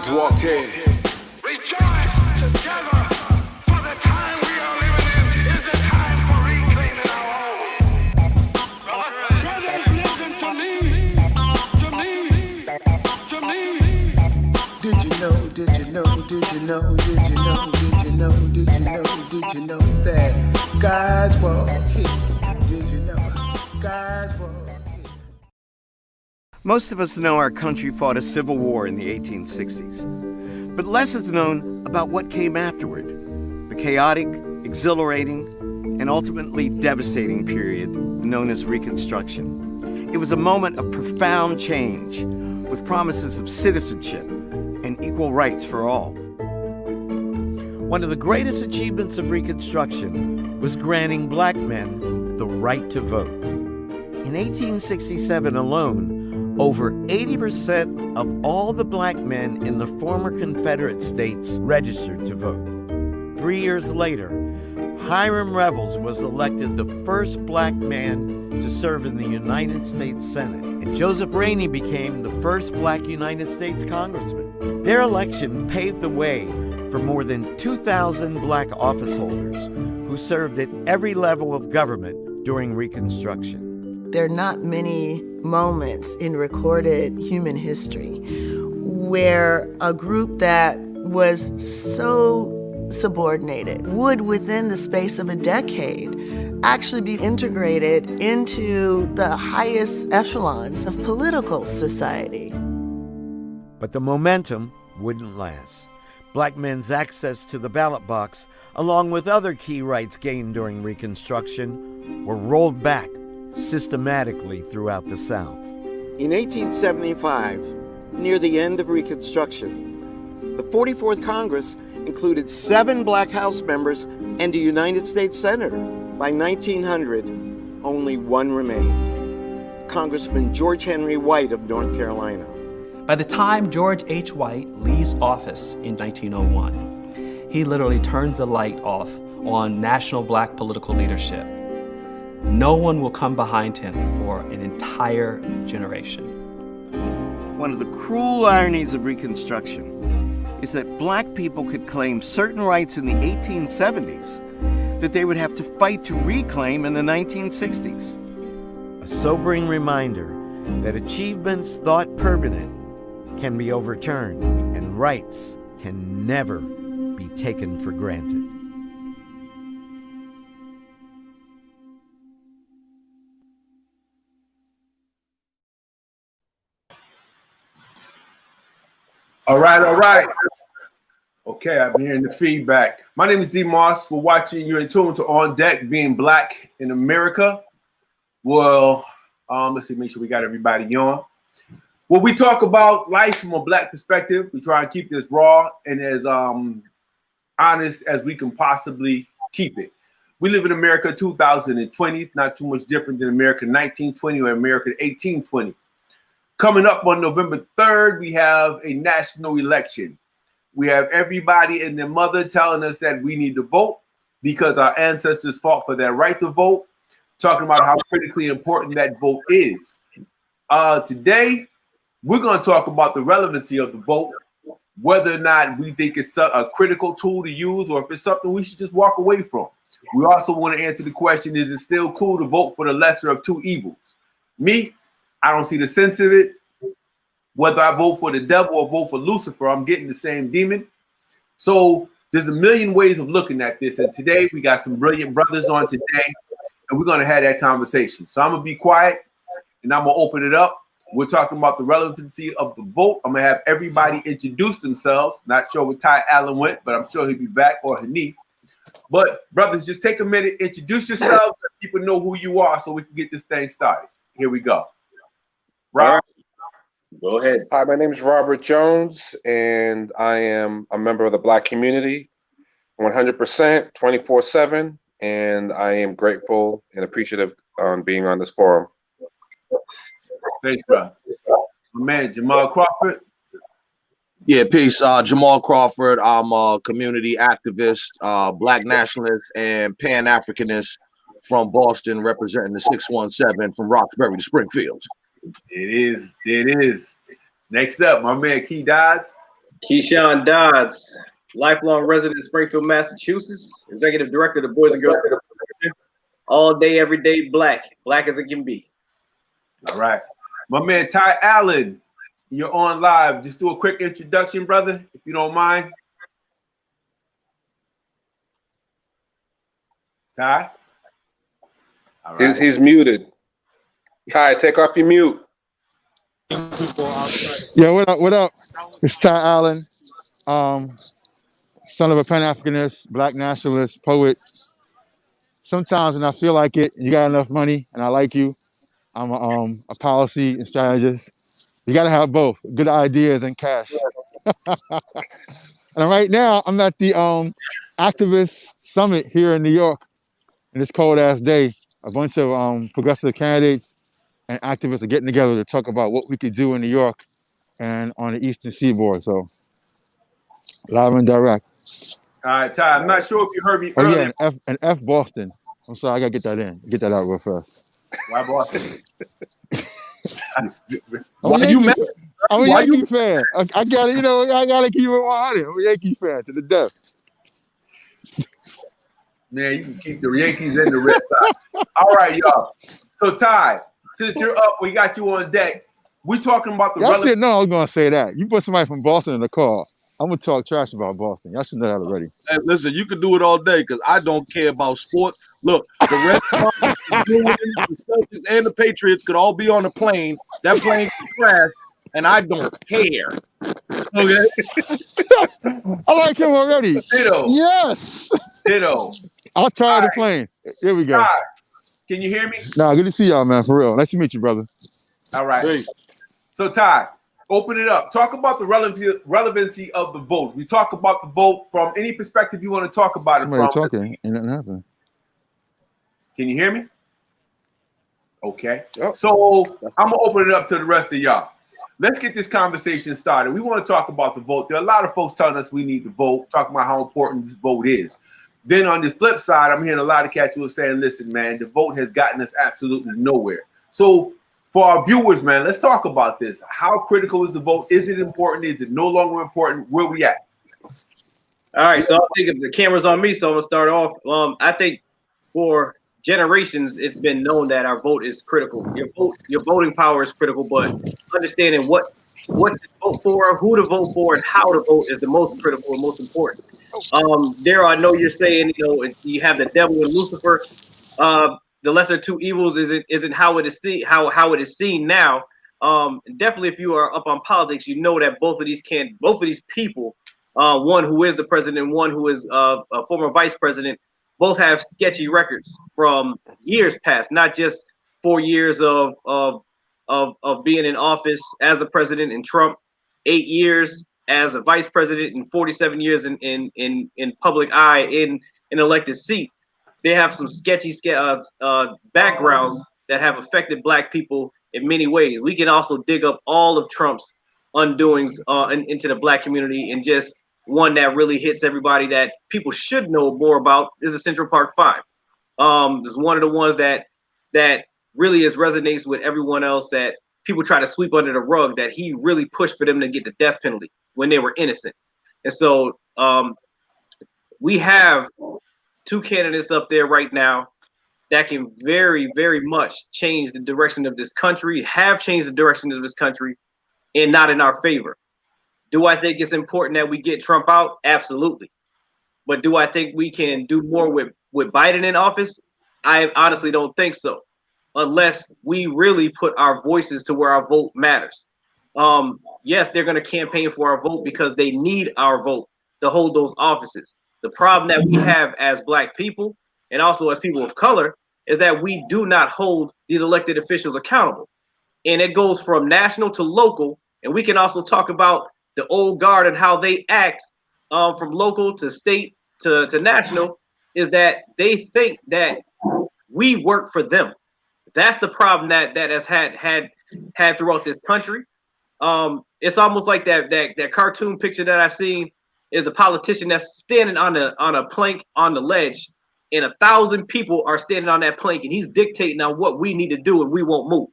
gods walked in. Rejoice together, for the time we are living in is the time for reclaiming our own. Brothers, listen to me. Did you know that guys walk in? Did you know guys walk in? Most of us know our country fought a civil war in the 1860s, but less is known about what came afterward, the chaotic, exhilarating, and ultimately devastating period known as Reconstruction. It was a moment of profound change, with promises of citizenship and equal rights for all. One of the greatest achievements of Reconstruction was granting black men the right to vote. In 1867 alone, over 80% of all the black men in the former Confederate states registered to vote. 3 years later, Hiram Revels was elected the first black man to serve in the United States Senate, and Joseph Rainey became the first black United States congressman. Their election paved the way for more than 2,000 black office holders who served at every level of government during Reconstruction. There are not many moments in recorded human history where a group that was so subordinated would, within the space of a decade, actually be integrated into the highest echelons of political society. But the momentum wouldn't last. Black men's access to the ballot box, along with other key rights gained during Reconstruction, were rolled back systematically throughout the South. In 1875, near the end of Reconstruction, the 44th Congress included 7 black House members and a United States Senator. By 1900, only one remained, Congressman George Henry White of North Carolina. By the time George H. White leaves office in 1901, he literally turns the light off on national black political leadership. No one will come behind him for an entire generation. One of the cruel ironies of Reconstruction is that black people could claim certain rights in the 1870s that they would have to fight to reclaim in the 1960s. A sobering reminder that achievements thought permanent can be overturned and rights can never be taken for granted. All right. Okay, I've been hearing the feedback. My name is D.Moss. We're watching. You're in tune to On Deck, Being Black in America. Well, let's see, make sure we got everybody on. Well, we talk about life from a black perspective. We try and keep this raw and as honest as we can possibly keep it. We live in America 2020. It's not too much different than America 1920 or America 1820. Coming up on November 3rd, we have a national election. We have everybody and their mother telling us that we need to vote because our ancestors fought for that right to vote, talking about how critically important that vote is. Today, we're going to talk about the relevancy of the vote, whether or not we think it's a critical tool to use or if it's something we should just walk away from. We also want to answer the question, is it still cool to vote for the lesser of two evils? Me, I don't see the sense of it. Whether I vote for the devil or vote for Lucifer, I'm getting the same demon. So there's a million ways of looking at this. And today we got some brilliant brothers on today, and we're going to have that conversation. So I'm going to be quiet and I'm going to open it up. We're talking about the relevancy of the vote. I'm going to have everybody introduce themselves. Not sure where Ty Allen went, but I'm sure he'll be back, or Hanif. But brothers, just take a minute, introduce yourselves, let people know who you are so we can get this thing started. Here we go. Rob. Go ahead. Hi, my name is Robert Jones, and I am a member of the Black community, 100%, 24/7, and I am grateful and appreciative on being on this forum. Thanks, bro. My man, Jamal Crawford. Yeah, peace. Jamal Crawford. I'm a community activist, Black nationalist, and Pan-Africanist from Boston, representing the 617 from Roxbury to Springfield. It is. Next up, my man Key Dodds. Keyshawn Dodds, lifelong resident of Springfield, Massachusetts, executive director of the Boys and Girls Club. All day, every day, black as it can be. All right. My man Ty Allen, you're on live. Just do a quick introduction, brother, if you don't mind. Ty? All right. He's muted. Ty, take off your mute. Yeah, what up? What up? It's Ty Allen, son of a Pan-Africanist, black nationalist, poet. Sometimes when I feel like it, you got enough money, and I like you, I'm a policy and strategist. You got to have both, good ideas and cash. And right now, I'm at the activist summit here in New York, in this cold-ass day. A bunch of progressive candidates and activists are getting together to talk about what we could do in New York and on the Eastern Seaboard. So, live and direct. All right, Ty, I'm not sure if you heard me Oh earlier. yeah, and F Boston. I'm sorry, I gotta get that in. Get that out real fast. Why Boston? Why you mad? I'm a Why Yankee you- fan. I gotta, I gotta keep it 100. I'm a Yankee fan to the death. Man, you can keep the Yankees and the Red Sox. All right, y'all. So, Ty, since you're up, we got you on deck. We're talking about the Y'all relevant. should know I was gonna say that. You put somebody from Boston in the car, I'm gonna talk trash about Boston. Y'all should know that already. Hey, listen, you can do it all day because I don't care about sports. Look, the Red Sox, the Bruins, the Celtics, and the Patriots could all be on a plane. That plane could crash, and I don't care. Okay. I like him already. Ditto. Yes. Ditto. I'll try the plane. Here we go. Ty, can you hear me? Nah, good to see y'all, man. For real. Nice to meet you, brother. All right. Hey. So, Ty, open it up. Talk about the relevancy of the vote. We talk about the vote from any perspective you want to talk about Somebody it from. talking. Ain't nothing happening. Can you hear me? Okay. Yep. So I'm gonna open it up to the rest of y'all. Let's get this conversation started. We want to talk about the vote. There are a lot of folks telling us we need to vote, talking about how important this vote is. Then on the flip side, I'm hearing a lot of cats who are saying, listen, man, the vote has gotten us absolutely nowhere. So for our viewers, man, let's talk about this. How critical is the vote? Is it important? Is it no longer important? Where we at? All right, so I think if the camera's on me, so I'm gonna start off. I think for generations, it's been known that our vote is critical. Your voting power is critical, but understanding what to vote for, who to vote for, and how to vote is the most critical and most important. There, I know you're saying, you have the devil and Lucifer. The lesser two evils isn't how it is seen, how it is seen now. Definitely, if you are up on politics, you know that both of these people, one who is the president, one who is a former vice president, both have sketchy records from years past, not just 4 years of being in office as a president and Trump, 8 years as a vice president, and 47 years in public eye in an elected seat. They have some sketchy backgrounds that have affected Black people in many ways. We can also dig up all of Trump's undoings into the Black community, and just one that really hits everybody that people should know more about is the Central Park Five. It's one of the ones that really resonates with everyone else, that people try to sweep under the rug, that he really pushed for them to get the death penalty when they were innocent. And so we have two candidates up there right now that can very, very much change the direction of this country, have changed the direction of this country, and not in our favor. Do I think it's important that we get Trump out? Absolutely. But do I think we can do more with Biden in office? I honestly don't think so, unless we really put our voices to where our vote matters. Yes, they're going to campaign for our vote because they need our vote to hold those offices. The problem that we have as Black people, and also as people of color, is that we do not hold these elected officials accountable. And it goes from national to local. And we can also talk about the old guard and how they act from local to state to national, is that they think that we work for them. That's the problem that has had throughout this country. It's almost like that cartoon picture that I've seen is a politician that's standing on a plank on the ledge, and 1,000 people are standing on that plank, and he's dictating on what we need to do, and we won't move.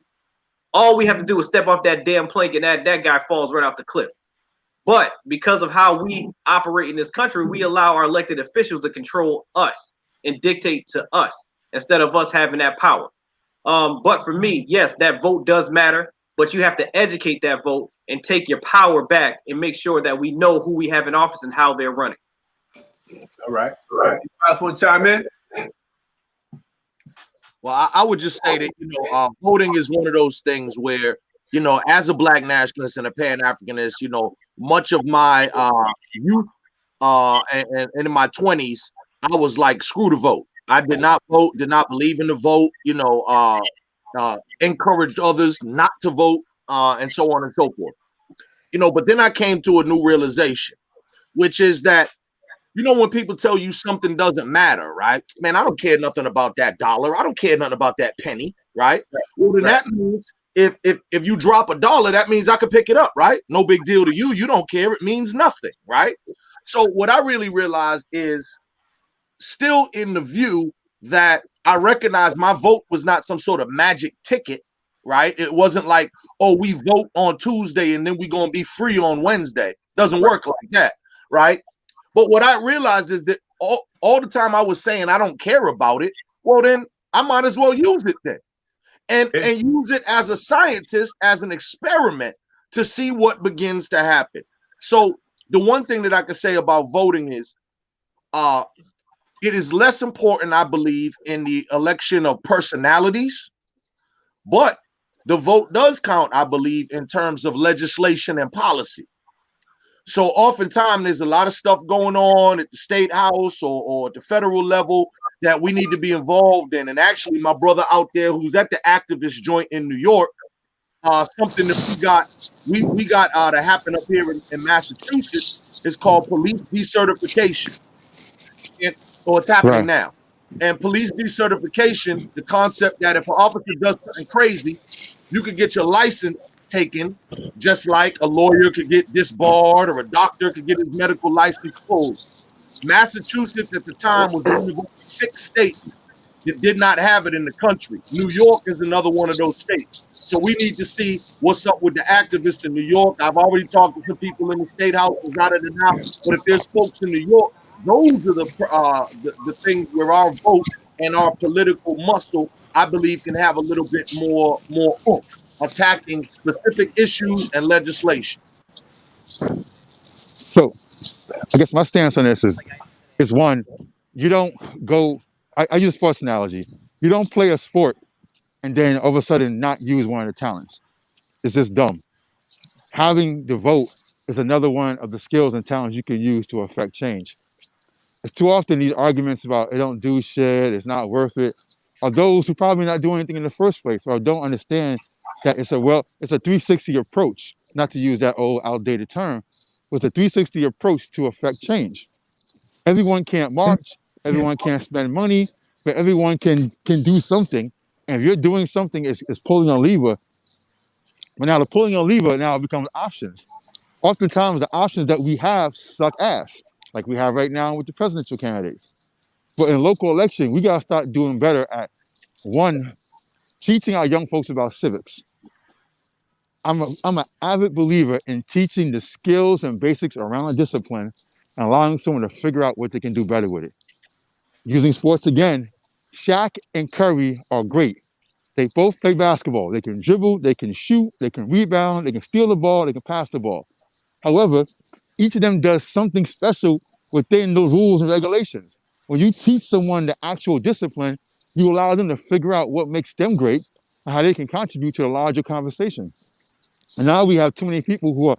All we have to do is step off that damn plank, and that guy falls right off the cliff. But because of how we operate in this country, we allow our elected officials to control us and dictate to us instead of us having that power. But for me, yes, that vote does matter, but you have to educate that vote and take your power back and make sure that we know who we have in office and how they're running. All right. All right. You guys want to chime in? Well, I would just say that, voting is one of those things where, as a Black nationalist and a Pan-Africanist, much of my youth and in my 20s, I was like, screw the vote. I did not vote, did not believe in the vote, encouraged others not to vote, and so on and so forth. But then I came to a new realization, which is that, when people tell you something doesn't matter, right? Man, I don't care nothing about that dollar. I don't care nothing about that penny, right? Well, then that means if you drop $1, that means I could pick it up, right? No big deal to you. You don't care. It means nothing, right? So what I really realized is still in the view that I recognize my vote was not some sort of magic ticket, right? It wasn't like, oh, we vote on Tuesday and then we're going to be free on Wednesday. Doesn't work like that, right? But what I realized is that all the time I was saying I don't care about it, well, then I might as well use it then. And use it as a scientist, as an experiment to see what begins to happen. So the one thing that I can say about voting is it is less important, I believe, in the election of personalities, but the vote does count, I believe, in terms of legislation and policy. So oftentimes there's a lot of stuff going on at the state house or at the federal level that we need to be involved in. And actually, my brother out there who's at the activist joint in New York, something that we got to happen up here in Massachusetts is called police decertification. So it's happening now. And police decertification, the concept that if an officer does something crazy, you could get your license taken, just like a lawyer could get disbarred or a doctor could get his medical license pulled. Massachusetts at the time was one of 6 states that did not have it in the country. New York is another one of those states. So we need to see what's up with the activists in New York. I've already talked to some people in the state house out of the house, but if there's folks in New York, those are the things where our vote and our political muscle, I believe, can have a little bit more oomph, attacking specific issues and legislation. So I guess my stance on this is one, you don't go, I use a sports analogy. You don't play a sport and then all of a sudden not use one of the talents. It's just dumb. Having the vote is another one of the skills and talents you can use to affect change. It's too often these arguments about it don't do shit, it's not worth it, are those who probably not doing anything in the first place or don't understand that it's a 360 approach, not to use that old outdated term, but it's a 360 approach to affect change. Everyone can't march, everyone can't spend money, but everyone can do something. And if you're doing something, it's pulling a lever. But now the pulling a lever now becomes options. Oftentimes the options that we have suck ass, like we have right now with the presidential candidates. But in local election, we gotta start doing better at, one, teaching our young folks about civics. I'm an avid believer in teaching the skills and basics around a discipline and allowing someone to figure out what they can do better with it. Using sports again, Shaq and Curry are great. They both play basketball. They can dribble, they can shoot, they can rebound, they can steal the ball, they can pass the ball. However, each of them does something special within those rules and regulations. When you teach someone the actual discipline, you allow them to figure out what makes them great and how they can contribute to the larger conversation. And now we have too many people who are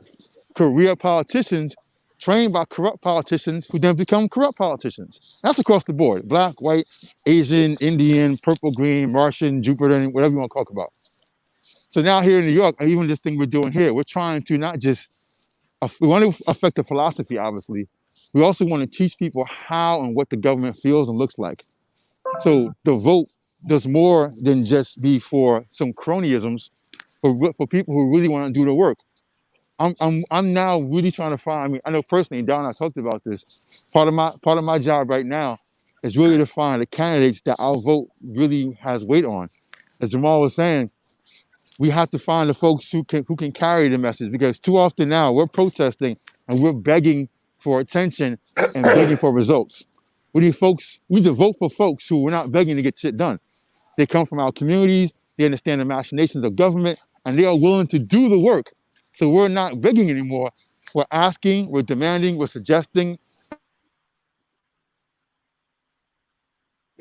career politicians trained by corrupt politicians who then become corrupt politicians. That's across the board. Black, white, Asian, Indian, purple, green, Martian, Jupiter, whatever you want to talk about. So now here in New York, even this thing we're doing here, we're trying to not just, we want to affect the philosophy, obviously. We also want to teach people how and what the government feels and looks like. So the vote does more than just be for some cronyisms, for people who really want to do the work. I'm now really trying to find, I mean, I know personally, Don and I talked about this. Part of my job right now is really to find the candidates that our vote really has weight on. As Jamal was saying, we have to find the folks who can carry the message, because too often now we're protesting and we're begging for attention and begging for results. We need to vote for folks who we're not begging to get shit done. They come from our communities, they understand the machinations of government, and they are willing to do the work. So we're not begging anymore. We're asking, we're demanding, we're suggesting.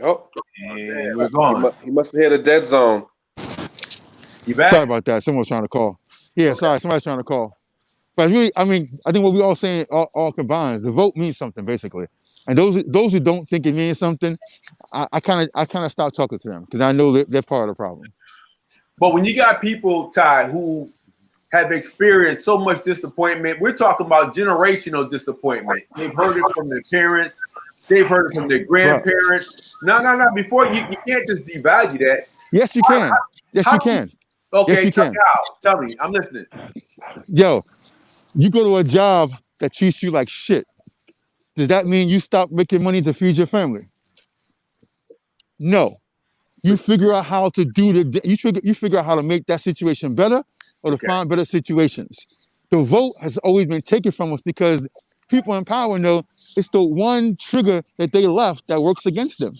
Oh, And we're gone. he must have hit a dead zone. You back? Sorry about that. Someone's trying to call. Yeah, sorry, somebody's trying to call. But really, I think what we all saying all combined, the vote means something basically. And those who don't think it means something, I kind of stop talking to them because I know they're part of the problem. But when you got people, Ty, who have experienced so much disappointment, we're talking about generational disappointment. They've heard it from their parents. They've heard it from their grandparents. No. Before you can't just devalue that. Yes, you can. Yes, you can. Okay, yes, you can. Tell me, I'm listening. Yo, you go to a job that treats you like shit. Does that mean you stop making money to feed your family? No. You figure out how to you figure out how to make that situation better or to find better situations. The vote has always been taken from us because people in power know it's the one trigger that they left that works against them.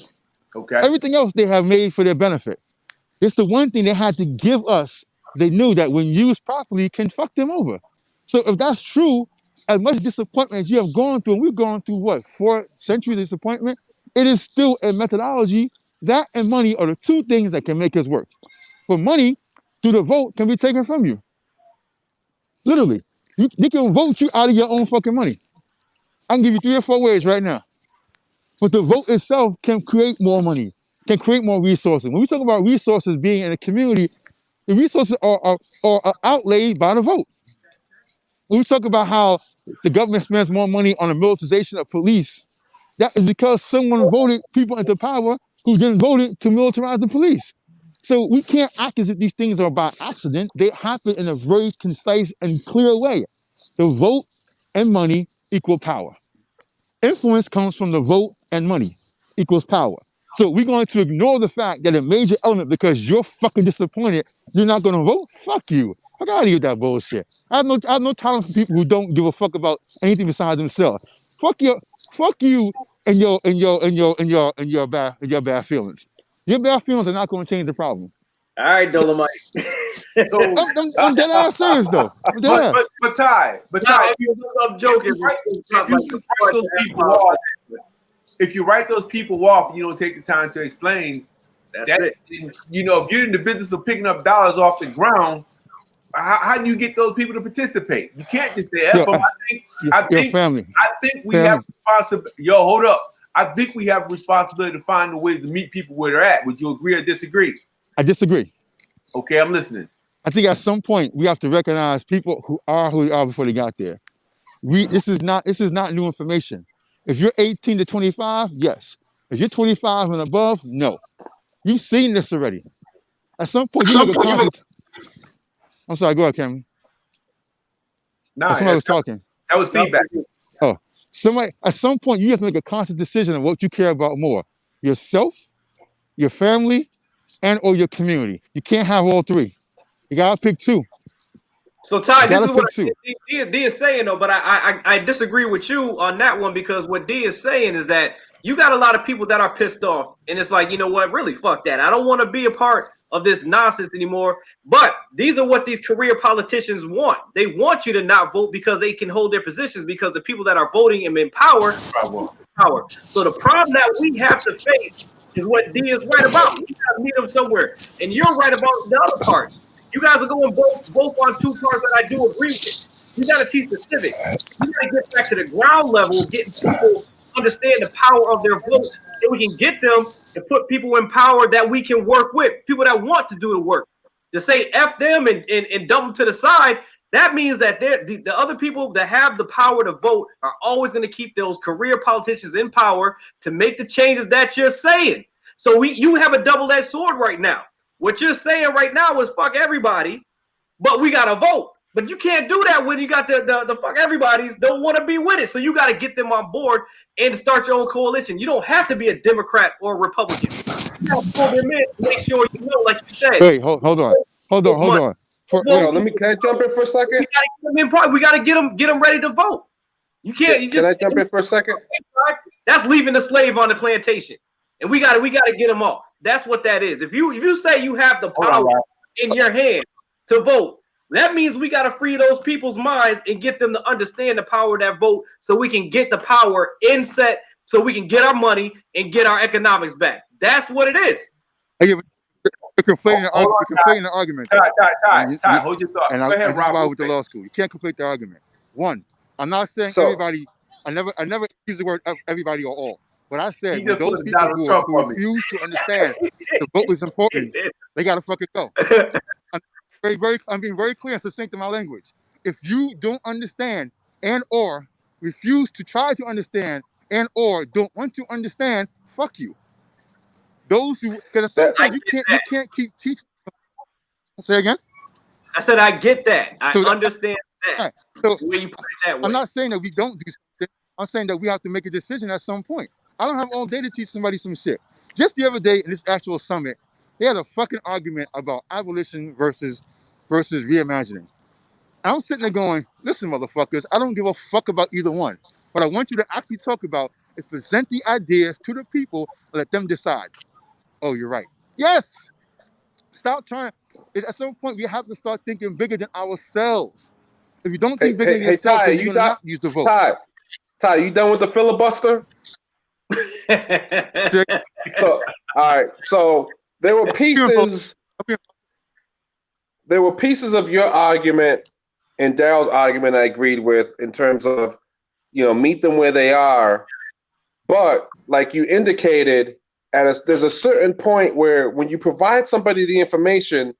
Okay. Everything else they have made for their benefit. It's the one thing they had to give us. They knew that when used properly can fuck them over. So if that's true, as much disappointment as you have gone through, and we've gone through what, 4 centuries of disappointment, it is still a methodology. That and money are the two things that can make us work. But money, through the vote, can be taken from you. Literally. They can vote you out of your own fucking money. I can give you 3 or 4 ways right now. But the vote itself can create more money, can create more resources. When we talk about resources being in a community, the resources are outlaid by the vote. When we talk about how the government spends more money on the militarization of police, that is because someone voted people into power who then voted to militarize the police. So we can't act as if these things are by accident. They happen in a very concise and clear way. The vote and money equal power. Influence comes from the vote and money equals power. So we're going to ignore the fact that a major element, because you're fucking disappointed, you're not going to vote? Fuck you. I gotta hear that bullshit. I have no tolerance for people who don't give a fuck about anything besides themselves. Fuck you and your bad feelings. Your bad feelings are not going to change the problem. All right, Dolomite. So I'm dead ass serious though. I'm dead ass. But Ty, I'm joking. If you write those people off, and you don't take the time to explain. That's it. You know, if you're in the business of picking up dollars off the ground, how do you get those people to participate? You can't just say F them. I think we have responsibility. Yo, hold up. I think we have a responsibility to find a way to meet people where they're at. Would you agree or disagree? I disagree. Okay, I'm listening. I think at some point we have to recognize people who they are before they got there. This is not new information. If you're 18 to 25, yes. If you're 25 and above, no. You've seen this already. At some point, you make a conscious. I'm sorry, go ahead, Cameron. Somebody was talking. That was feedback. Oh, at some point, you have to make a conscious decision on what you care about more: yourself, your family, and or your community. You can't have all 3. You gotta pick 2. So Ty, this is what D is saying though, but I disagree with you on that one, because what D is saying is that you got a lot of people that are pissed off, and it's like, you know what, really fuck that. I don't want to be a part of this nonsense anymore. But these are what these career politicians want. They want you to not vote because they can hold their positions, because the people that are voting and in power. So the problem that we have to face is what D is right about. We gotta meet them somewhere, and you're right about the other part. You guys are going both on 2 parts that I do agree with. You got to teach the civics. You got to get back to the ground level, getting people to understand the power of their vote, and we can get them to put people in power that we can work with, people that want to do the work. To say F them and dump them to the side, that means that the other people that have the power to vote are always going to keep those career politicians in power to make the changes that you're saying. So you have a double-edged sword right now. What you're saying right now is fuck everybody, but we got to vote. But you can't do that when you got the fuck everybody's don't want to be with it. So you got to get them on board and start your own coalition. You don't have to be a Democrat or a Republican. You got to pull them in, make sure you know, like you said. Wait, hold on. Can I jump in for a second? We got to get them ready to vote. You can't. You Can just I jump in for a second? that's leaving the slave on the plantation, and we got to get him off. That's what that is. If you say you have the power in your hand to vote, that means we got to free those people's minds and get them to understand the power of that vote, so we can get the power in set, so we can get our money and get our economics back. That's what it is. Hey, you're conflating the argument. Ty, hold your thought. And Go ahead, this is why I Rob. went to law school. You can't conflate the argument. One, I'm not saying So- everybody. I never use the word everybody or all. But I said He when just those put people Donald who Trump on me. refuse to understand the vote is important, they gotta fucking go. I'm being very clear and succinct in my language. If you don't understand and or refuse to try to understand and or don't want to understand, fuck you. Those who, because at some point you can't keep teaching. Say again. I said I get that. I So understand that. Right. So When you put it that way. I'm not saying that we don't do something. I'm saying that we have to make a decision at some point. I don't have all day to teach somebody some shit. Just the other day in this actual summit, they had a fucking argument about abolition versus reimagining. I'm sitting there going, listen, motherfuckers, I don't give a fuck about either one. What I want you to actually talk about is present the ideas to the people and let them decide. Oh, you're right. Yes. Stop trying. At some point, we have to start thinking bigger than ourselves. If you don't think bigger than yourself, Ty, then you're going to not use the vote. Ty, you done with the filibuster? All right. So there were pieces of your argument and Daryl's argument I agreed with in terms of, meet them where they are. But like you indicated, there's a certain point where when you provide somebody the information,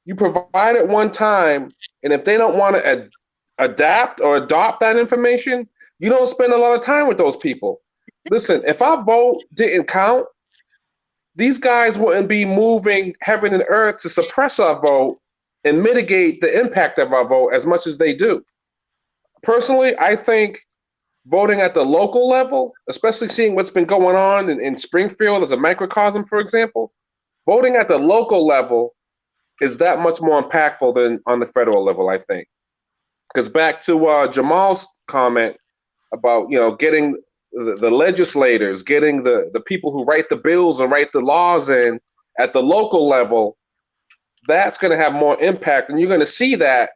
you provide it one time, and if they don't want to adapt or adopt that information, you don't spend a lot of time with those people. Listen, if our vote didn't count, these guys wouldn't be moving heaven and earth to suppress our vote and mitigate the impact of our vote as much as they do. Personally, I think voting at the local level, especially seeing what's been going on in Springfield as a microcosm, for example, voting at the local level is that much more impactful than on the federal level, I think. Because back to Jamal's comment about, getting the legislators, getting the people who write the bills and write the laws in at the local level, that's going to have more impact. And you're going to see that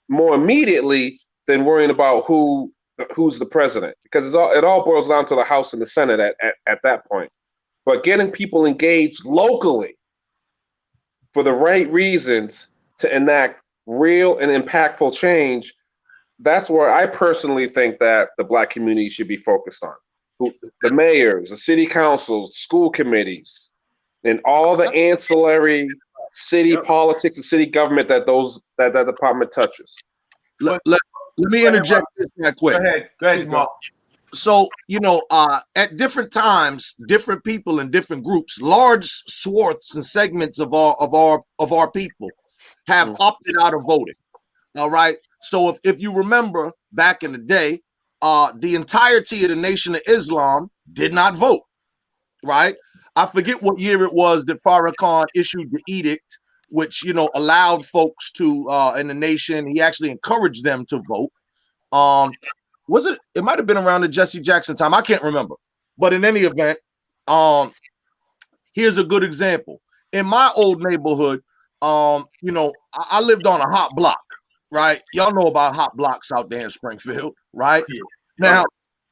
more immediately than worrying about who's the president, because it all boils down to the House and the Senate at that point. But getting people engaged locally for the right reasons to enact real and impactful change, that's where I personally think that the Black community should be focused on. The mayors, the city councils, school committees, and all the ancillary city politics and city government that that department touches. Let me interject this right quick. Go ahead, Jamal. So, at different times, different people in different groups, large swaths and segments of our people have opted out of voting. All right. So if you remember back in the day, the entirety of the Nation of Islam did not vote. Right. I forget what year it was that Farrakhan issued the edict, which, allowed folks to in the nation. He actually encouraged them to vote. It might have been around the Jesse Jackson time. I can't remember. But in any event, here's a good example. In my old neighborhood, I lived on a hot block, right? Y'all know about hot blocks out there in Springfield, right? Yeah. Now,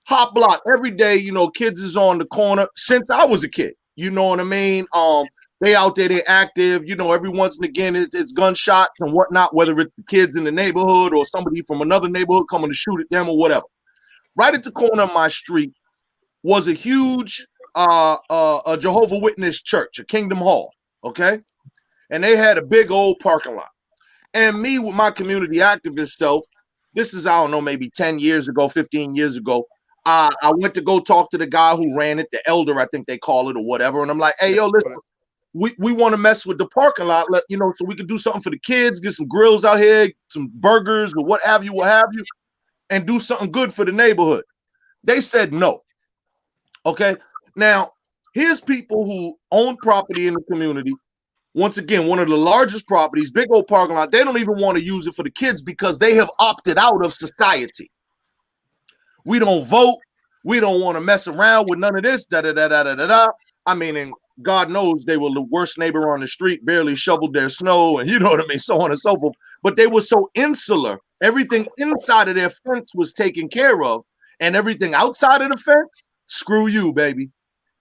hot block every day, kids is on the corner since I was a kid. You know what I mean? They out there, they're active. Every once and again, it's gunshots and whatnot, whether it's the kids in the neighborhood or somebody from another neighborhood coming to shoot at them or whatever. Right at the corner of my street was a huge a Jehovah's Witness church, a Kingdom Hall, okay? And they had a big old parking lot. And me with my community activist self, this is, I don't know, maybe 10 years ago, 15 years ago, I went to go talk to the guy who ran it, the elder, I think they call it or whatever. And I'm like, hey, yo, listen. We want to mess with the parking lot, so we can do something for the kids, get some grills out here, some burgers or what have you, and do something good for the neighborhood. They said no. Okay. Now, here's people who own property in the community. Once again, one of the largest properties, big old parking lot. They don't even want to use it for the kids because they have opted out of society. We don't vote. We don't want to mess around with none of this. Da da da da da da da. I mean, and God knows they were the worst neighbor on the street, barely shoveled their snow, and you know what I mean, so on and so forth. But they were so insular. Everything inside of their fence was taken care of, and everything outside of the fence, screw you, baby.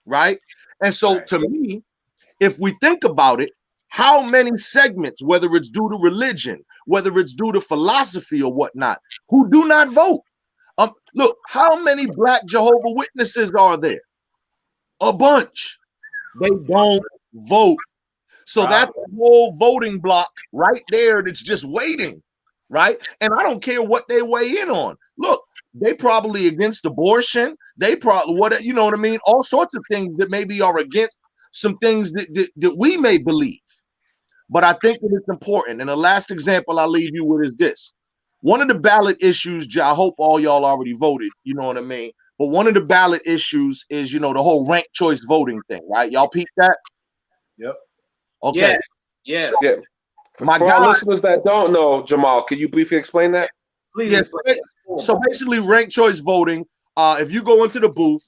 Right? And so to me, if we think about it, how many segments, whether it's due to religion, whether it's due to philosophy or whatnot, who do not vote? Look, how many Black Jehovah's Witnesses are there? A bunch. They don't vote. So that's the whole voting block right there that's just waiting, right? And I don't care what they weigh in on. Look, they probably against abortion. They probably, what, you know what I mean? All sorts of things that maybe are against some things that we may believe. But I think that it's important. And the last example I'll leave you with is this. One of the ballot issues, I hope all y'all already voted, you know what I mean? But one of the ballot issues is, you know, the whole ranked choice voting thing, right? Y'all peep that? Yep. Okay. Yes. Yeah. For our listeners that don't know, Jamal, can you briefly explain that? Please. Yes. So basically, ranked choice voting, if you go into the booth,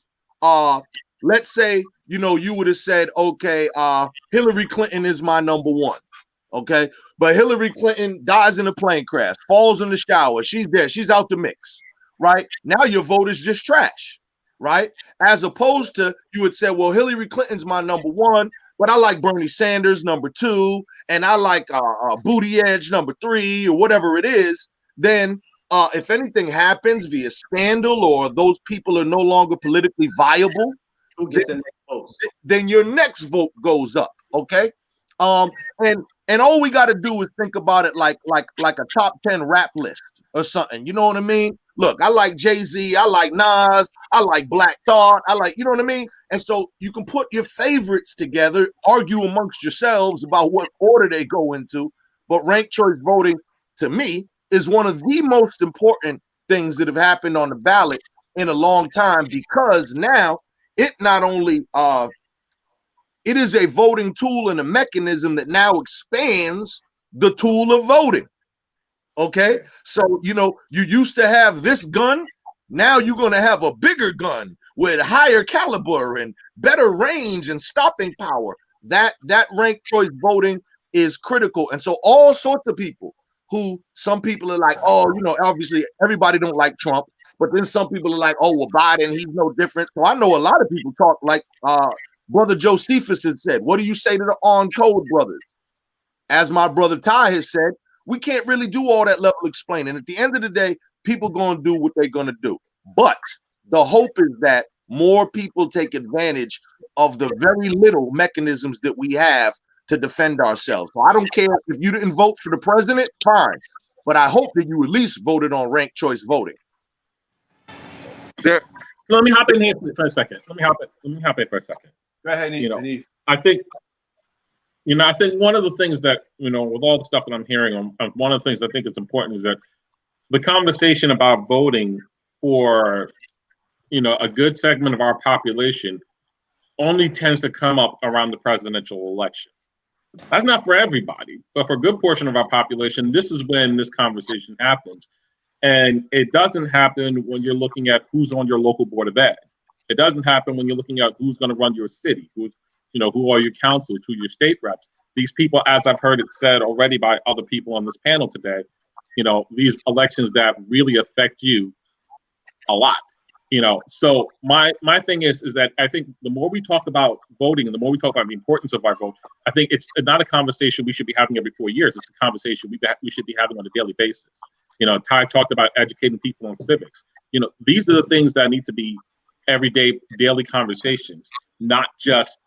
let's say, you know, you would have said, okay, Hillary Clinton is my number one. Okay, but Hillary Clinton dies in a plane crash, falls in the shower. She's dead. She's out the mix, right? Now your vote is just trash, right? As opposed to you would say, well, Hillary Clinton's my number one, but I like Bernie Sanders number two, and I like Buttigieg number three, or whatever it is. Then if anything happens via scandal or those people are no longer politically viable, who gets the next vote? Then your next vote goes up, okay? And all we got to do is think about it like a top 10 rap list or something. You know what I mean? Look, I like Jay-Z, I like Nas, I like Black Thought, I like, you know what I mean? And so you can put your favorites together, argue amongst yourselves about what order they go into. But ranked choice voting, to me, is one of the most important things that have happened on the ballot in a long time, because now it not only it is a voting tool and a mechanism that now expands the tool of voting. Okay, so you know, you used to have this gun, now you're going to have a bigger gun with higher caliber and better range and stopping power. That ranked choice voting is critical. And so all sorts of people who, some people are like, oh, you know, obviously everybody don't like Trump, but then some people are like, oh, well, Biden, he's no different. So I know a lot of people talk like Brother Josephus has said, what do you say to the on code brothers? As my brother Ty has said, we can't really do all that level explaining. At the end of the day, people going to do what they're going to do. But the hope is that more people take advantage of the very little mechanisms that we have to defend ourselves. So I don't care if you didn't vote for the president, fine. But I hope that you at least voted on ranked choice voting. Let me hop in here for a second. Let me hop in for a second. Go ahead, Hanif. I think one of the things that, you know, with all the stuff that I'm hearing, one of the things I think is important is that the conversation about voting for, you know, a good segment of our population only tends to come up around the presidential election. That's not for everybody, but for a good portion of our population, this is when this conversation happens. And it doesn't happen when you're looking at who's on your local board of ed. It doesn't happen when you're looking at who's going to run your city, who are your councils, who are your state reps. These people, as I've heard it said already by other people on this panel today, you know, these elections that really affect you a lot. You know, so my thing is that I think the more we talk about voting and the more we talk about the importance of our vote, I think it's not a conversation we should be having every 4 years. It's a conversation we should be having on a daily basis. You know, Ty talked about educating people on civics. You know, these are the things that need to be everyday, daily conversations, not just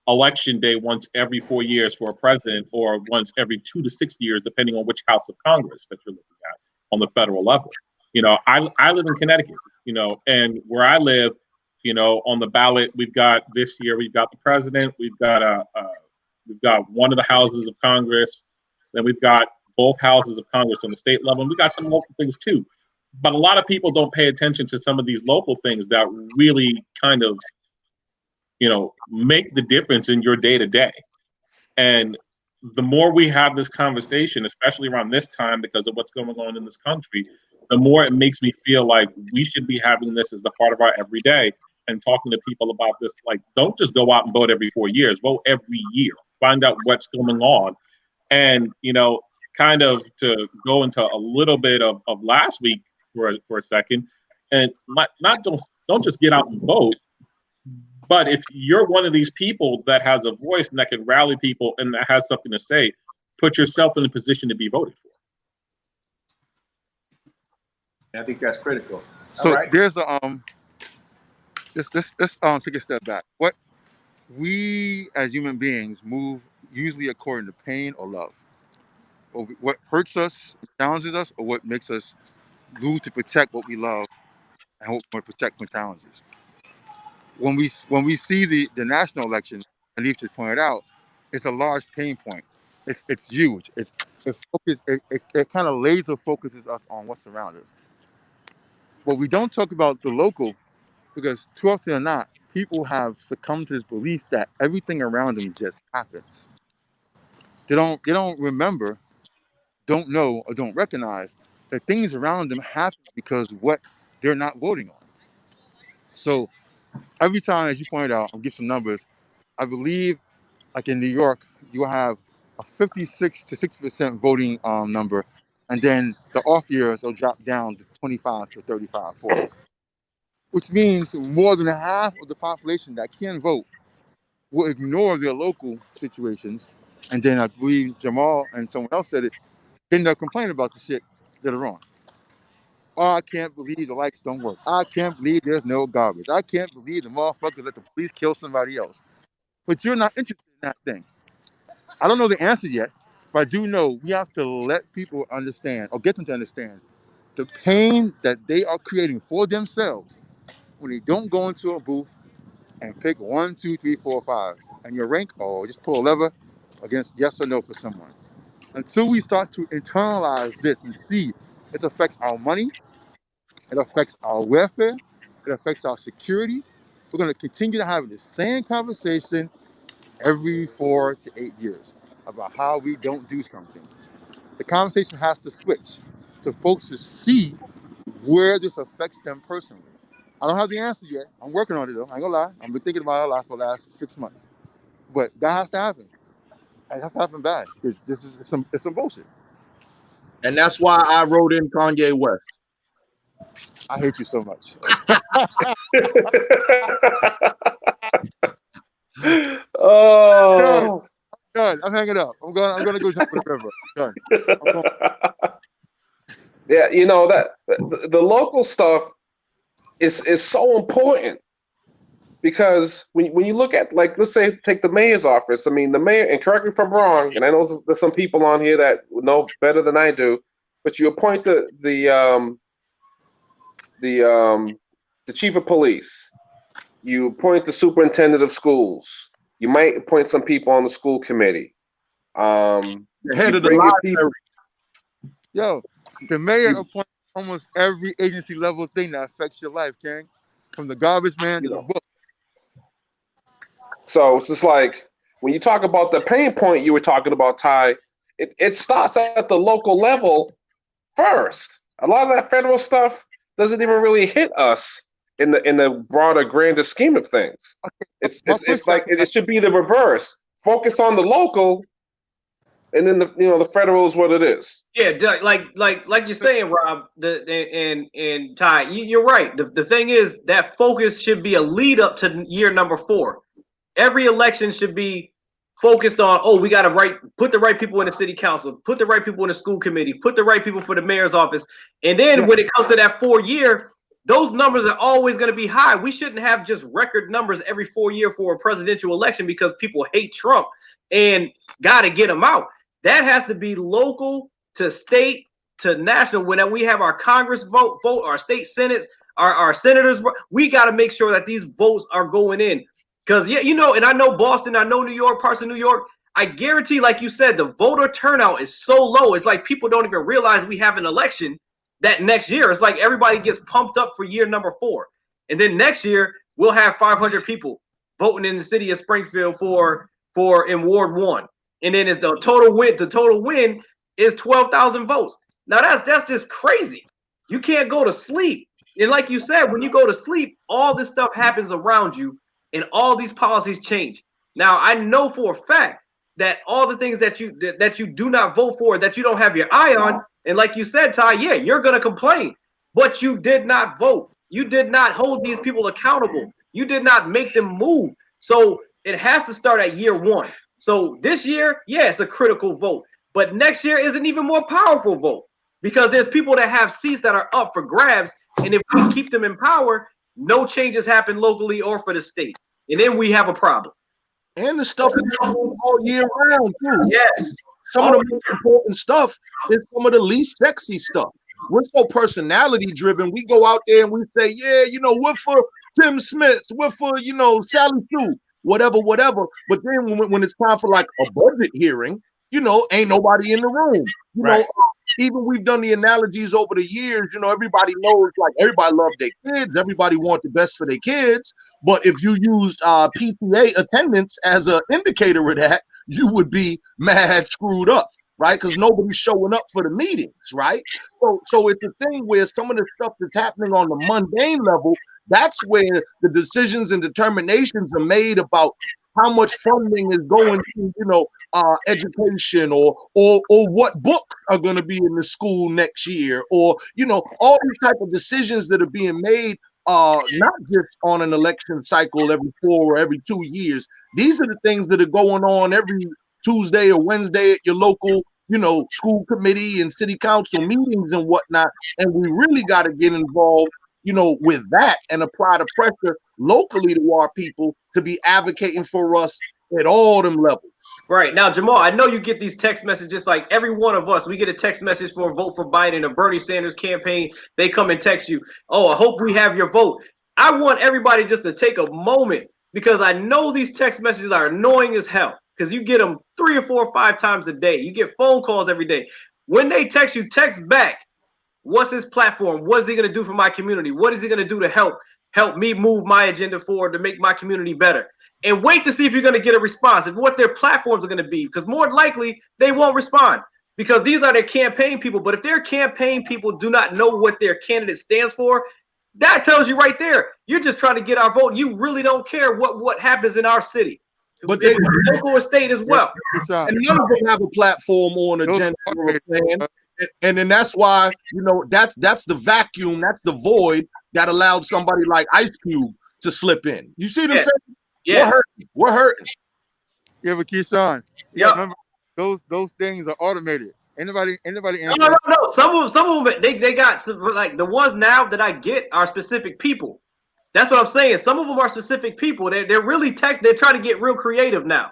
election day once every 4 years for a president or once every 2 to 6 years, depending on which house of Congress that you're looking at on the federal level. You know, I live in Connecticut, you know, and where I live, you know, on the ballot, we've got this year, we've got the president, we've got one of the houses of Congress, then we've got both houses of Congress on the state level, and we got some local things too. But a lot of people don't pay attention to some of these local things that really kind of, you know, make the difference in your day to day. And the more we have this conversation, especially around this time because of what's going on in this country, the more it makes me feel like we should be having this as a part of our everyday and talking to people about this. Like, don't just go out and vote every 4 years. Vote every year. Find out what's going on. And, kind of to go into a little bit of last week for a second, and not don't just get out and vote, but if you're one of these people that has a voice and that can rally people and that has something to say, put yourself in a position to be voted for. I think that's critical. So All right. there's a let's take a step back. What we as human beings move usually according to pain or love, or what hurts us, challenges us, or what makes us move to protect what we love and what we protect from challenges. When we see the national election, and Leaf just pointed out, it's a large pain point. It's huge. It kind of laser focuses us on what's around us. But we don't talk about the local, because too often than not, people have succumbed to this belief that everything around them just happens. They don't remember, don't know, or don't recognize that things around them happen because of what they're not voting on. So every time, as you pointed out, I'll give some numbers. I believe, like in New York, you have a 56 to 60% voting number, and then the off years will drop down to 25 to 35, 40, which means more than half of the population that can vote will ignore their local situations. And then I believe Jamal and someone else said it, then they'll complain about the shit that are on. Oh, I can't believe the lights don't work. I can't believe there's no garbage. I can't believe the motherfuckers let the police kill somebody else. But you're not interested in that thing. I don't know the answer yet, but I do know we have to let people understand, or get them to understand, the pain that they are creating for themselves when they don't go into a booth and pick 1, 2, 3, 4, 5, and your rank, or just pull a lever against yes or no for someone. Until we start to internalize this and see it affects our money, it affects our welfare, it affects our security, we're going to continue to have the same conversation every 4 to 8 years about how we don't do something. The conversation has to switch to folks to see where this affects them personally. I don't have the answer yet. I'm working on it though. I ain't gonna lie. I've been thinking about it a lot for the last 6 months. But that has to happen. It has to happen bad. Because it's some bullshit. And that's why I wrote in Kanye West. I hate you so much. Oh. Done. I'm hanging up. I'm gonna go jump in the river. Done. I'm going. Yeah, that the local stuff is so important, because when you look at, like, let's say take the mayor's office. I mean, the mayor, and correct me if I'm wrong, and I know there's some people on here that know better than I do, but you appoint the chief of police, you appoint the superintendent of schools, you might appoint some people on the school committee. The head you of the bring your library. people. Yo, the mayor appoints almost every agency level thing that affects your life, King. From the garbage man to the book. So it's just like, when you talk about the pain point you were talking about, Ty, it starts at the local level first. A lot of that federal stuff doesn't even really hit us in the broader, grander scheme of things. It's like it should be the reverse. Focus on the local, and then the federal is what it is. Yeah, like you're saying, Rob, and Ty, you're right. The thing is that focus should be a lead up to year number 4. Every election should be focused on, we got to put the right people in the city council, put the right people in the school committee, put the right people for the mayor's office. And then when it comes to that 4 year, those numbers are always going to be high. We shouldn't have just record numbers every 4 year for a presidential election because people hate Trump and got to get him out. That has to be local to state to national. When we have our Congress vote, our state senates, our senators, we got to make sure that these votes are going in. Because, and I know Boston, I know New York, parts of New York, I guarantee, like you said, the voter turnout is so low. It's like people don't even realize we have an election that next year. It's like everybody gets pumped up for year number 4. And then next year, we'll have 500 people voting in the city of Springfield for in Ward 1. And then the total win is 12,000 votes. Now, that's just crazy. You can't go to sleep. And like you said, when you go to sleep, all this stuff happens around you and all these policies change. Now, I know for a fact that all the things that you do not vote for, that you don't have your eye on, and like you said, Ty, yeah, you're going to complain, but you did not vote. You did not hold these people accountable. You did not make them move. So it has to start at year one. So this year, yeah, it's a critical vote, but next year is an even more powerful vote because there's people that have seats that are up for grabs. And if we keep them in power, no changes happen locally or for the state. And then we have a problem. And the stuff is going on all year round, too. Yes. Some of the most important stuff is some of the least sexy stuff. We're so personality driven. We go out there and we say, yeah, we're for Tim Smith, we're for, Sally Sue, whatever. But then when it's time for like a budget hearing, ain't nobody in the room. Even we've done the analogies over the years, everybody knows, like, everybody loves their kids. Everybody wants the best for their kids. But if you used PTA attendance as an indicator of that, you would be mad screwed up, right? Because nobody's showing up for the meetings, right? So it's a thing where some of the stuff that's happening on the mundane level, that's where the decisions and determinations are made about how much funding is going to, education or what books are going to be in the school next year, or, all these type of decisions that are being made, not just on an election cycle every 4 or every 2 years. These are the things that are going on every Tuesday or Wednesday at your local, school committee and city council meetings and whatnot. And we really got to get involved, with that and apply the pressure locally to our people to be advocating for us at all them levels. Right. Now, Jamal, I know you get these text messages, like every one of us, we get a text message for a vote for Biden, a Bernie Sanders campaign. They come and text you, oh, I hope we have your vote. I want everybody just to take a moment because I know these text messages are annoying as hell because you get them 3 or 4 or 5 times a day. You get phone calls every day. When they text you, text back. What's his platform? What is he going to do for my community? What is he going to do to help me move my agenda forward to make my community better? And wait to see if you're going to get a response and what their platforms are going to be, because more than likely they won't respond because these are their campaign people. But if their campaign people do not know what their candidate stands for, that tells you right there, you're just trying to get our vote. You really don't care what happens in our city, but they local or state as well. And none of them have a platform or an agenda or a plan. And then that's why, that's the vacuum, that's the void that allowed somebody like Ice Cube to slip in. You see what I'm saying? Yeah. We're hurting. Yeah, but Keyshawn, remember those things are automated. Anybody answer? No. Some of them they got some, like the ones now that I get are specific people. That's what I'm saying. Some of them are specific people. They're really they're trying to get real creative now.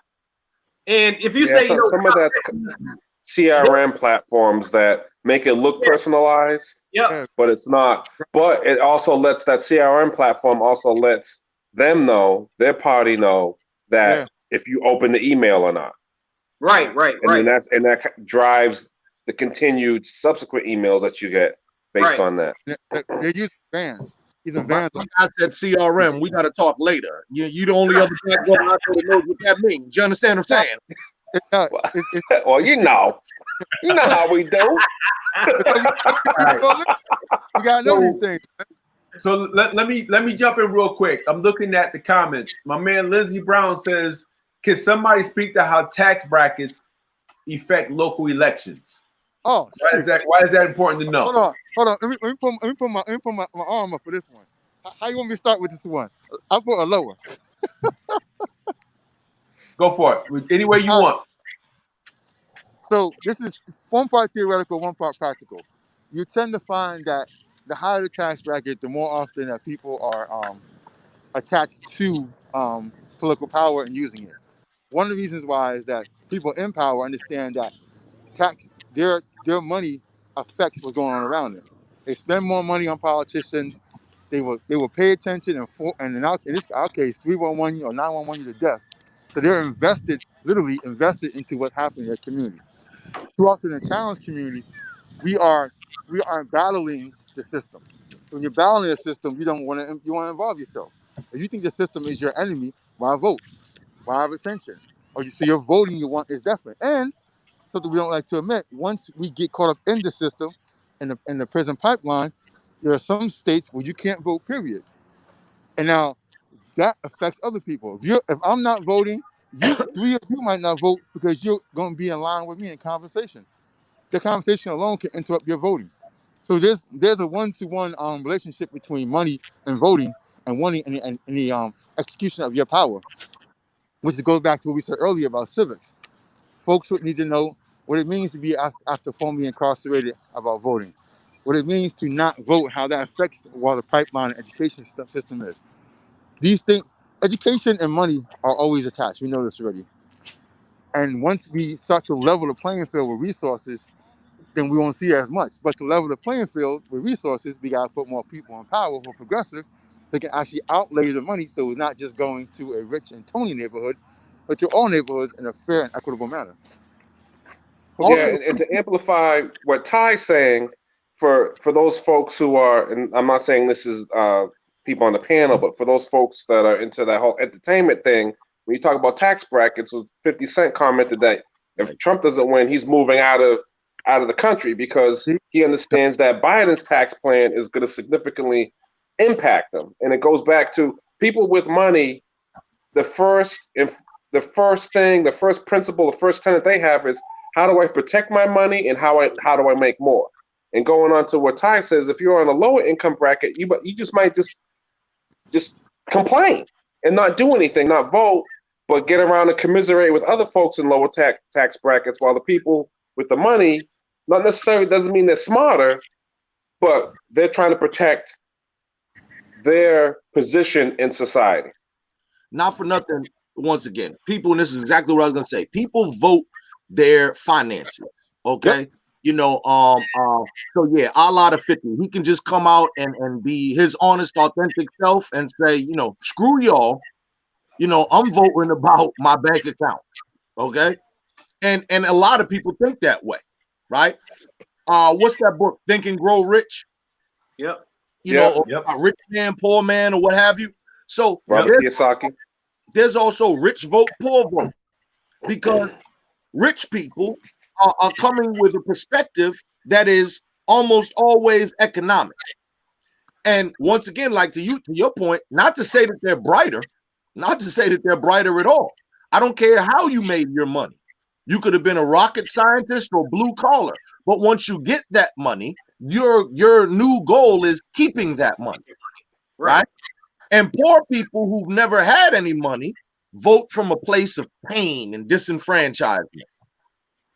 And if you say some of that's CRM platforms that make it look personalized, but it's not. But it also lets that CRM platform also lets them know, their party know that if you open the email or not. Right. And that drives the continued subsequent emails that you get based on that. They use vans. Even vans. I said CRM. We got to talk later. You the only other black woman out there that knows what that means. You understand what I'm saying? Well, you know how we do. You gotta know these things. So let me jump in real quick. I'm looking at the comments. My man Lindsey Brown says, "Can somebody speak to how tax brackets affect local elections?" Oh, why is that important to know? Hold on. Let me put my arm up for this one. How you want me to start with this one? I put a lower. Go for it. Any way you want. So this is one part theoretical, one part practical. You tend to find that the higher the tax bracket, the more often that people are attached to political power and using it. One of the reasons why is that people in power understand that their money affects what's going on around them. They spend more money on politicians. They will pay attention and in our case 311 or 911 you to death. So they're literally invested into what's happening in their community. Too often in challenged communities, we are battling the system. When you're battling a system, you want to involve yourself. If you think the system is your enemy, why vote? Why have attention? So your voting you want is definite. And something we don't like to admit, once we get caught up in the system, in the prison pipeline, There are some states where you can't vote, period. And now that affects other people. If I'm not voting, three of you might not vote because you're going to be in line with me in conversation. The conversation alone can interrupt your voting. So there's a one-to-one relationship between money and voting, and money and the execution of your power, which goes back to what we said earlier about civics. Folks would need to know what it means to be after formally incarcerated about voting, what it means to not vote, how that affects what the pipeline education system is. These things, education and money are always attached. We know this already. And once we start to level the playing field with resources, then we won't see as much. But to level the playing field with resources, we got to put more people in power who are progressive that can actually outlay the money so it's not just going to a rich and Tony neighborhood, but to all neighborhoods in a fair and equitable manner. Yeah, Also, and to amplify what Ty's saying, for those folks who are, and I'm not saying this is people on the panel, but for those folks that are into that whole entertainment thing, when you talk about tax brackets, 50 Cent commented that if Trump doesn't win, he's moving out of the country because he understands that Biden's tax plan is going to significantly impact them. And it goes back to people with money. The first thing, the first principle, the first tenet they have is how do I protect my money and how do I make more? And going on to what Ty says, if you're on a lower income bracket, you just might just complain and not do anything, not vote, but get around and commiserate with other folks in lower tax brackets, while the people with the money, not necessarily doesn't mean they're smarter, but they're trying to protect their position in society. not for nothing, once again, people, and this is exactly what I was gonna say. People vote their finances. Okay. Yep. You know, so yeah, a lot of 50. He can just come out and be his honest, authentic self and say, you know, screw y'all. You know, I'm voting about my bank account. Okay. And a lot of people think that way, right? What's that book? Think and Grow Rich? Yep. You know, Rich Man, Poor Man, or what have you. So Robert Kiyosaki. There's also rich vote, poor vote, because rich people are coming with a perspective that is almost always economic. And once again, like to your point, not to say that they're brighter, not to say that they're brighter at all. I don't care how you made your money. You could have been a rocket scientist or blue collar, but once you get that money, your new goal is keeping that money, right? And poor people who've never had any money vote from a place of pain and disenfranchisement,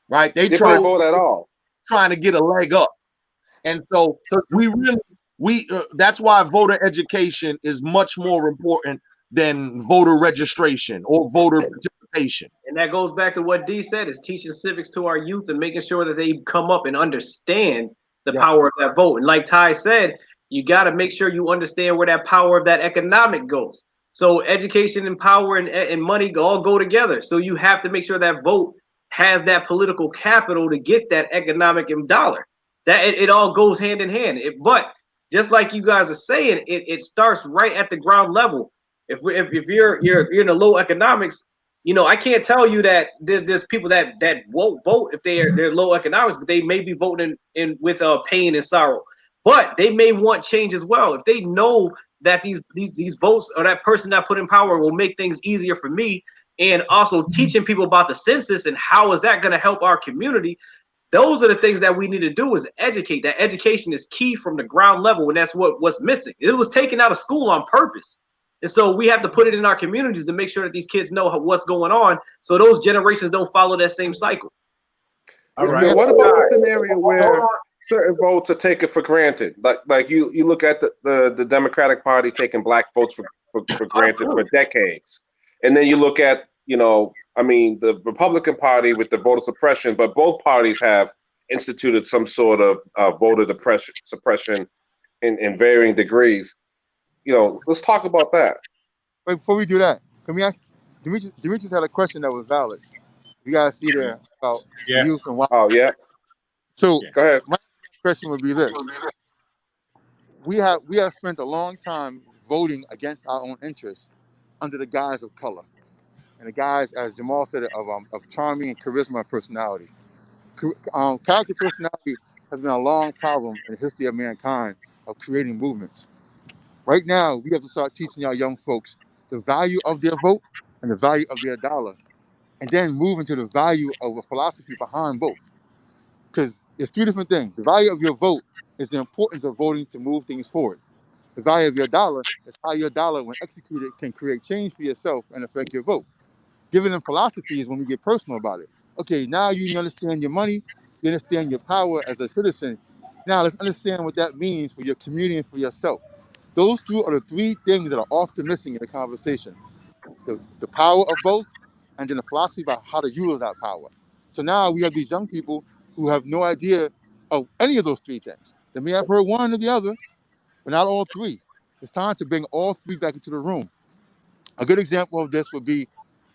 right? They don't vote at all, trying to get a leg up. And so that's why voter education is much more important than voter registration or voter participation. And that goes back to what D said, is teaching civics to our youth and making sure that they come up and understand the power of that vote. And like Ty said, you got to make sure you understand where that power of that economic goes. So education and power and money all go together. So you have to make sure that vote has that political capital to get that economic and dollar. That it all goes hand in hand. But just like you guys are saying, it starts right at the ground level. If you're in the low economics, you know, I can't tell you that there's people that won't vote if they're low economics, but they may be voting in with pain and sorrow. But they may want change as well. If they know that these votes or that person that put in power will make things easier for me, and also teaching people about the census and how is that going to help our community, those are the things that we need to do, is educate. That education is key from the ground level, and that's what's missing. It was taken out of school on purpose. And so we have to put it in our communities to make sure that these kids know what's going on, so those generations don't follow that same cycle. All right. What about a scenario where certain votes are taken for granted? Like you look at the Democratic Party taking black votes for granted for decades. And then you look at, the Republican Party with the voter suppression, but both parties have instituted some sort of voter suppression in varying degrees. Let's talk about that. Wait, before we do that, can we ask Demetrius had a question that was valid. You guys see there about youth and why. Oh yeah. So go ahead. My question would be this: we have spent a long time voting against our own interests under the guise of color, and the guise, as Jamal said, of charming and charisma and personality. Character personality has been a long problem in the history of mankind of creating movements. Right now, we have to start teaching our young folks the value of their vote and the value of their dollar, and then move into the value of a philosophy behind both. Because it's three different things. The value of your vote is the importance of voting to move things forward. The value of your dollar is how your dollar, when executed, can create change for yourself and affect your vote. Giving them philosophy is when we get personal about it. Okay, now you understand your money, you understand your power as a citizen. Now let's understand what that means for your community and for yourself. Those two are the three things that are often missing in the conversation. The power of both, and then the philosophy about how to use that power. So now we have these young people who have no idea of any of those three things. They may have heard one or the other, but not all three. It's time to bring all three back into the room. A good example of this would be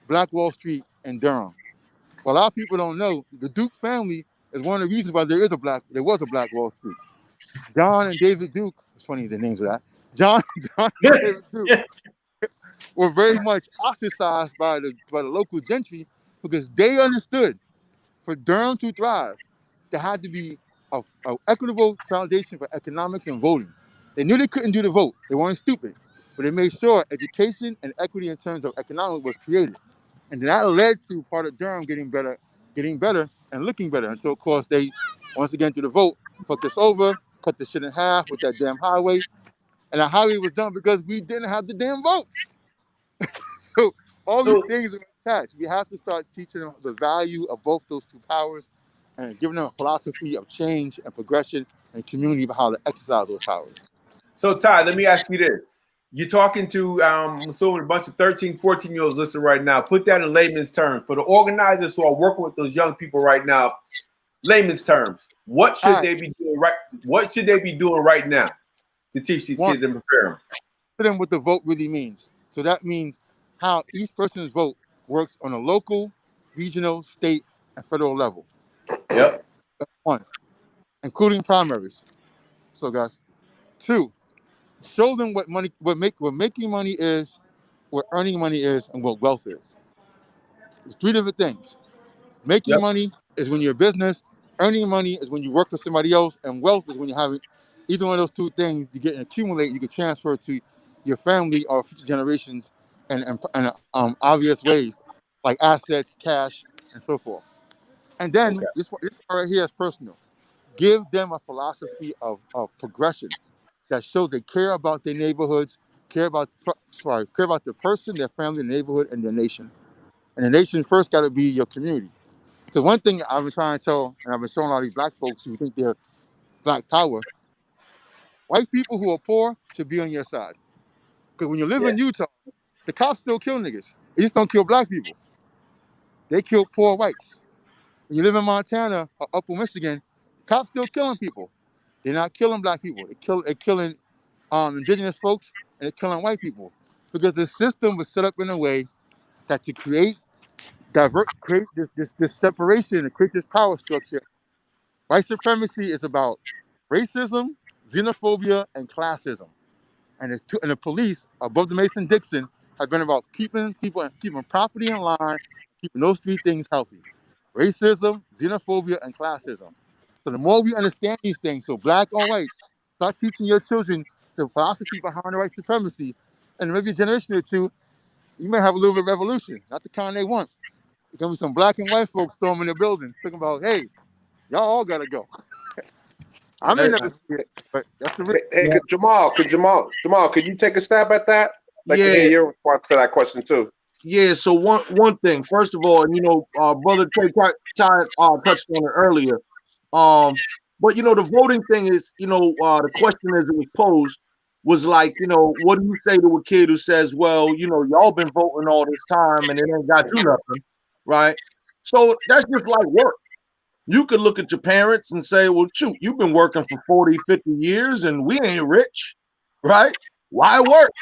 Black Wall Street in Durham. Well, a lot of people don't know the Duke family is one of the reasons why there was a Black Wall Street. John and David Duke, it's funny the names of that. John, John and David Duke were very much ostracized by the local gentry because they understood for Durham to thrive, there had to be a equitable foundation for economics and voting. They knew they couldn't do the vote. They weren't stupid, but they made sure education and equity in terms of economics was created. And that led to part of Durham getting better and looking better until, of course, they, once again, through the vote, fucked us over, cut the shit in half with that damn highway. And the highway was done because we didn't have the damn votes. So all these So things are attached. We have to start teaching them the value of both those two powers and giving them a philosophy of change and progression and community about how to exercise those powers. So, Ty, let me ask you this. You're talking to, I'm assuming, a bunch of 13, 14-year-olds listening right now. Put that in layman's terms. For the organizers who are working with those young people right now, layman's terms, what should All right. they be doing right? What should they be doing right now to teach these One, kids and prepare them? to them what the vote really means. So that means how each person's vote works on a local, regional, state, and federal level. Yep. One, including primaries. So guys, two, show them what making money is, what earning money is, and what wealth is. It's three different things. Making Yep. money is when you're a business. Earning money is when you work for somebody else, and wealth is when you have either one of those two things. You get and accumulate. You can transfer to your family or future generations, and obvious ways like assets, cash, and so forth. And then Okay. this part right here is personal. Give them a philosophy of progression that shows they care about their neighborhoods, care about the person, their family, their neighborhood, and their nation. And the nation first got to be your community. Because one thing I've been trying to tell, and I've been showing all these black folks who think they're black power, white people who are poor should be on your side. Because when you live Yeah. in Utah, the cops still kill niggas. They just don't kill black people. They kill poor whites. When you live in Montana or Upper Michigan, the cops still killing people. They're not killing black people. They're killing indigenous folks, and they're killing white people. Because the system was set up in a way that to create this separation and create this power structure. White supremacy is about racism, xenophobia, and classism. And the police, above the Mason-Dixon, have been about keeping property in line, keeping those three things healthy. Racism, xenophobia, and classism. So the more we understand these things, so black or white, start teaching your children the philosophy behind the white supremacy, and maybe a generation or two, you may have a little bit of revolution, not the kind they want. There's gonna be some black and white folks storming the building, talking about, hey, y'all all gotta go. I may Hey, never see it, but that's the real. Hey, yeah. Jamal, could you take a stab at that? I'd like to hear Yeah, your response to that question too. yeah. So one thing, first of all, and brother Ty touched on it earlier. But the voting thing is, the question as it was posed was like, what do you say to a kid who says, well, y'all been voting all this time and it ain't got you nothing, right? So that's just like work. You could look at your parents and say, well, shoot, you've been working for 40, 50 years and we ain't rich, right? Why work?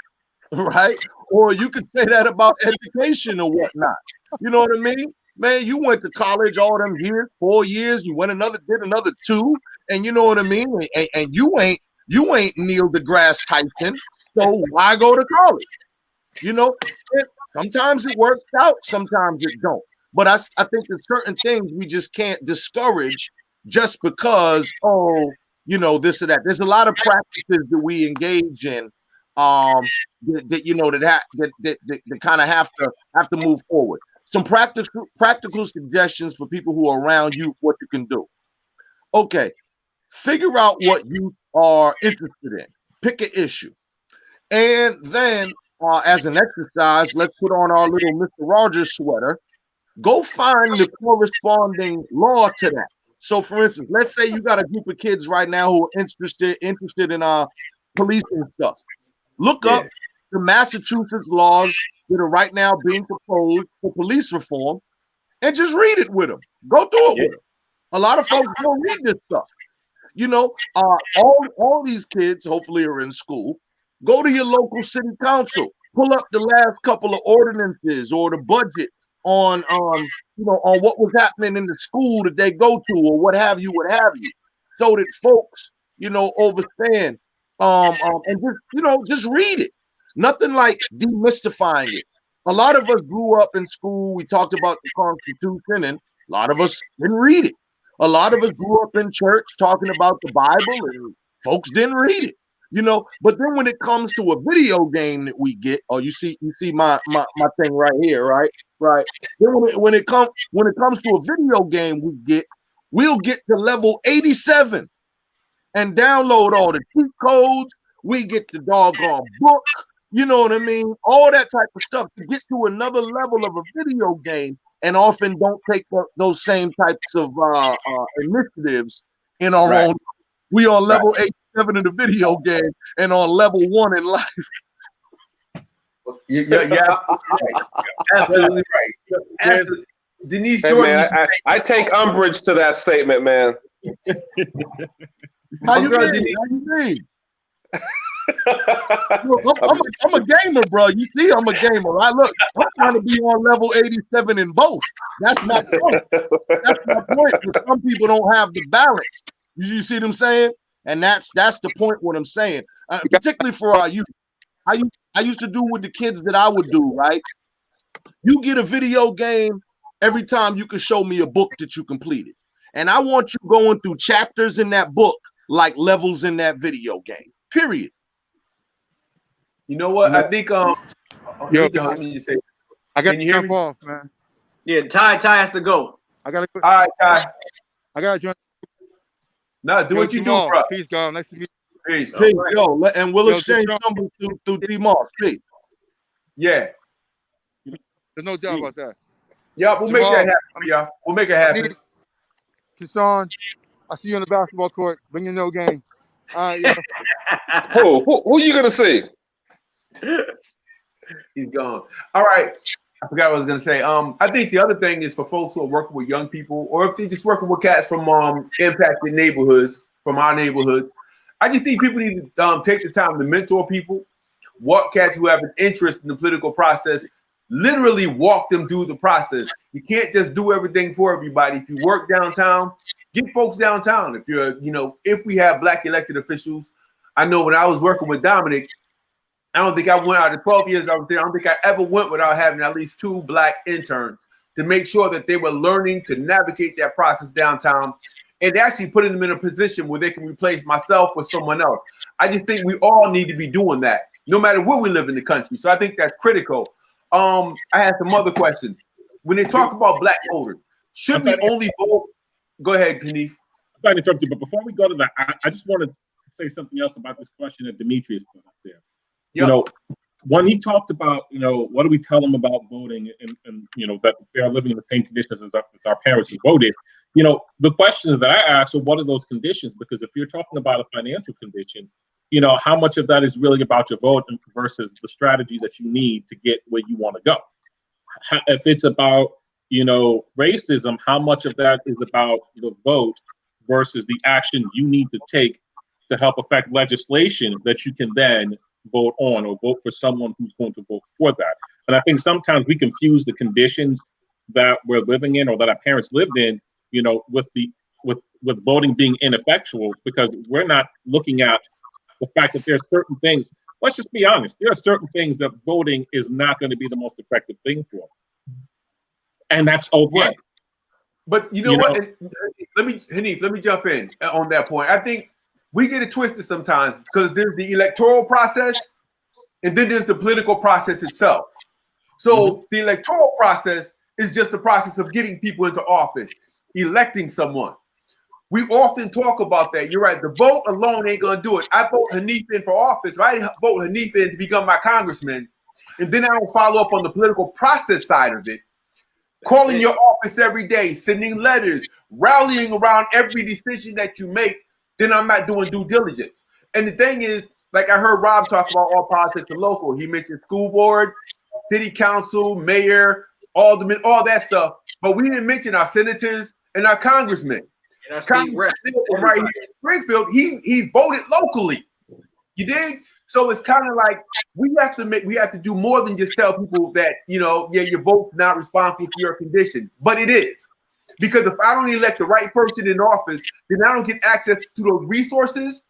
Right? Or you could say that about education or whatnot. You know what I mean? Man, you went to college all them years, 4 years, you did another 2, and you know what I mean? And you ain't Neil deGrasse Tyson, so why go to college? Sometimes it works out, sometimes it don't. But I think there's certain things we just can't discourage just because, this or that. There's a lot of practices that we engage in that kind of have to move forward. Some practical suggestions for people who are around you, what you can do. Okay, figure out what you are interested in. Pick an issue. And then as an exercise, let's put on our little Mr. Rogers sweater. Go find the corresponding law to that. So, for instance, let's say you got a group of kids right now who are interested in policing stuff. Look up the Massachusetts laws that are right now being proposed for police reform, and just read it with them. Go through it with them. A lot of folks don't read this stuff. All these kids hopefully are in school. Go to your local city council. Pull up the last couple of ordinances or the budget on what was happening in the school that they go to or what have you, so that folks, understand. And just read it. Nothing like demystifying it. A lot of us grew up in school. We talked about the Constitution, and a lot of us didn't read it. A lot of us grew up in church talking about the Bible, and folks didn't read it. But then when it comes to a video game that we get, you see my thing right here, right? Then when it comes to a video game we'll get to level 87 and download all the cheat codes. We get the doggone book, you know what I mean? All that type of stuff to get to another level of a video game, and often don't take those same types of initiatives in our own. We on level 87 in the video game and on level 1 in life. Yeah, absolutely right. Absolutely. Denise Jordan. Man, I take umbrage to that statement, man. How you mean? Look, I'm a gamer, bro. You see, I'm a gamer. Right? Look, I'm trying to be on level 87 in both. That's my point. That's my point. Some people don't have the balance. You see what I'm saying? And that's the point. What I'm saying, particularly for our youth. I used to do with the kids that I would do. Right? You get a video game every time you can show me a book that you completed, and I want you going through chapters in that book like levels in that video game. Period. You know what? I think Yo, I got to jump off, man. Yeah, Ty has to go. I got to. All right, Ty. I got to join. No, do what you do, bro. Peace, God. Nice to meet you. Peace. Peace, yo, and we'll exchange numbers through D.Moss. Peace. Yeah. There's no doubt about that. Yeah, we'll make that happen, y'all. We'll make it happen. Keshawn, I see you on the basketball court. Bring your no game. All right, yo. Who are you gonna see? He's gone. All right. I forgot what I was gonna say. I think the other thing is for folks who are working with young people, or if they're just working with cats from impacted neighborhoods, from our neighborhood. I just think people need to take the time to mentor people, walk cats who have an interest in the political process, literally walk them through the process. You can't just do everything for everybody. If you work downtown, get folks downtown. If you're, if we have Black elected officials, I know when I was working with Dominic, I don't think I went out of 12 years I was there. I don't think I ever went without having at least 2 Black interns to make sure that they were learning to navigate that process downtown and actually putting them in a position where they can replace myself with someone else. I just think we all need to be doing that, no matter where we live in the country. So I think that's critical. I had some other questions. When they talk about Black voters, should we only vote? Go ahead, Knief. I'm sorry to interrupt you, but before we go to that, I just want to say something else about this question that Demetrius put up there. Yep. When he talked about, what do we tell them about voting and that they are living in the same conditions as our parents who voted, the questions that I asked are, what are those conditions? Because if you're talking about a financial condition, how much of that is really about your vote versus the strategy that you need to get where you want to go? If it's about, racism, how much of that is about the vote versus the action you need to take to help affect legislation that you can then vote on or vote for someone who's going to vote for that? And I think sometimes we confuse the conditions that we're living in or that our parents lived in, with voting being ineffectual, because we're not looking at the fact that there's certain things. Let's just be honest. There are certain things that voting is not going to be the most effective thing for, and that's okay. But you know what? Let me jump in on that point. I think we get it twisted sometimes because there's the electoral process and then there's the political process itself. So the electoral process is just the process of getting people into office, electing someone. We often talk about that. You're right. The vote alone ain't gonna do it. I vote Hanif in for office, right? I vote Hanif in to become my congressman, and then I don't follow up on the political process side of it. Calling your office every day, sending letters, rallying around every decision that you make, then I'm not doing due diligence. And the thing is, like I heard Rob talk about all politics and local. He mentioned school board, city council, mayor, alderman, all that stuff. But we didn't mention our senators and our congressmen. And our state rep. Right here in Springfield, he's voted locally. You dig? So it's kind of like we have to do more than just tell people that, your vote's not responsible for your condition. But it is. Because if I don't elect the right person in office, then I don't get access to those resources,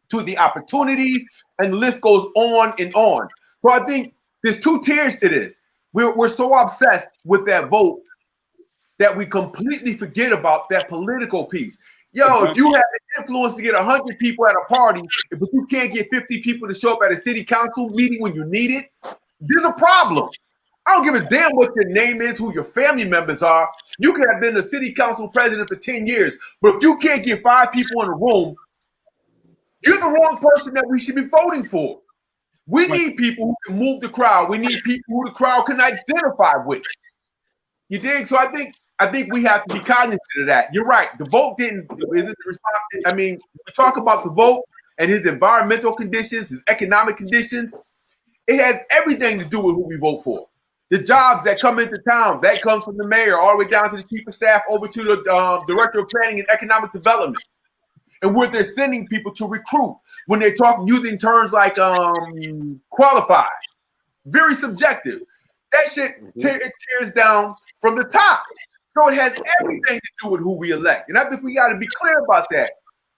to the opportunities, and the list goes on and on. So I think there's two tiers to this. We're so obsessed with that vote that we completely forget about that political piece. Yo, if you have the influence to get 100 people at a party, but you can't get 50 people to show up at a city council meeting when you need it, there's a problem. I don't give a damn what your name is, who your family members are. You could have been the city council president for 10 years, but if you can't get 5 people in a room, you're the wrong person that we should be voting for. We need people who can move the crowd. We need people who the crowd can identify with. You dig? So I think we have to be cognizant of that. You're right. The vote isn't the response. I mean, we talk about the vote and his environmental conditions, his economic conditions. It has everything to do with who we vote for. The jobs that come into town, that comes from the mayor all the way down to the chief of staff over to the director of planning and economic development. And where they're sending people to recruit when they're talking using terms like qualified, very subjective. That shit it tears down from the top. So it has everything to do with who we elect. And I think we got to be clear about that.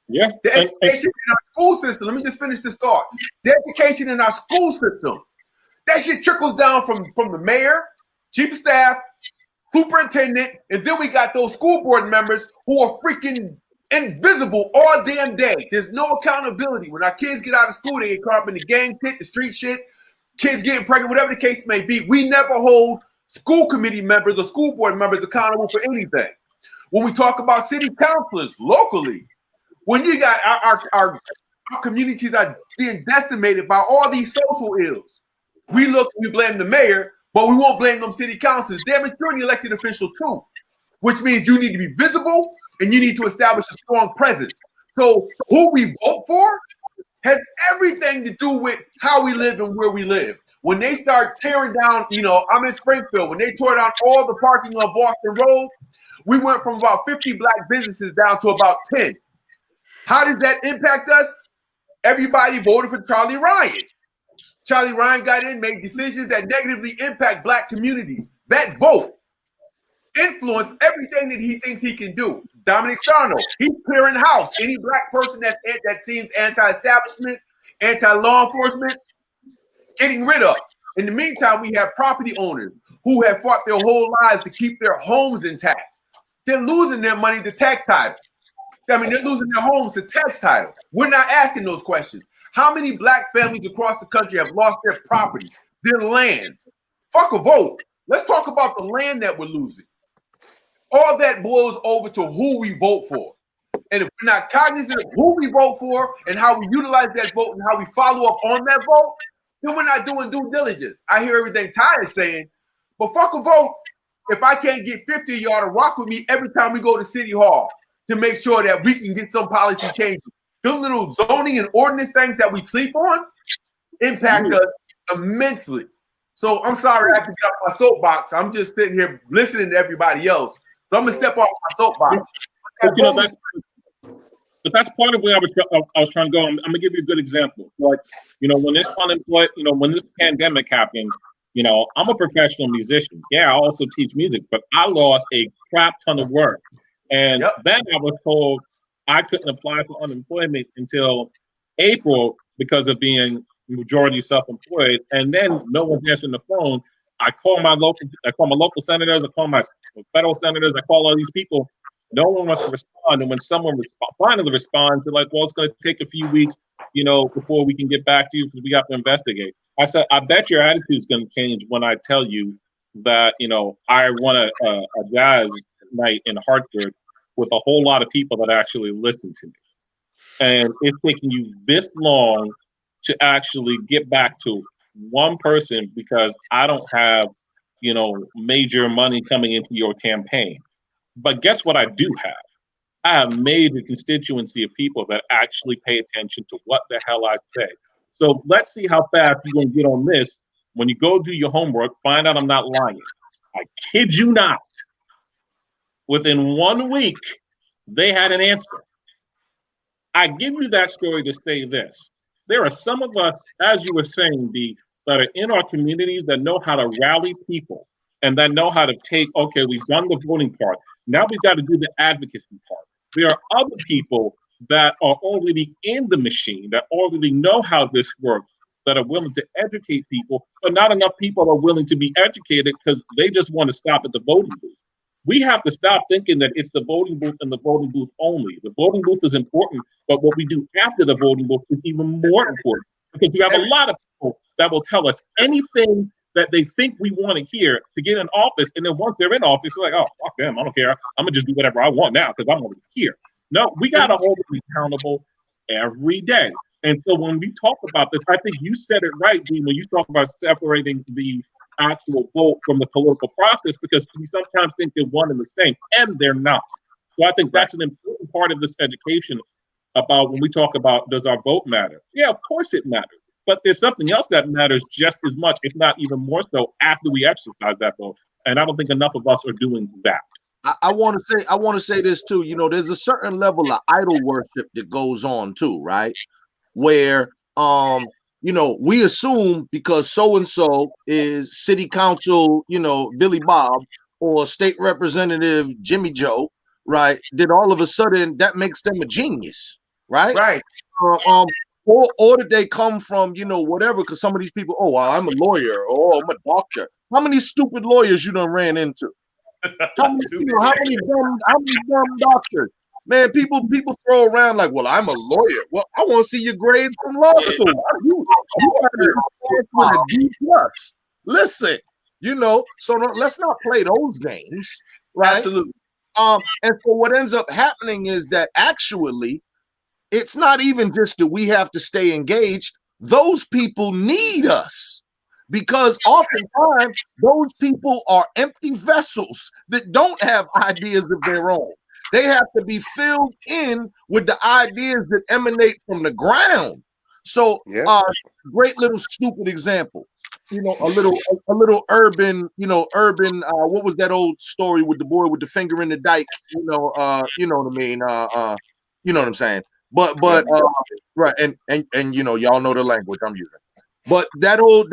Yeah. The education in our school system, let me just finish this thought. The education in our school system, that shit trickles down from the mayor, chief of staff, superintendent, and then we got those school board members who are freaking invisible all damn day. There's no accountability. When our kids get out of school, they get caught up in the gang shit, the street shit, kids getting pregnant, whatever the case may be. We never hold school committee members or school board members accountable for anything. When we talk about city councilors locally, when you got our communities are being decimated by all these social ills, we blame the mayor, but we won't blame them city councilors. Damn it, you're an elected official too, which means you need to be visible and you need to establish a strong presence. So who we vote for has everything to do with how we live and where we live. When they start tearing down, I'm in Springfield. When they tore down all the parking on Boston Road, we went from about 50 black businesses down to about 10. How does that impact us? Everybody voted for Charlie Ryan. Charlie Ryan got in, made decisions that negatively impact black communities. That vote influenced everything that he thinks he can do. Dominic Sarno, he's clearing house. Any black person that seems anti-establishment, anti-law enforcement, getting rid of. In the meantime, we have property owners who have fought their whole lives to keep their homes intact. They're losing their money to tax title. I mean, they're losing their homes to tax title. We're not asking those questions. How many black families across the country have lost their property, their land? Fuck a vote. Let's talk about the land that we're losing. All that boils over to who we vote for. And if we're not cognizant of who we vote for and how we utilize that vote and how we follow up on that vote, then we're not doing due diligence. I hear everything Ty is saying, but fuck a vote if I can't get 50 of y'all to rock with me every time we go to City Hall to make sure that we can get some policy changes. Them little zoning and ordinance things that we sleep on impact us immensely. So I'm sorry I have to get off my soapbox. I'm just sitting here listening to everybody else. So I'm gonna step off my soapbox. But that's part of where I was trying to go. I'm gonna give you a good example. Like, when this when this pandemic happened, I'm a professional musician. Yeah, I also teach music, but I lost a crap ton of work. And then I was told I couldn't apply for unemployment until April because of being majority self-employed. And then no one's answering the phone. I call my local senators, I call my federal senators, I call all these people. No one wants to respond. And when someone finally responds, they're like, well, it's going to take a few weeks, before we can get back to you because we got to investigate. I said, I bet your attitude is going to change when I tell you that, I run a jazz night in Hartford with a whole lot of people that actually listen to me. And it's taking you this long to actually get back to one person because I don't have, major money coming into your campaign. But guess what I do have? I have made a constituency of people that actually pay attention to what the hell I say. So let's see how fast you're going to get on this. When you go do your homework, find out I'm not lying. I kid you not. Within 1 week, they had an answer. I give you that story to say this. There are some of us, as you were saying, D, that are in our communities that know how to rally people and that know how to take, okay, we've done the voting part. Now we've got to do the advocacy part. There are other people that are already in the machine, that already know how this works, that are willing to educate people, but not enough people are willing to be educated because they just want to stop at the voting booth. We have to stop thinking that it's the voting booth and the voting booth only. The voting booth is important, but what we do after the voting booth is even more important because you have a lot of people that will tell us anything that they think we want to hear to get in office. And then once they're in office, they're like, oh, fuck them. I don't care. I'm going to just do whatever I want now because I'm already here. No, we got to hold them accountable every day. And so when we talk about this, I think you said it right, Dean, when you talk about separating the actual vote from the political process, because we sometimes think they're one and the same, and they're not. So I think that's an important part of this education about when we talk about, does our vote matter? Yeah, of course it matters. But there's something else that matters just as much, if not even more so, after we exercise that vote. And I don't think enough of us are doing that. I want to say this too. There's a certain level of idol worship that goes on too, right? Where we assume because so and so is city council, Billy Bob, or state representative Jimmy Joe, right? That all of a sudden that makes them a genius, right? Right. Or did they come from, whatever? Because some of these people, oh, well, I'm a lawyer, or I'm a doctor. How many stupid lawyers you done ran into? How many dumb doctors? Man, people throw around like, well, I'm a lawyer. Well, I want to see your grades from law school. You with a D+. Listen, so let's not play those games, right? Absolutely. And so what ends up happening is that actually, it's not even just that we have to stay engaged. Those people need us because oftentimes those people are empty vessels that don't have ideas of their own. They have to be filled in with the ideas that emanate from the ground. So, great little stupid example. A little urban. What was that old story with the boy with the finger in the dike? You know what I mean. You know what I'm saying. But right, and y'all know the language I'm using. But that old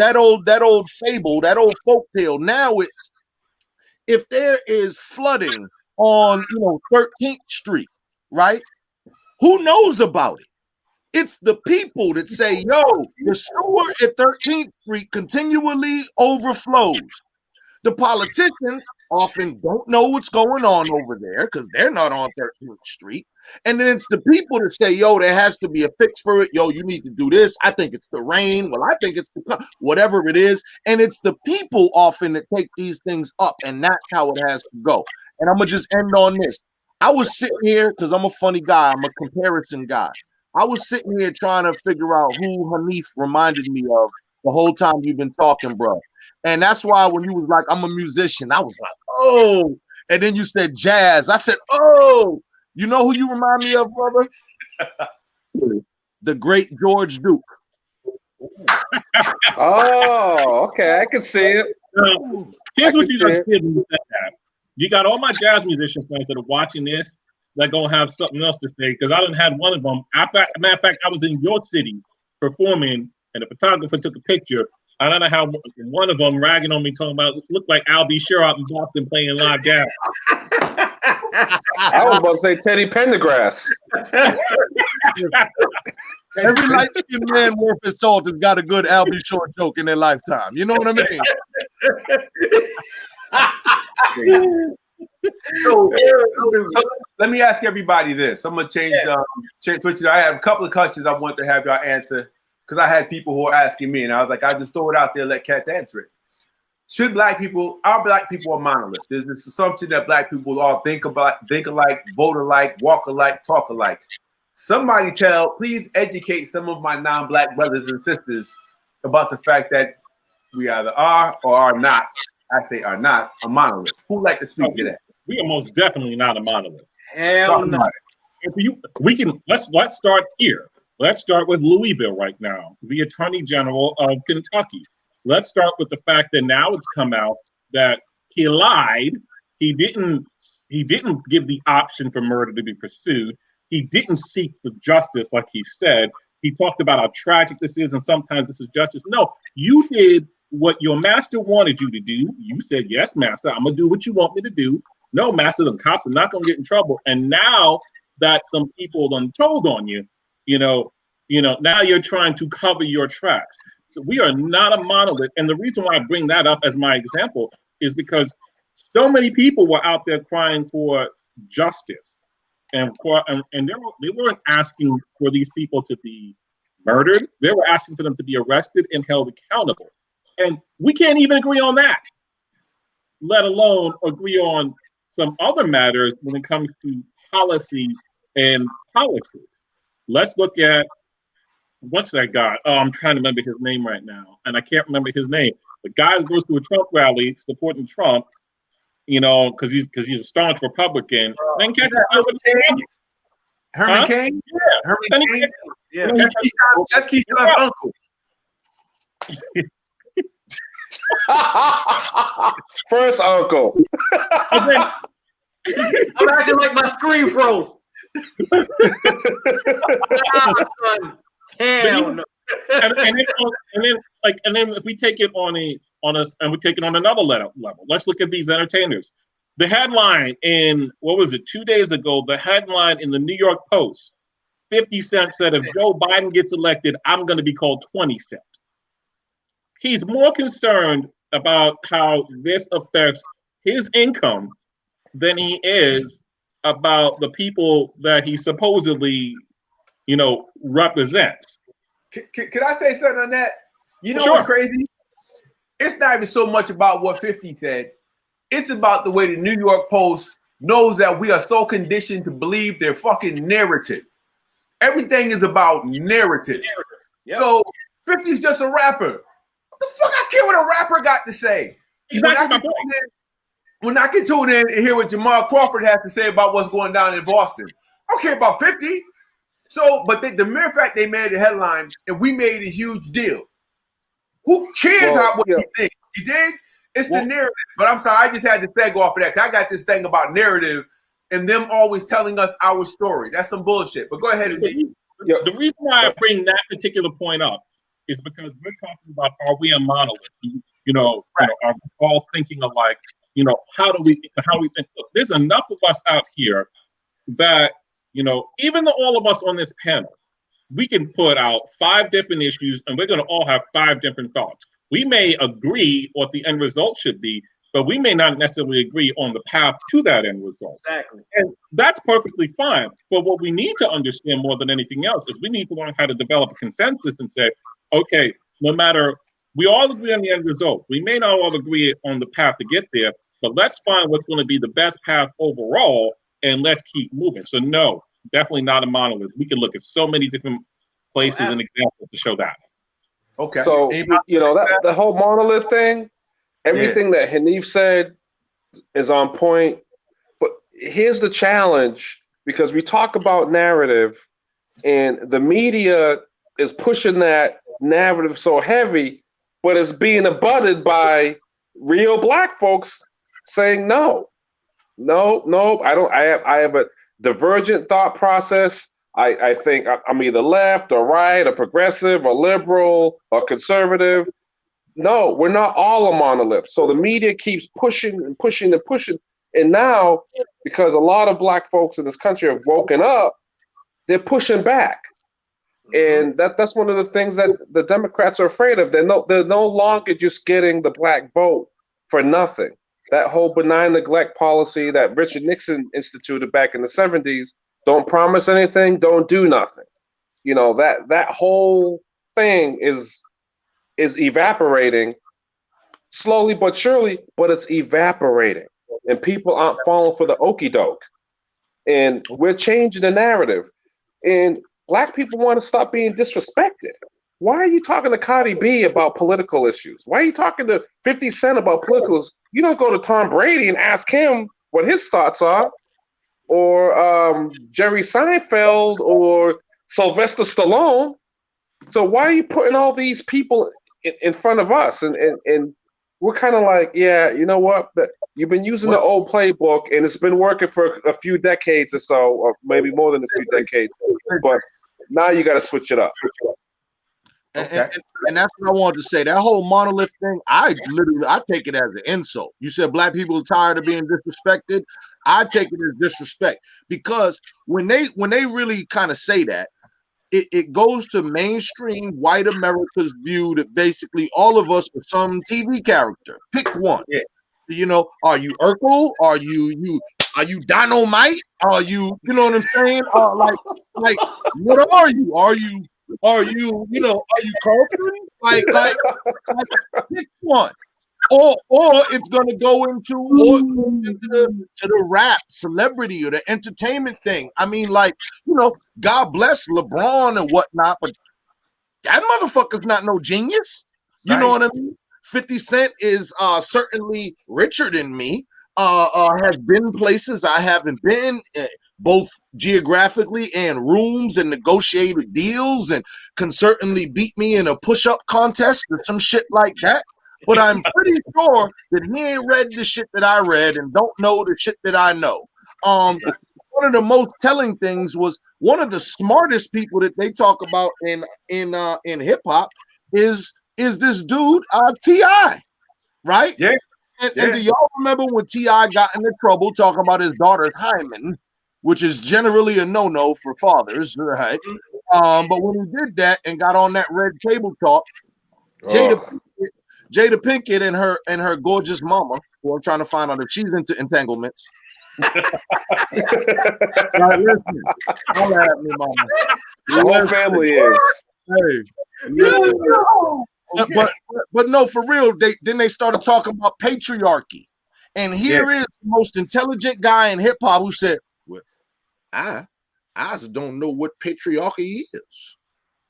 fable, that old folktale. Now it's if there is flooding on 13th Street, right? Who knows about it? It's the people that say, yo, the sewer at 13th Street continually overflows. The politicians often don't know what's going on over there because they're not on 13th Street. And then it's the people that say, yo, there has to be a fix for it. Yo, you need to do this. I think it's the rain. Well, I think it's whatever it is. And it's the people often that take these things up, and that's how it has to go. And I'm going to just end on this. I was sitting here because I'm a funny guy. I'm a comparison guy. I was sitting here trying to figure out who Hanif reminded me of the whole time you've been talking, bro. And that's why when you was like, I'm a musician, I was like, oh. And then you said jazz. I said, oh. You know who you remind me of, brother? The great George Duke. Oh, okay. I can see it. Here's what you just did when you said that. You got all my jazz musician friends that are watching this that gonna have something else to say because I done had one of them. Matter of fact, I was in your city performing, and the photographer took a picture. I don't know how one of them ragging on me, talking about looked like Al B. Sure out in Boston playing live jazz. I was about to say Teddy Pendergrass. Every light-skinned man worth his salt has got a good Al B. Short joke in their lifetime. You know what I mean? So let me ask everybody this. I'm gonna change switch it. I have a couple of questions I want to have y'all answer because I had people who were asking me, and I was like, I just throw it out there, let cats answer it. Should black people, are black people a monolith? There's this assumption that black people all think alike, vote alike, walk alike, talk alike. Somebody please educate some of my non-black brothers and sisters about the fact that we either are or are not, I say are not, a monolith. Who'd like to speak to that? We are most definitely not a monolith. Hell no. Let's start here. Let's start with Louisville right now, the Attorney General of Kentucky. Let's start with the fact that now it's come out that he lied. He didn't give the option for murder to be pursued. He didn't seek for justice like he said. He talked about how tragic this is and sometimes this is justice. No, you did what your master wanted you to do. You said, yes, master, I'm going to do what you want me to do. No, master, the cops are not going to get in trouble. And now that some people done told on you, now you're trying to cover your tracks. So we are not a monolith. And the reason why I bring that up as my example is because so many people were out there crying for justice. And they weren't asking for these people to be murdered. They were asking for them to be arrested and held accountable. And we can't even agree on that, let alone agree on some other matters when it comes to policy and politics. Let's look at, what's that guy? Oh, I'm trying to remember his name right now, and I can't remember his name. The guy who goes to a Trump rally supporting Trump, because he's a staunch Republican. Then Herman Cain? Yeah. Herman Cain? Yeah. That's Keyshawn's uncle. First uncle. I'm acting like my screen froze. Hell no. and then if we take it on another level, let's look at these entertainers. The headline in, 2 days ago, the headline in the New York Post, 50 Cent said, if Joe Biden gets elected, I'm going to be called 20 Cent. He's more concerned about how this affects his income than he is about the people that he supposedly, represents. Can I say something on that? Sure. What's crazy? It's not even so much about what 50 said. It's about the way the New York Post knows that we are so conditioned to believe their fucking narrative. Everything is about narrative. Yep. So 50's just a rapper. What the fuck I care what a rapper got to say? Exactly. When I can tune in and hear what Jamal Crawford has to say about what's going down in Boston. I don't care about 50. So, but the mere fact they made a headline and we made a huge deal. Who cares what you think? You dig? It's the narrative. But I'm sorry, I just had to seg off of that because I got this thing about narrative and them always telling us our story. That's some bullshit. But go ahead and the reason why I bring that particular point up is because we're talking about, are we a monolith? Are we all thinking alike? How do we think? Look, there's enough of us out here that, even though all of us on this panel, we can put out 5 different issues and we're going to all have 5 different thoughts. We may agree what the end result should be, but we may not necessarily agree on the path to that end result. Exactly. And that's perfectly fine. But what we need to understand more than anything else is we need to learn how to develop a consensus and say, okay, no matter, we all agree on the end result. We may not all agree on the path to get there, but let's find what's going to be the best path overall and let's keep moving. So no, definitely not a monolith. We can look at so many different places and examples to show that. Okay. So, that the whole monolith thing, everything that Hanif said is on point. But here's the challenge, because we talk about narrative and the media is pushing that narrative so heavy, but it's being abutted by real black folks saying no, I don't. I have a divergent thought process. I think I'm either left or right or progressive or liberal or conservative. No, we're not all a monolith. So the media keeps pushing and pushing and pushing. And now, because a lot of black folks in this country have woken up, they're pushing back. And that's one of the things that the Democrats are afraid of. They're no longer just getting the black vote for nothing. that whole benign neglect policy that Richard Nixon instituted back in the 70s, don't promise anything, don't do nothing. You know, that whole thing is evaporating slowly but surely, but it's evaporating. And people aren't falling for the okie doke. And we're changing the narrative. And black people want to stop being disrespected. Why are you talking to Cardi B about political issues? Why are you talking to 50 Cent about politicals? You don't go to Tom Brady and ask him what his thoughts are, or Jerry Seinfeld or Sylvester Stallone. So why are you putting all these people in front of us? And we're kind of like, yeah, you know what? You've been using the old playbook, and it's been working for a few decades or so, or maybe more than a few decades. But now you got to switch it up. And that's what I wanted to say. That whole monolith thing, I take it as an insult. You said black people are tired of being disrespected. I take it as disrespect, because when they really kind of say that, it goes to mainstream white America's view that basically all of us are some TV character. Pick one. Yeah. You know, are you Urkel? Are you Dynamite? Are you know what I'm saying? Like what are you? Are you Carlton? Like pick one. Or it's gonna go into the rap celebrity or the entertainment thing. I mean, like, you know, God bless LeBron and whatnot, but that motherfucker's not no genius. You know what I mean? 50 Cent is certainly richer than me. Has been places I haven't been, both geographically and rooms and negotiated deals, and can certainly beat me in a push-up contest or some shit like that. But I'm pretty sure that he ain't read the shit that I read and don't know the shit that I know. One of the most telling things was one of the smartest people that they talk about in hip hop is this dude T.I., right? Yeah. And do y'all remember when T.I. got into trouble talking about his daughter's hymen, which is generally a no-no for fathers, right? But when he did that and got on that red table talk, Jada Pinkett and her gorgeous mama, who I'm trying to find out if she's into entanglements. Right, listen, don't laugh at me, mama. The whole family is. Hey, yeah. But no, for real. They started talking about patriarchy, and here is the most intelligent guy in hip hop who said, "Well, I just don't know what patriarchy is."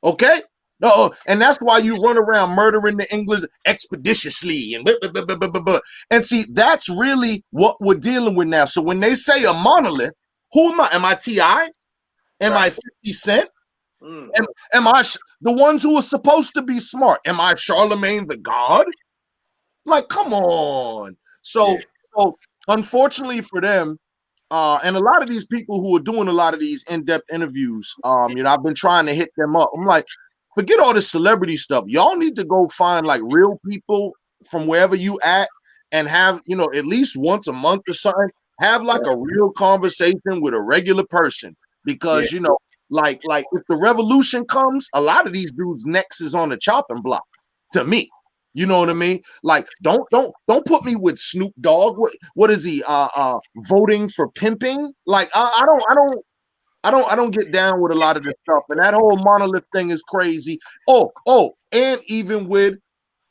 Okay. No, and that's why you run around murdering the English expeditiously and see, that's really what we're dealing with now. So when they say a monolith, who am I? Am I T.I.? Am I 50 Cent? Am I the ones who are supposed to be smart? Am I Charlemagne the God? Like, come on. So unfortunately for them, and a lot of these people who are doing a lot of these in-depth interviews, I've been trying to hit them up. I'm like, forget all this celebrity stuff. Y'all need to go find like real people from wherever you at and have, at least once a month or something, have like a real conversation with a regular person. Because, like if the revolution comes, a lot of these dudes' necks is on the chopping block to me. You know what I mean? Like, don't put me with Snoop Dogg. What is he? Voting for pimping? Like, I don't get down with a lot of this stuff, and that whole monolith thing is crazy. And even with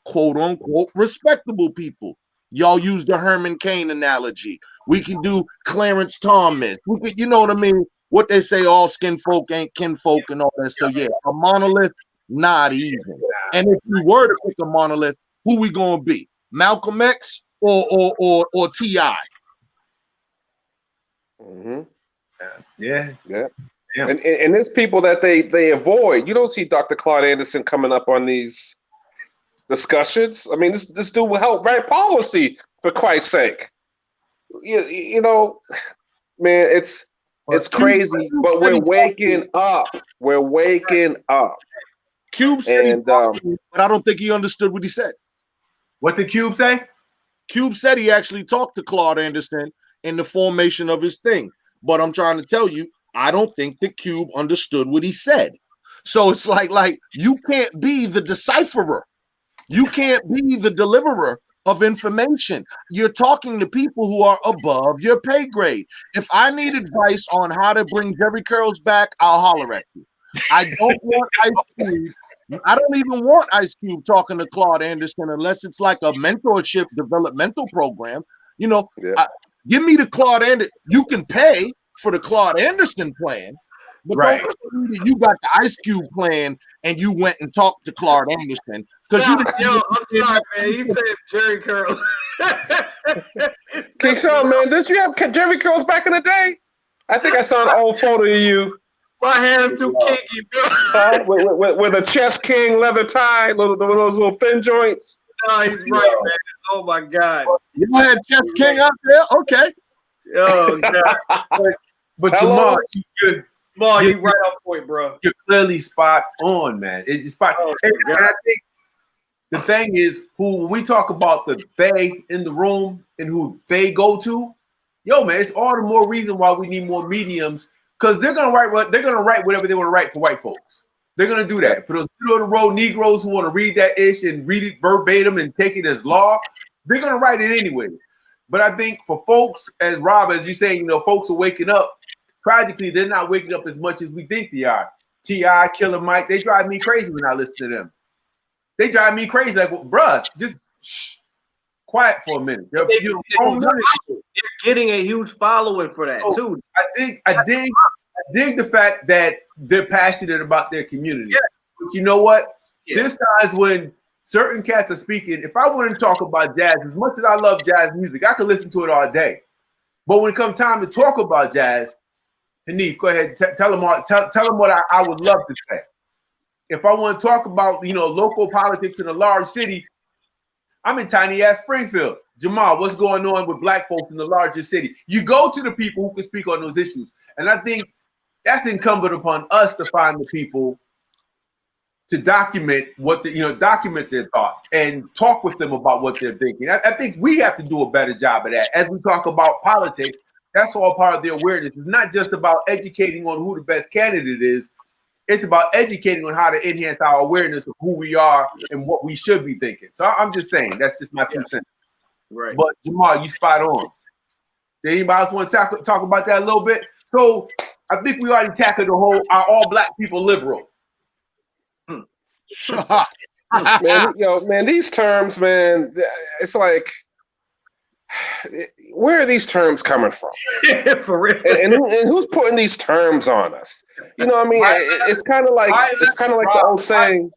quote unquote respectable people, y'all use the Herman Cain analogy. We can do Clarence Thomas. We can, you know what I mean? What they say, all skin folk ain't kinfolk and all that. So yeah, a monolith, not even. And if we were to pick a monolith, who we gonna be? Malcolm X or T.I.? Mm-hmm. Yeah. And there's people that they avoid. You don't see Dr. Claude Anderson coming up on these discussions. I mean, this dude will help write policy, for Christ's sake. You know, man, it's crazy, but we're waking up. We're waking up. Cube said but I don't think he understood what he said. What did Cube say? Cube said he actually talked to Claude Anderson in the formation of his thing. But I'm trying to tell you, I don't think the Cube understood what he said. So it's like you can't be the decipherer. You can't be the deliverer of information. You're talking to people who are above your pay grade. If I need advice on how to bring Jerry curls back, I'll holler at you. I don't want Ice Cube. I don't even want Ice Cube talking to Claude Anderson unless it's like a mentorship developmental program. You know, give me the Claude Anderson. You can pay for the Claude Anderson plan, but don't tell me that you got the Ice Cube plan and you went and talked to Claude Anderson because you didn't. Yo, I'm sorry, man. You said Jerry curl. Keyshawn, man, didn't you have Jerry curls back in the day? I think I saw an old photo of you. My hair's too kinky, bro. With a Chess King leather tie, little thin joints. No, he's right, man. Oh my God. You had Chess King out there? Okay. Oh God. But Jamal, you're right on point, bro. You're clearly spot on, man. It's spot. And I think the thing is, when we talk about the they in the room and who they go to, yo, man, it's all the more reason why we need more mediums. Because they're gonna write whatever they want to write for white folks. They're gonna do that. For those middle of the road Negroes who want to read that ish and read it verbatim and take it as law, they're gonna write it anyway. But I think for folks, as Rob, as you say, you know, folks are waking up. Tragically, they're not waking up as much as we think they are. T.I., Killer Mike, they drive me crazy when I listen to them. They drive me crazy. Like, well, bruh, just quiet for a minute. They're getting a huge following for that too. I dig the fact that they're passionate about their community. Yeah. But you know what? There's times when certain cats are speaking. If I want to talk about jazz, as much as I love jazz music, I could listen to it all day. But when it comes time to talk about jazz, Hanif, go ahead, tell them what I would love to say. If I want to talk about, you know, local politics in a large city, I'm in tiny ass Springfield. Jamal, what's going on with black folks in the largest city? You go to the people who can speak on those issues. And I think that's incumbent upon us to find the people to document document their thoughts and talk with them about what they're thinking. I think we have to do a better job of that. As we talk about politics, that's all part of the awareness. It's not just about educating on who the best candidate is. It's about educating on how to enhance our awareness of who we are and what we should be thinking. So I'm just saying, that's just my 2 cents. Right. But Jamal, you spot on. Did anybody else want to talk about that a little bit? So I think we already tackled the whole all black people liberal. Man, these terms, man, it's like, where are these terms coming from? For real. And who's putting these terms on us? You know what I mean? It's kind of like the old saying.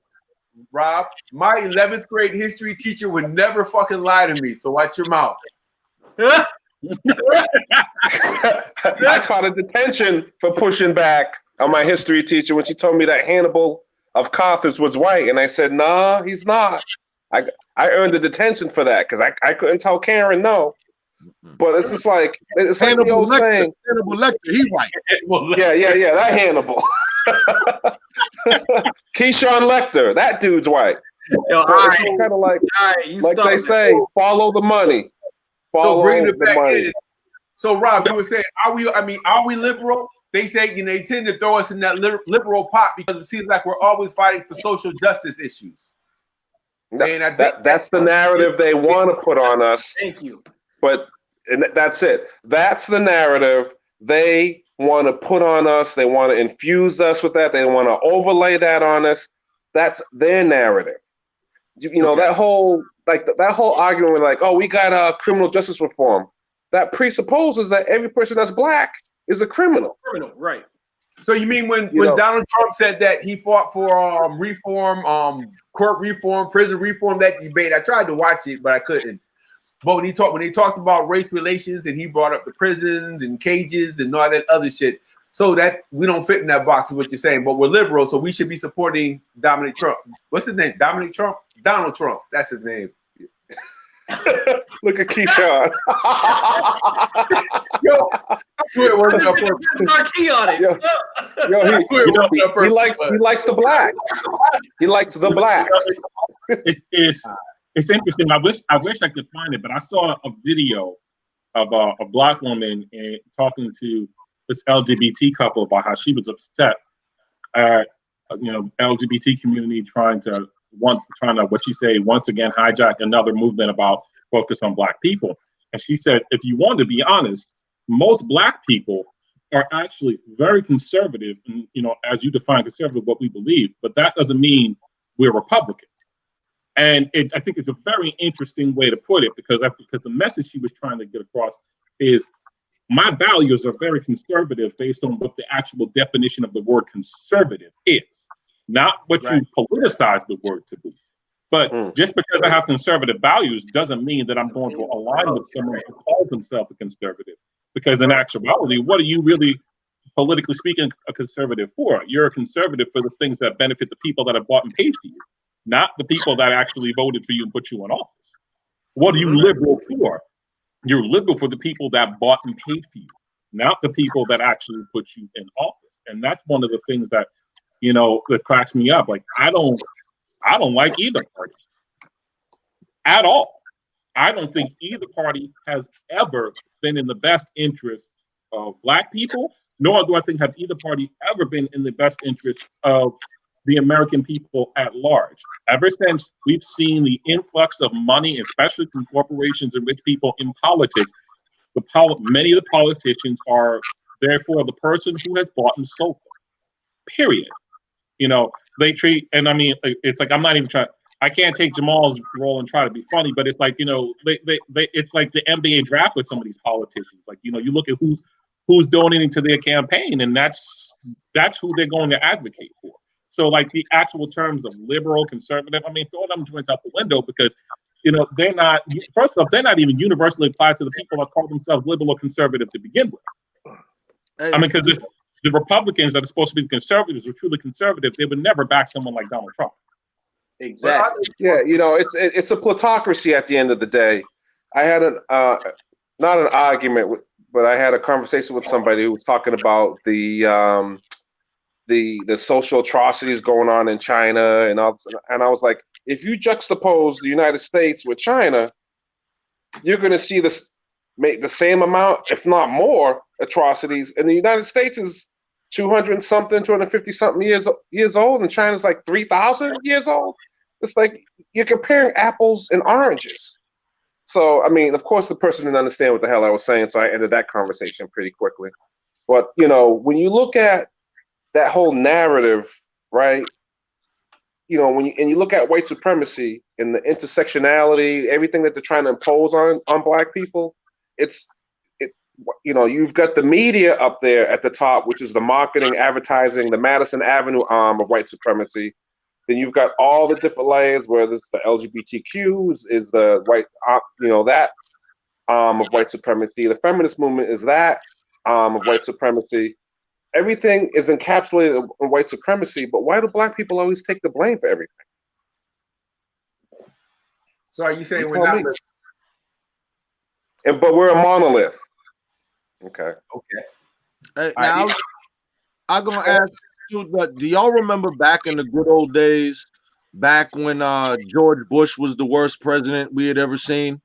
Rob, my 11th grade history teacher would never fucking lie to me, so watch your mouth. I caught a detention for pushing back on my history teacher when she told me that Hannibal of Carthage was white, and I said, "Nah, he's not." I earned a detention for that because I couldn't tell Karen no. But it's just like Hannibal the old saying. Hannibal Lecter, he white. Yeah, that Hannibal. Keyshawn Lecter, that dude's white. Yo, it's kind of like they say, follow the money. So bringing it back in. So Rob, you were saying, are we liberal? They say, you know, they tend to throw us in that liberal pot because it seems like we're always fighting for social justice issues. That's the narrative they want to put on us. Thank you. But that's it. That's the narrative they want to put on us. They want to infuse us with that. They want to overlay that on us. That's their narrative. You know, that whole argument with like, oh, we got criminal justice reform. That presupposes that every person that's black is a criminal. Right. So you mean when Donald Trump said that he fought for reform, court reform, prison reform, that debate? I tried to watch it, but I couldn't. But when they talked about race relations and he brought up the prisons and cages and all that other shit, so that we don't fit in that box is what you're saying. But we're liberal, so we should be supporting Dominic Trump. What's his name? Dominic Trump? Donald Trump. That's his name. Look at Keyshawn. Yo, I swear it wasn't up purpose. Marquee on it. He likes the blacks. He likes the blacks. It's interesting. I wish I could find it, but I saw a video of a black woman talking to this LGBT couple about how she was upset at LGBT community trying to what she say once again hijack another movement about focused on Black people. And she said, if you want to be honest, most Black people are actually very conservative, and as you define conservative, what we believe, but that doesn't mean we're Republican. And I think it's a very interesting way to put it, because the message she was trying to get across is my values are very conservative based on what the actual definition of the word conservative is, not what you politicize the word to be. But just because I have conservative values doesn't mean that I'm going to align with someone who calls himself a conservative. Because in actuality, what are you really, politically speaking, a conservative for? You're a conservative for the things that benefit the people that have bought and paid for you, not the people that actually voted for you and put you in office. What are you liberal for? You're liberal for the people that bought and paid for you, not the people that actually put you in office. And that's one of the things that, that cracks me up. Like, I don't like either party at all. I don't think either party has ever been in the best interest of Black people, nor do I think have either party ever been in the best interest of the American people at large. Ever since we've seen the influx of money, especially from corporations and rich people in politics, many of the politicians are therefore the person who has bought and sold them. Period. They treat, and I mean, it's like, I'm not even trying. I can't take Jamal's role and try to be funny, but it's like, it's like the NBA draft with some of these politicians. Like, you look at who's donating to their campaign, and that's who they're going to advocate for. So, like, the actual terms of liberal, conservative, I mean, throw them joints out the window, because they're not. First off, they're not even universally applied to the people that call themselves liberal or conservative to begin with. I mean, because if the Republicans that are supposed to be the conservatives were truly conservative, they would never back someone like Donald Trump. Exactly. Yeah, it's a plutocracy at the end of the day. I had not an argument, but I had a conversation with somebody who was talking about the social atrocities going on in China and all, and I was like, if you juxtapose the United States with China, you're going to see make the same amount, if not more, atrocities. And the United States is 250 something years old, and China's like 3,000 years old. It's like you're comparing apples and oranges. So, I mean, of course, the person didn't understand what the hell I was saying, so I ended that conversation pretty quickly. But, when you look at that whole narrative, right, when you look at white supremacy and the intersectionality, everything that they're trying to impose on Black people, you've got the media up there at the top, which is the marketing, advertising, the Madison Avenue arm of white supremacy. Then you've got all the different layers, whether it's the LGBTQ is the white, that arm of white supremacy. The feminist movement is that arm of white supremacy. Everything is encapsulated in white supremacy, but why do Black people always take the blame for everything? So are you saying we're not? But we're a monolith. Okay. Now, I'm gonna ask you, do y'all remember back in the good old days, back when George Bush was the worst president we had ever seen?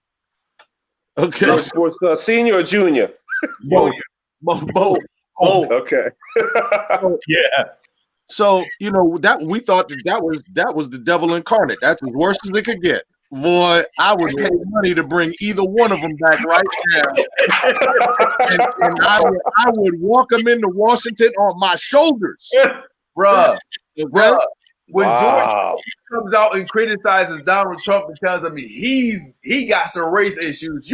Okay. George Bush, senior or junior? Both. Okay. Yeah. So that we thought that was the devil incarnate. That's as worse as it could get. Boy, I would pay money to bring either one of them back right now, and I would walk them into Washington on my shoulders, bruh. When Wow. George comes out and criticizes Donald Trump and tells him he got some race issues,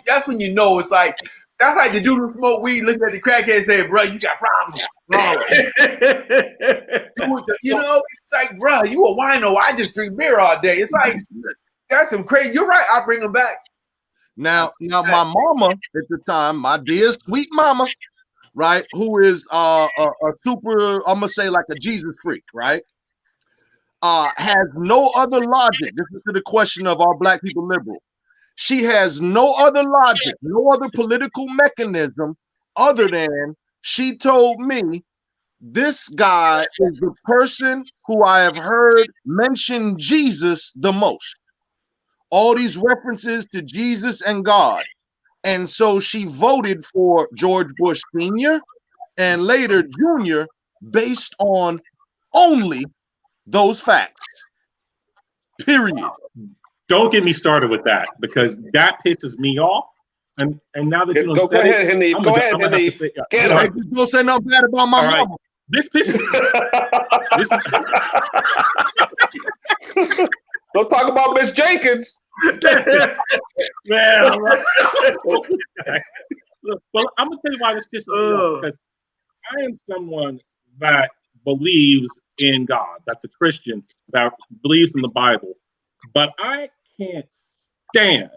that's when it's like. That's like the dude who smoked weed looking at the crackhead and saying, bro, you got problems. It's like, bro, you a wino. I just drink beer all day. It's like, that's some crazy. You're right. I'll bring them back. Now, my mama at the time, my dear sweet mama, right, who is a super, I'm going to say like a Jesus freak, right, has no other logic. This is to the question of are Black people liberal? She has no other logic, no other political mechanism other than she told me this guy is the person who I have heard mention Jesus the most. All these references to Jesus and God. And so she voted for George Bush Sr. and later Jr. based on only those facts. Period. Don't get me started with that because that pisses me off. And now that you Go ahead, Hanif. Go ahead, Hanif. Get him. Hey, don't say nothing bad about my All right. mama. This pisses Don't talk about Miss Jenkins. Man, well, I'm gonna tell you why this pisses me off because I am someone that believes in God. That's a Christian that believes in the Bible, but I can't stand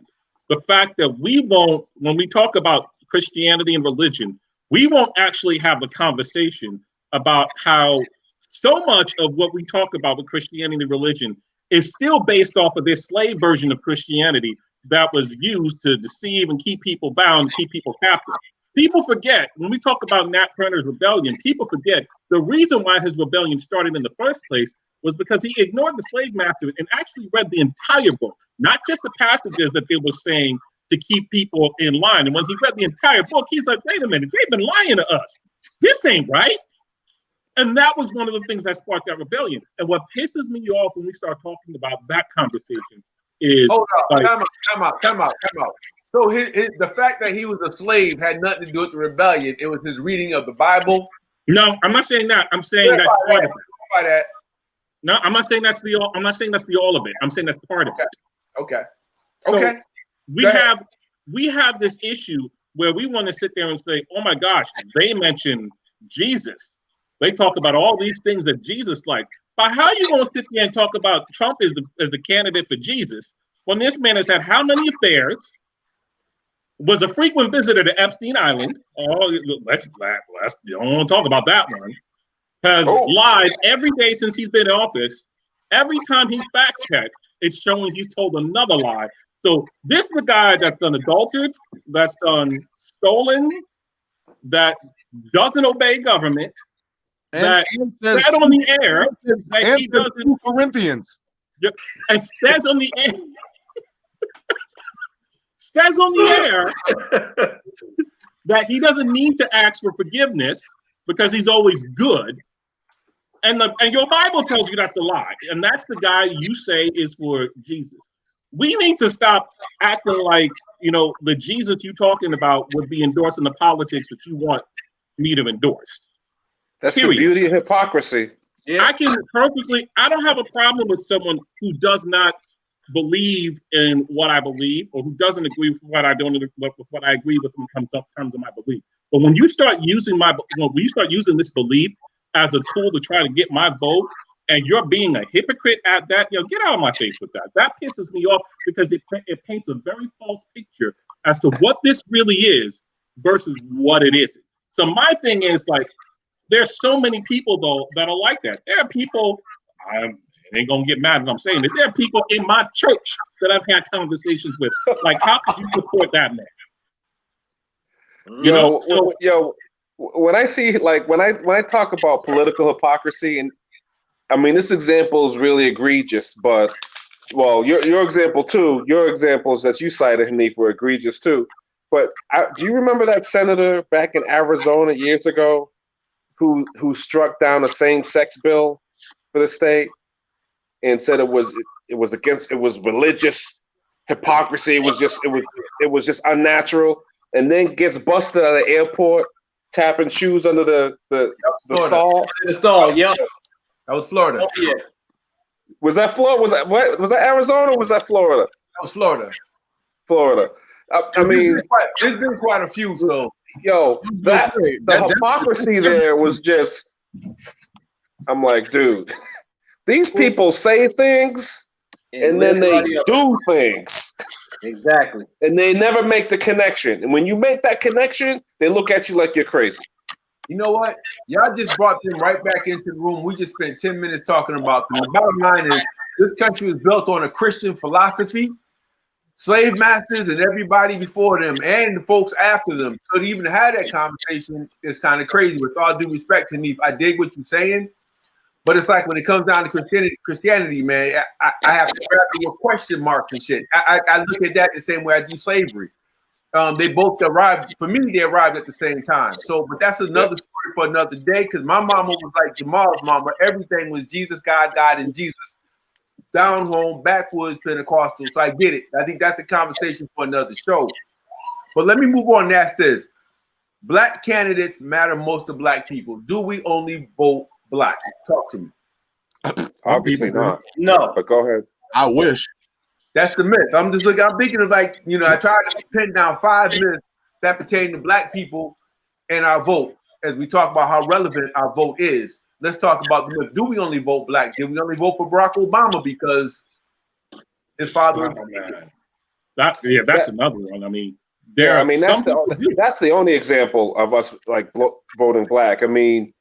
the fact that we won't, when we talk about Christianity and religion, we won't actually have the conversation about how so much of what we talk about with Christianity and religion is still based off of this slave version of Christianity that was used to deceive and keep people bound, keep people captive. People forget, when we talk about Nat Turner's rebellion, people forget the reason why his rebellion started in the first place was because he ignored the slave master and actually read the entire book, not just the passages that they were saying to keep people in line. And when he read the entire book, he's like, wait a minute, they've been lying to us. This ain't right. And that was one of the things that sparked that rebellion. And what pisses me off when we start talking about that conversation is— Hold up, like, time out. So the fact that he was a slave had nothing to do with the rebellion. It was his reading of the Bible. No, I'm not saying that. I'm saying that's part of it. That. No, I'm not saying that's the all. I'm not saying that's the all of it. I'm saying that's part of it. Okay. So we have this issue where we want to sit there and say, oh my gosh, they mention Jesus. They talk about all these things that Jesus liked. But how are you going to sit there and talk about Trump as the candidate for Jesus when this man has had how many affairs, was a frequent visitor to Epstein Island? Oh, let's don't want to talk about that one. Has lied every day since he's been in office. Every time he's fact checked, it's showing he's told another lie. So this is the guy that's done adultered, that's done stolen, that doesn't obey government, that said on the air that he doesn't. Corinthians. And says on the air. Says on the air that he doesn't need to ask for forgiveness because he's always good. And your Bible tells you that's a lie. And that's the guy you say is for Jesus. We need to stop acting like, the Jesus you're talking about would be endorsing the politics that you want me to endorse. That's the beauty of hypocrisy. Yeah. I don't have a problem with someone who does not believe in what I believe, or who doesn't agree with what I don't with what I agree with in terms of my belief. But when you start using this belief as a tool to try to get my vote, and you're being a hypocrite at that, get out of my face with that. That pisses me off because it paints a very false picture as to what this really is versus what it isn't. So my thing is, like, there's so many people though that are like that. There are people, I ain't gonna get mad when I'm saying it. There are people in my church that I've had conversations with. Like, how could you support that man? When I see, like, when I talk about political hypocrisy, and I mean, this example is really egregious, but your example too, your examples that you cited, Hanif, were egregious too. But do you remember that senator back in Arizona years ago who struck down a same-sex bill for the state and said it was religious hypocrisy, it was just unnatural, and then gets busted at the airport tapping shoes under the stall? The stall, yeah. That was Florida. Oh, yeah. Was that Florida? Was that Arizona or was that Florida? That was Florida. Florida. I mean, there's been quite a few. So, the hypocrisy there was just. I'm like, dude, these people say things and then they do things. Exactly. And they never make the connection. And when you make that connection, they look at you like you're crazy. You know what? Y'all just brought them right back into the room. We just spent 10 minutes talking about them. The bottom line is this country was built on a Christian philosophy. Slave masters and everybody before them and the folks after them. So to even have that conversation is kind of crazy. With all due respect, Hanif, I dig what you're saying. But it's like when it comes down to Christianity, man, I have to grab it with question marks and shit. I look at that the same way I do slavery. They both arrived, for me, they arrived at the same time. So, but that's another story for another day, because my mama was like Jamal's mama. Everything was Jesus, God, God, and Jesus. down home, backwoods Pentecostal. So I get it. I think that's a conversation for another show. But let me move on and ask this. Black candidates matter most to black people. Do we only vote black? Talk to me. Obviously not. No. But go ahead. I wish. That's the myth. I'm thinking of like, I tried to pin down 5 myths that pertain to black people and our vote as we talk about how relevant our vote is. Let's talk about the myth. Do we only vote black? Did we only vote for Barack Obama because his father was that's another one. I mean, that's the only example of us like voting black. I mean,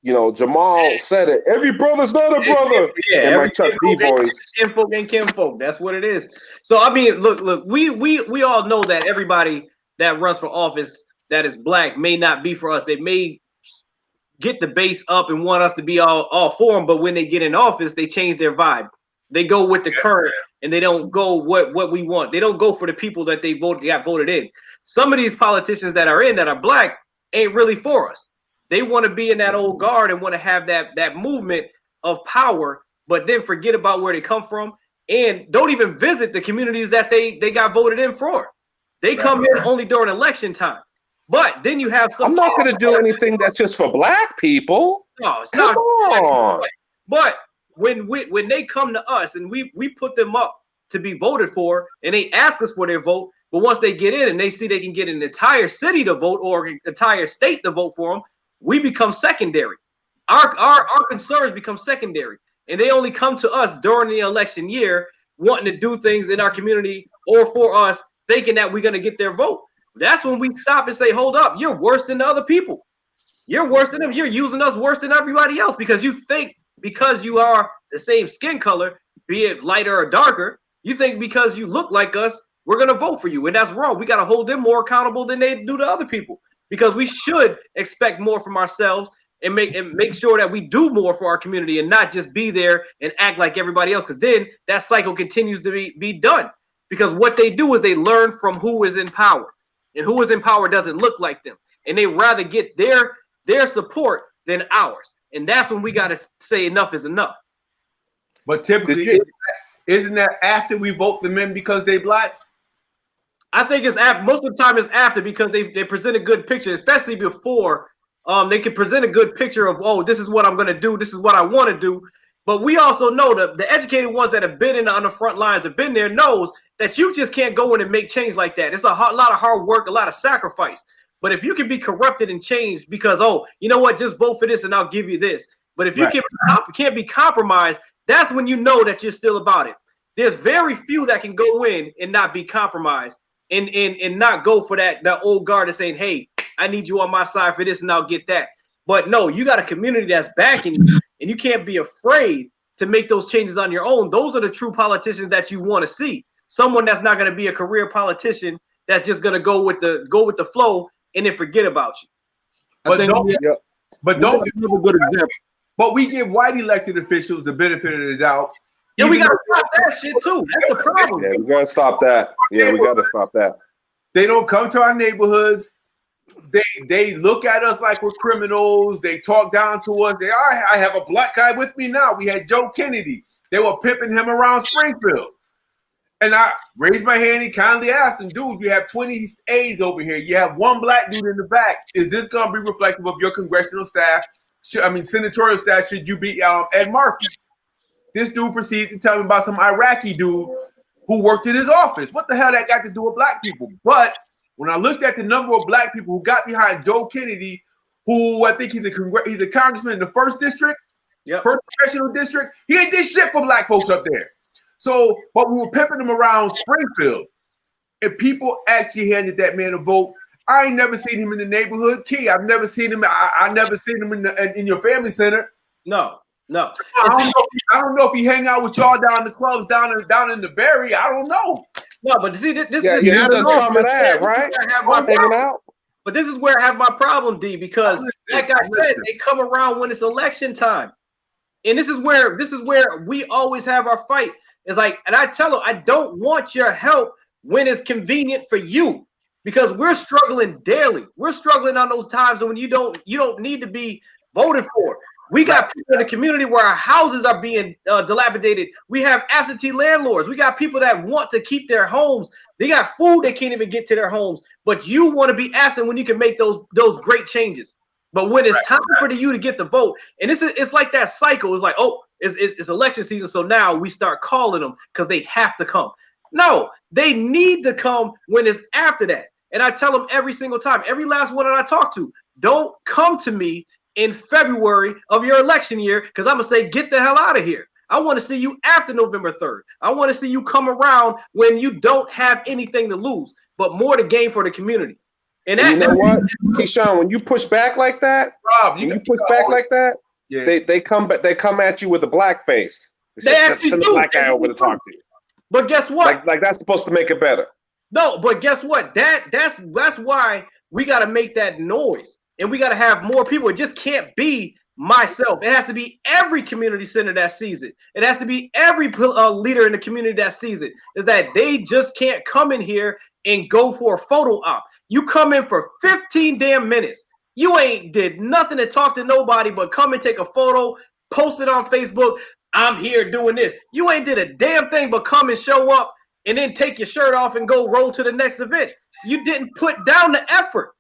Jamal said it. Every brother's not a brother. Yeah, every Chuck D voice. Kinfolk and kinfolk. That's what it is. So I mean, look. We all know that everybody that runs for office that is black may not be for us. They may get the base up and want us to be all for them, but when they get in office, they change their vibe. They go with the current, and they don't go what we want. They don't go for the people that they got voted in. Some of these politicians that are black ain't really for us. They want to be in that old guard and want to have that movement of power, but then forget about where they come from and don't even visit the communities that they got voted in for. They come in only during election time. But then you have some. I'm not going to do anything that's just for black people. No, it's Come not. on. But when they come to us and we put them up to be voted for and they ask us for their vote, but once they get in and they see they can get an entire city to vote or an entire state to vote for them, we become secondary. Our concerns become secondary, and they only come to us during the election year wanting to do things in our community or for us, thinking that we're going to get their vote. That's when we stop and say, hold up, you're worse than the other people. You're worse than them. You're using us worse than everybody else because you think because you are the same skin color, be it lighter or darker, you think because you look like us, we're going to vote for you. And that's wrong. We got to hold them more accountable than they do to other people because we should expect more from ourselves and make sure that we do more for our community and not just be there and act like everybody else, because then that cycle continues to be done. Because what they do is they learn from who is in power. And who is in power doesn't look like them. And they rather get their support than ours. And that's when we got to say enough is enough. But typically, isn't that after we vote them in because they black? I think it's after. Most of the time it's after because they present a good picture, especially before they can present a good picture of, oh, this is what I'm going to do. This is what I want to do. But we also know that the educated ones that have been on the front lines, have been there, knows that you just can't go in and make change like that. It's a lot of hard work, a lot of sacrifice. But if you can be corrupted and changed because, oh, you know what, just vote for this and I'll give you this. But if you can't be compromised, that's when you know that you're still about it. There's very few that can go in and not be compromised and not go for that old guard and saying, hey, I need you on my side for this and I'll get that. But no, you got a community that's backing you and you can't be afraid to make those changes on your own. Those are the true politicians that you want to see. Someone that's not going to be a career politician that's just going to go with the flow and then forget about you. But we give white elected officials the benefit of the doubt. Yeah, we got to stop that shit too. That's the problem. Yeah, we got to stop that. Yeah, we got to stop that. They don't come to our neighborhoods. They look at us like we're criminals. They talk down to us. I have a black guy with me now. We had Joe Kennedy. They were pimping him around Springfield. And I raised my hand and kindly asked him, dude, you have 20 A's over here. You have one black dude in the back. Is this going to be reflective of your congressional staff? Senatorial staff, should you be Ed Markey? This dude proceeded to tell me about some Iraqi dude who worked in his office. What the hell that got to do with black people? But when I looked at the number of black people who got behind Joe Kennedy, who I think he's a congressman in the first district, first congressional district, he ain't did shit for black folks up there. So, but we were pimping him around Springfield, and people actually handed that man a vote. I ain't never seen him in the neighborhood. Key, I've never seen him. I never seen him in your family center. No. I don't know if he hang out with y'all down in the clubs down in the Berry. I don't know. No, but see, this right? But this is where I have my problem, D, because like I said, they come around when it's election time, and this is where we always have our fight. It's like, and I tell them, I don't want your help when it's convenient for you, because we're struggling daily. We're struggling on those times when you don't need to be voted for. We got people in the community where our houses are being dilapidated. We have absentee landlords. We got people that want to keep their homes. They got food they can't even get to their homes. But you want to be absent when you can make those great changes. But when it's time for you to get the vote, and it's like that cycle. It's like, oh, it's election season, so now we start calling them because they have to come. No, they need to come when it's after that. And I tell them every single time, every last one that I talk to, don't come to me in February of your election year, because I'm gonna say, get the hell out of here. I want to see you after November 3rd. I want to see you come around when you don't have anything to lose, but more to gain for the community. And you know what, Keyshawn, when you push back like that, they come at you with a black face. They actually send do. a black guy over to talk to you. But guess what? Like that's supposed to make it better. No, but guess what? That's why we got to make that noise. And we got to have more people. It just can't be myself. It has to be every community center that sees it. It has to be every leader in the community that sees it. Is that they just can't come in here and go for a photo op. You come in for 15 damn minutes. You ain't did nothing to talk to nobody but come and take a photo, post it on Facebook. I'm here doing this. You ain't did a damn thing but come and show up and then take your shirt off and go roll to the next event. You didn't put down the effort.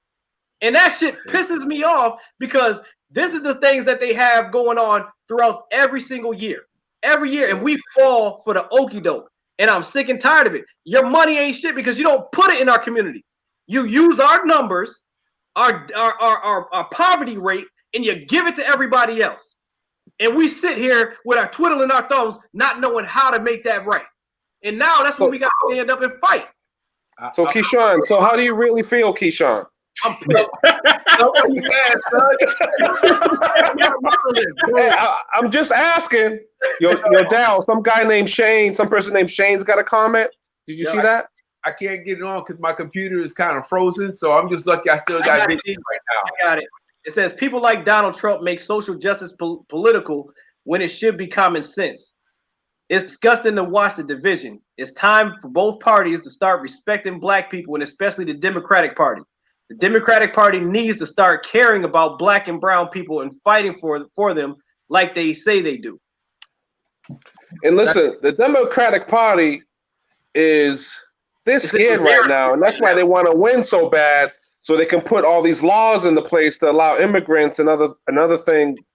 And that shit pisses me off because this is the things that they have going on throughout every single year. Every year. And we fall for the okie doke. And I'm sick and tired of it. Your money ain't shit because you don't put it in our community. You use our numbers, our poverty rate, and you give it to everybody else. And we sit here with our twiddling our thumbs, not knowing how to make that right. And now that's when we got to stand up and fight. So Keyshawn, so how do you really feel, Keyshawn? I'm pissed. Hey, I'm just asking. Yo, Dal, some person named Shane's got a comment. Did you see that? I can't get it on because my computer is kind of frozen, so I'm just lucky I still got it right now. I got it. It says people like Donald Trump make social justice political when it should be common sense. It's disgusting to watch the division. It's time for both parties to start respecting black people, and especially the Democratic Party. The Democratic Party needs to start caring about black and brown people and fighting for them like they say they do. And listen, the Democratic Party they're scared right now, and that's why they want to win so bad, so they can put all these laws into place to allow immigrants and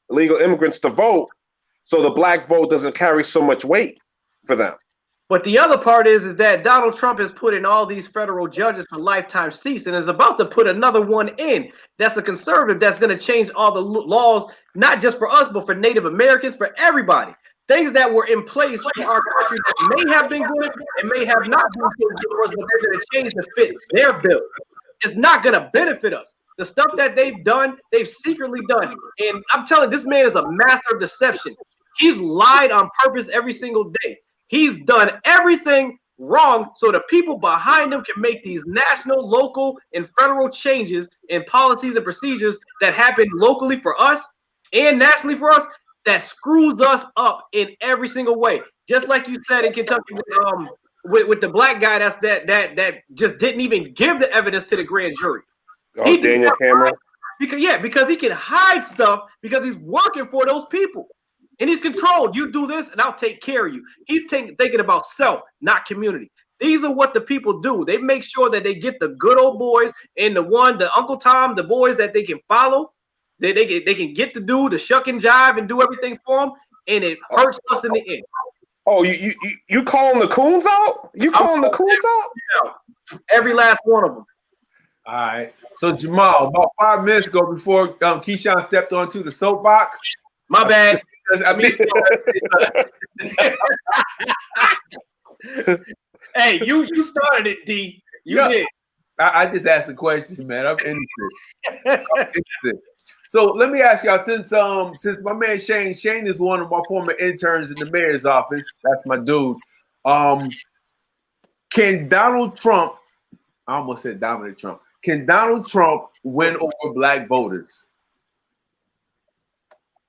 illegal immigrants to vote, so the black vote doesn't carry so much weight for them. But the other part is that Donald Trump has put in all these federal judges for lifetime seats and is about to put another one in. That's a conservative that's going to change all the laws, not just for us, but for Native Americans, for everybody. Things that were in place for our country that may have been good and may have not been so good for us, but they're going to change to fit their bill. It's not going to benefit us. The stuff that they've done, they've secretly done. And I'm telling you, this man is a master of deception. He's lied on purpose every single day. He's done everything wrong so the people behind him can make these national, local, and federal changes in policies and procedures that happen locally for us and nationally for us that screws us up in every single way. Just like you said in Kentucky with the black guy that just didn't even give the evidence to the grand jury. Oh, Daniel Cameron? Because he can hide stuff because he's working for those people. And he's controlled. You do this, and I'll take care of you. He's thinking about self, not community. These are what the people do. They make sure that they get the good old boys and the Uncle Tom, the boys that they can follow. They can get to do the shuck and jive and do everything for them, and it hurts us in the end. Oh, you calling the coons out? You calling the coons out? Yeah. Every last one of them. All right. So Jamal, about 5 minutes ago, before Keyshawn stepped onto the soapbox. My bad. I mean, hey, you started it, D. You did. I just asked a question, man. I'm interested. So let me ask y'all, since my man Shane is one of my former interns in the mayor's office. That's my dude. Can Donald Trump? I almost said Donald Trump. Can Donald Trump win over black voters?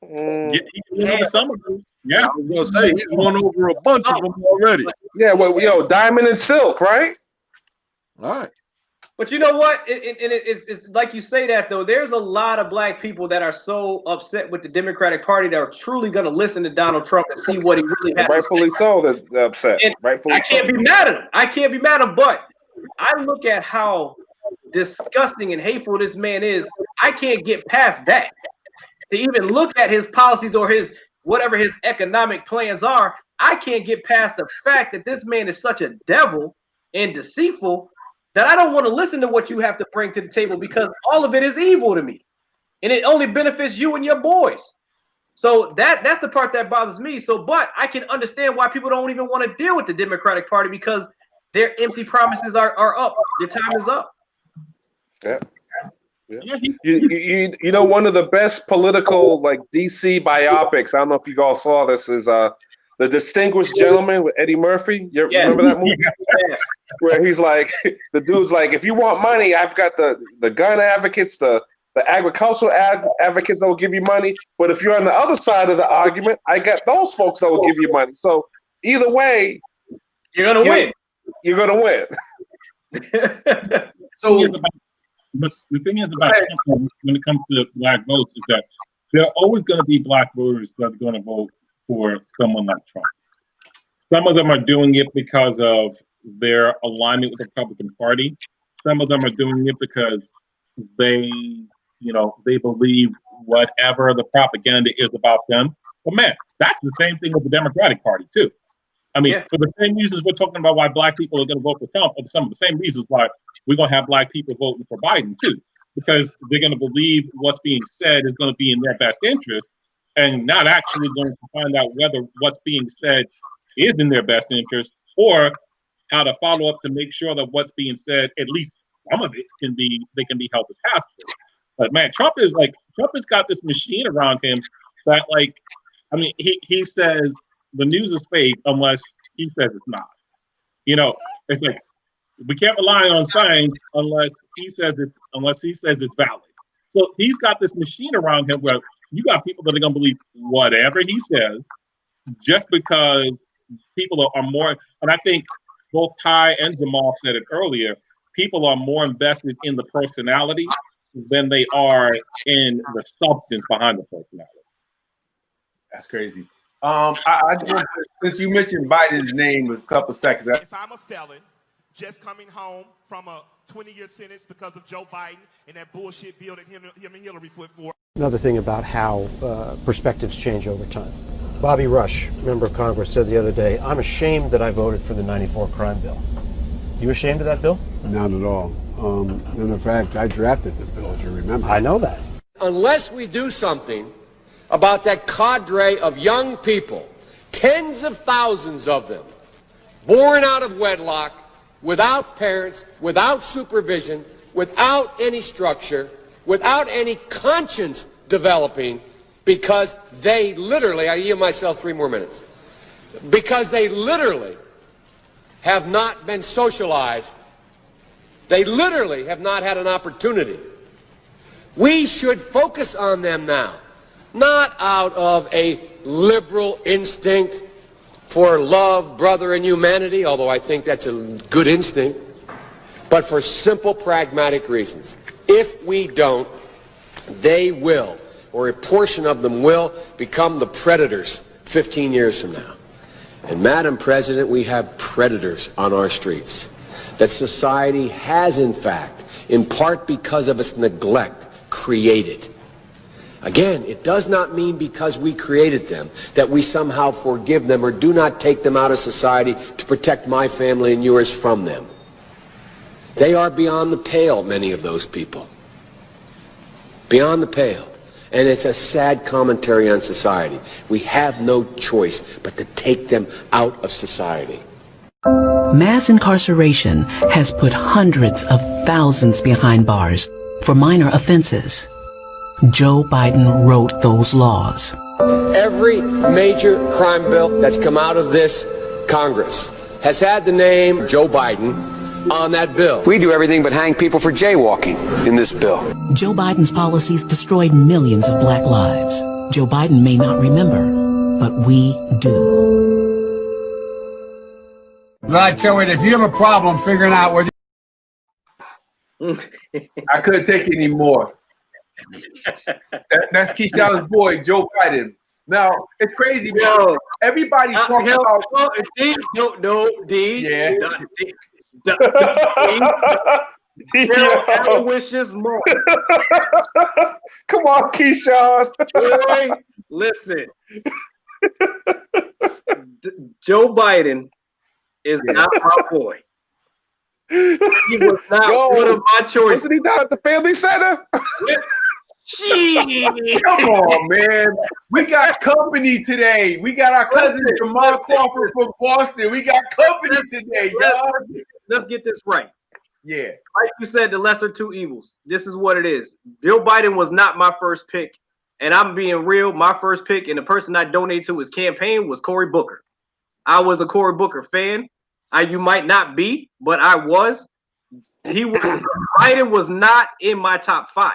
Some of them. Yeah, I was gonna say he's won over a bunch of them already. Yeah, well, Diamond and Silk, right? All right. But you know what? It's like you say that, though. There's a lot of black people that are so upset with the Democratic Party that are truly going to listen to Donald Trump and see what he really has Rightfully to say. So, they're upset. And Rightfully I can't be mad at him. I can't be mad at him, but I look at how disgusting and hateful this man is. I can't get past that. To even look at his policies or his whatever his economic plans are, I can't get past the fact that this man is such a devil and deceitful that I don't want to listen to what you have to bring to the table because all of it is evil to me. And it only benefits you and your boys. So that's the part that bothers me. So, but I can understand why people don't even want to deal with the Democratic Party because their empty promises are up. Their time is up. Yeah. Yeah. You know, one of the best political like DC biopics, I don't know if you all saw this, is The Distinguished Gentleman with Eddie Murphy. You remember that movie? Yes. Where he's like, the dude's like, if you want money, I've got the gun advocates, the agricultural advocates that will give you money. But if you're on the other side of the argument, I got those folks that will give you money. So either way, you're gonna win. You're gonna win. So the thing is about Trump when it comes to black votes is that there are always going to be black voters that are going to vote for someone like Trump. Some of them are doing it because of their alignment with the Republican Party. Some of them are doing it because they believe whatever the propaganda is about them. But man, that's the same thing with the Democratic Party too. I mean, for the same reasons we're talking about why black people are going to vote for Trump, are some of the same reasons why we're going to have black people voting for Biden too, because they're going to believe what's being said is going to be in their best interest and not actually going to find out whether what's being said is in their best interest or how to follow up to make sure that what's being said, at least some of it can be held to task for. But man, Trump has got this machine around him that he says the news is fake unless he says it's not. It's like we can't rely on signs unless he says it's valid. So he's got this machine around him where you got people that are gonna believe whatever he says just because people are more, and I think both Ty and Jamal said it earlier, people are more invested in the personality than they are in the substance behind the personality. That's crazy. I just want to, since you mentioned Biden's name a couple seconds. If I'm a felon just coming home from a 20-year sentence because of Joe Biden and that bullshit bill that him and Hillary put forth. Another thing about how perspectives change over time. Bobby Rush, member of Congress, said the other day, I'm ashamed that I voted for the 94 crime bill. You ashamed of that bill? Not at all. In fact, I drafted the bill, as you remember. I know that. Unless we do something about that cadre of young people, tens of thousands of them, born out of wedlock, without parents, without supervision, without any structure, without any conscience developing, because they literally, I yield myself 3 more minutes, because they literally have not been socialized. They literally have not had an opportunity. We should focus on them now, not out of a liberal instinct for love, brother, and humanity, although I think that's a good instinct, but for simple, pragmatic reasons. If we don't, they will, or a portion of them will, become the predators 15 years from now. And Madam President, we have predators on our streets that society has, in fact, in part because of its neglect, created. Again, it does not mean because we created them that we somehow forgive them or do not take them out of society to protect my family and yours from them. They are beyond the pale, many of those people. Beyond the pale. And it's a sad commentary on society. We have no choice but to take them out of society. Mass incarceration has put hundreds of thousands behind bars for minor offenses. Joe Biden wrote those laws. Every major crime bill that's come out of this Congress has had the name Joe Biden on that bill. We do everything but hang people for jaywalking in this bill. Joe Biden's policies destroyed millions of black lives. Joe Biden may not remember, but we do. But I tell you, if you have a problem figuring out whether I couldn't take it anymore. That's Keyshawn's boy, Joe Biden. Now it's crazy. Yo, everybody talking about D. Yeah. Aloysius Moore. Come on, Keyshawn. Boy, listen. Joe Biden is not my boy. He was not one of my choices. Wasn't he down at the family center? Come on, man. We got company today. We got our cousin Jamal Crawford from Boston. We got company today, y'all. Let's get this right. Yeah. Like you said, the lesser two evils. This is what it is. Joe Biden was not my first pick. And I'm being real. My first pick and the person I donated to his campaign was Cory Booker. I was a Cory Booker fan. You might not be, but I was. Biden was not in my top 5.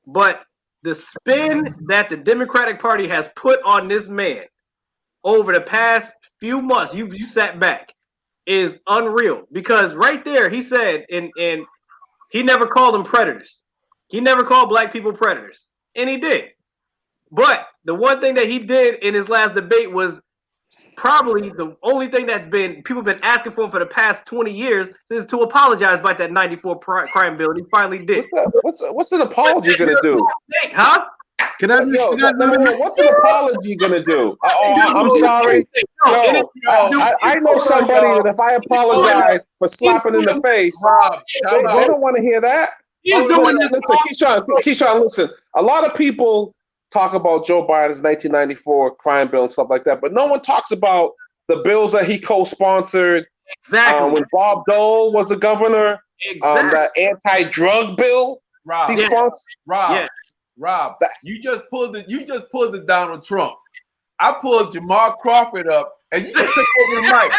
But the spin that the Democratic Party has put on this man over the past few months, you sat back, is unreal. Because right there, he said, and he never called them predators. He never called black people predators. And he did. But the one thing that he did in his last debate was probably the only thing that people have been asking for the past 20 years is to apologize about that 94 crime bill. And he finally did. What's an apology gonna do? Huh? What's an apology gonna do? I'm sorry. I know somebody that if I apologize for slapping in the face, they don't want to hear that. Keyshawn, listen. A lot of people talk about Joe Biden's 1994 crime bill and stuff like that, but no one talks about the bills that he co-sponsored. Exactly. When Bob Dole was the governor, the anti-drug bill. Rob, he sponsored. Rob, you just pulled the Donald Trump. I pulled Jamal Crawford up, and you just took over the mic.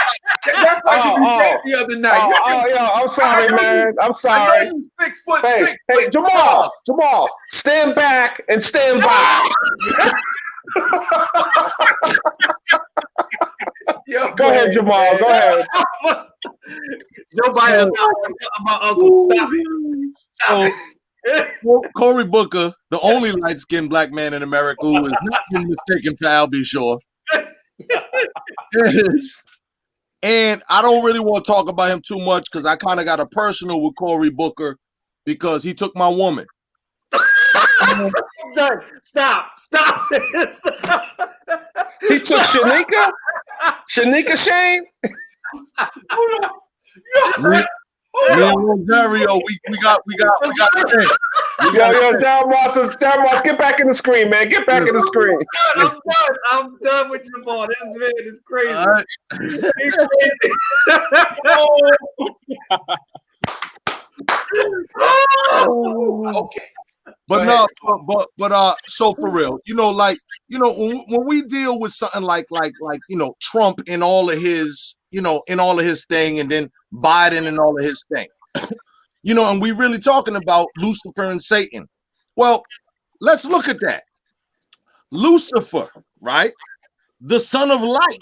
That's like you did the other night. I'm sorry, man. I'm sorry. 6'6". Hey, Jamal, stand back and stand by. Go ahead, Jamal. Go ahead. Joe Biden, my uncle. Stop it. Cory Booker, the only light-skinned black man in America who has not been mistaken for Al B. Shore. And I don't really want to talk about him too much because I kind of got a personal with Cory Booker because he took my woman. I'm done. Stop. He took Shanika? Shanika Shane? Me and Rosario, we got the Yo, D.Moss, get back in the screen, man. Get back in the screen. I'm done with your ball. This man is crazy. All right. He's crazy. Okay. But so for real, when we deal with something like Trump and all of his, thing, and then Biden and all of his thing, and we really talking about Lucifer and Satan. Well, let's look at that. Lucifer, right? The son of light,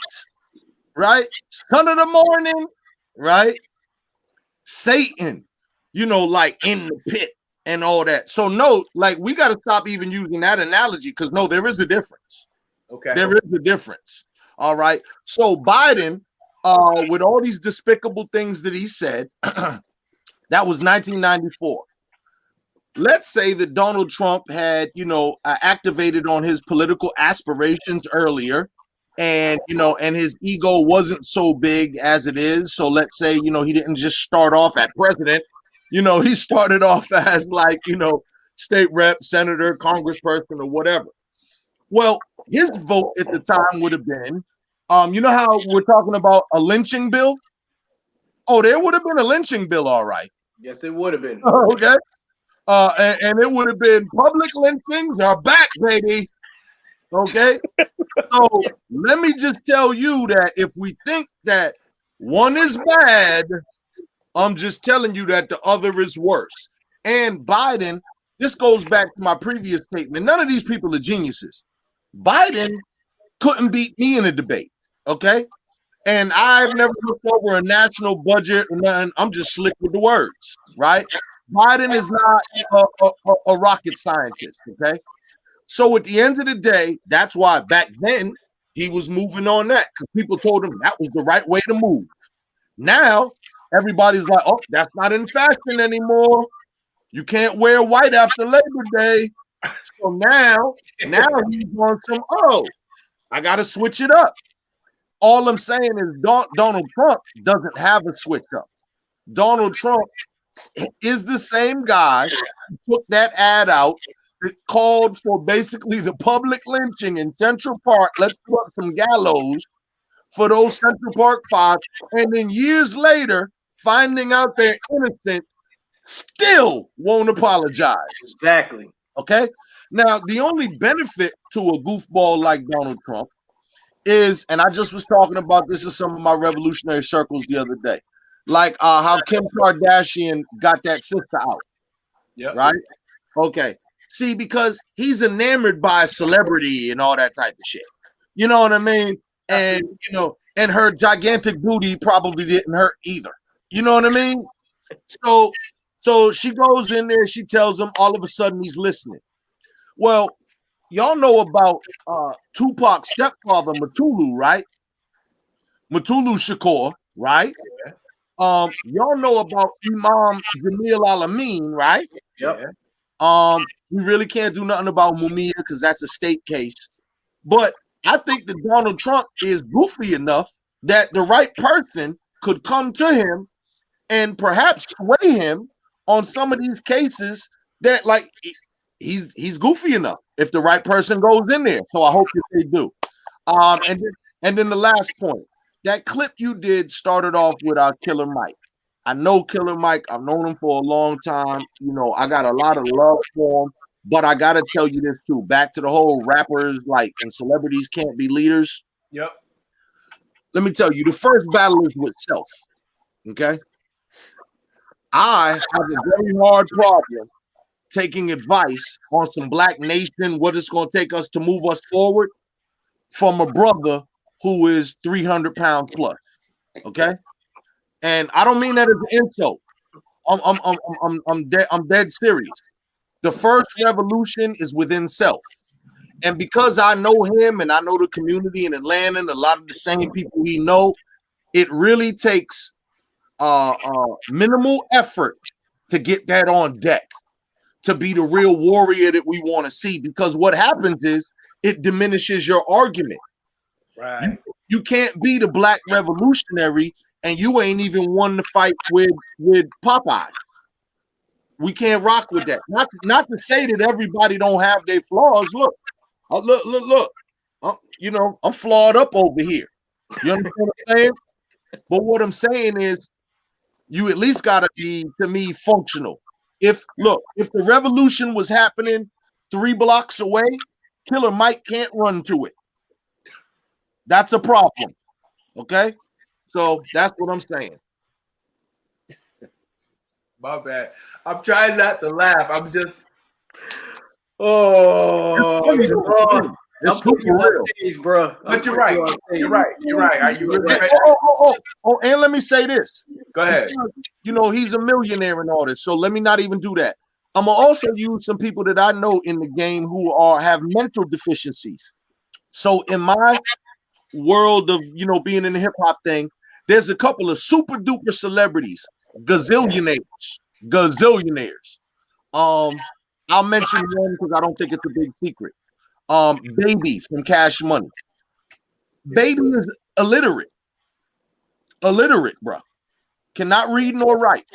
right? Son of the morning, right? Satan, like in the pit and all that. So no, we got to stop even using that analogy because no, there is a difference. Okay. There is a difference. All right. So Biden, with all these despicable things that he said, that was 1994. Let's say that Donald Trump had, activated on his political aspirations earlier, and and his ego wasn't so big as it is. So let's say, he didn't just start off at president. He started off as state rep, senator, congressperson, or whatever. Well, his vote at the time would have been, how we're talking about a lynching bill? Oh, there would have been a lynching bill, all right. Yes, it would have been. Okay. And it would have been public lynchings are back, baby. Okay. So let me just tell you that if we think that one is bad, I'm just telling you that the other is worse. And Biden, this goes back to my previous statement. None of these people are geniuses. Biden couldn't beat me in a debate. Okay. And I've never looked over a national budget or nothing. I'm just slick with the words, right? Biden is not a rocket scientist, okay? So at the end of the day, that's why back then he was moving on that because people told him that was the right way to move. Now everybody's like, oh, that's not in fashion anymore. You can't wear white after Labor Day. So now he's on some, oh, I got to switch it up. All I'm saying is Donald Trump doesn't have a switch up. Donald Trump is the same guy who took that ad out that called for basically the public lynching in Central Park. Let's put up some gallows for those Central Park Five. And then years later, finding out they're innocent, still won't apologize. Exactly. Okay? Now, the only benefit to a goofball like Donald Trump is, and I just was talking about this in some of my revolutionary circles the other day, like how Kim Kardashian got that sister out. Yep. Right? Okay. See, because he's enamored by celebrity and all that type of shit. You know what I mean? And, you know, and her gigantic booty probably didn't hurt either. You know what I mean? So she goes in there, she tells him, all of a sudden he's listening. Well, y'all know about Tupac's stepfather, Mutulu, right? Mutulu Shakur, right? Y'all know about Imam Jamil Al-Amin, right? Yep. We really can't do nothing about Mumia because that's a state case. But I think that Donald Trump is goofy enough that the right person could come to him and perhaps sway him on some of these cases that, like, he's goofy enough if the right person goes in there. So I hope that they do. And then the last point, that clip you did started off with Killer Mike. I know Killer Mike. I've known him for a long time. You know, I got a lot of love for him. But I gotta tell you this too. Back to the whole rappers and celebrities can't be leaders. Yep. Let me tell you, the first battle is with self. Okay. I have a very hard problem taking advice on some Black Nation, what it's going to take us to move us forward, from a brother who is 300 pounds plus. Okay, and I don't mean that as an insult. I'm dead serious. The first revolution is within self, and because I know him and I know the community in Atlanta and a lot of the same people he know, it really takes minimal effort to get that on deck, to be the real warrior that we want to see. Because what happens is it diminishes your argument. Right. You can't be the Black revolutionary and you ain't even won the fight with Popeye. We can't rock with that. Not to say that everybody don't have their flaws. Look. You know, I'm flawed up over here. You understand what I'm saying? But what I'm saying is, you at least gotta be, to me, functional. If the revolution was happening 3 blocks away, Killer Mike can't run to it. That's a problem. Okay? So that's what I'm saying. My bad. I'm trying not to laugh. I'm just. It's super real, stage, bro. But you're right. You're right. You're right. Are you really right? Oh, and let me say this. Go ahead. You know, he's a millionaire and all this, so let me not even do that. I'm gonna also use some people that I know in the game who have mental deficiencies. So in my world of, you know, being in the hip hop thing, there's a couple of super duper celebrities, gazillionaires. I'll mention one because I don't think it's a big secret. Baby from Cash Money. Baby is illiterate, bro. Cannot read nor write.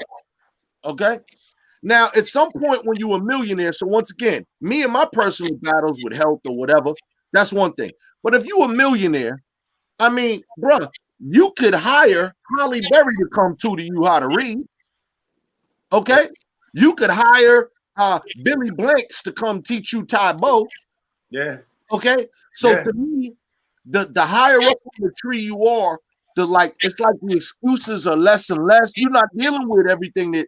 Okay. Now, at some point when you're a millionaire, so once again, me and my personal battles with health or whatever, that's one thing. But if you're a millionaire, I mean, bro, you could hire Holly Berry to come to you how to read. Okay. You could hire Billy Blanks to come teach you Taebo. Yeah. Okay. So to me, the higher up on the tree you are, it's like the excuses are less and less. You're not dealing with everything that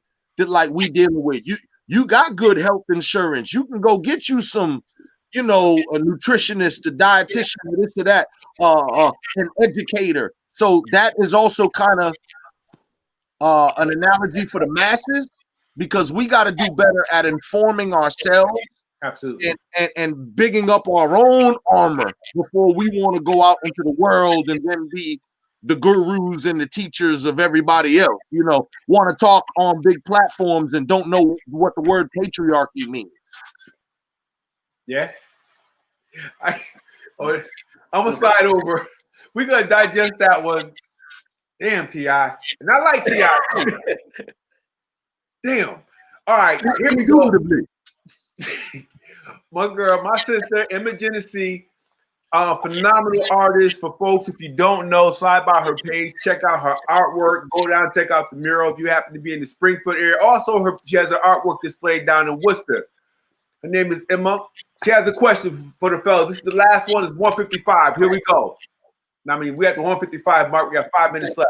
like we dealing with. You got good health insurance. You can go get you some, you know, a nutritionist, a dietitian, this or that, an educator. So that is also kind of an analogy for the masses. because we got to do better at informing ourselves. Absolutely. And bigging up our own armor before we want to go out into the world and then be the gurus and the teachers of everybody else. Want to talk on big platforms and don't know what the word patriarchy means. Yeah. I'm going to slide over. We're going to digest that one. Damn, T.I. And I like T.I. Damn. All right, here we go. My sister, Emma Genesee, phenomenal artist. For folks, if you don't know, slide by her page, check out her artwork, go down, check out the mural if you happen to be in the Springfield area. Also, she has her artwork displayed down in Worcester. Her name is Emma. She has a question for the fellas. This is the last one, is 155. Here we go. I mean, we at the 155 mark. We got 5 minutes left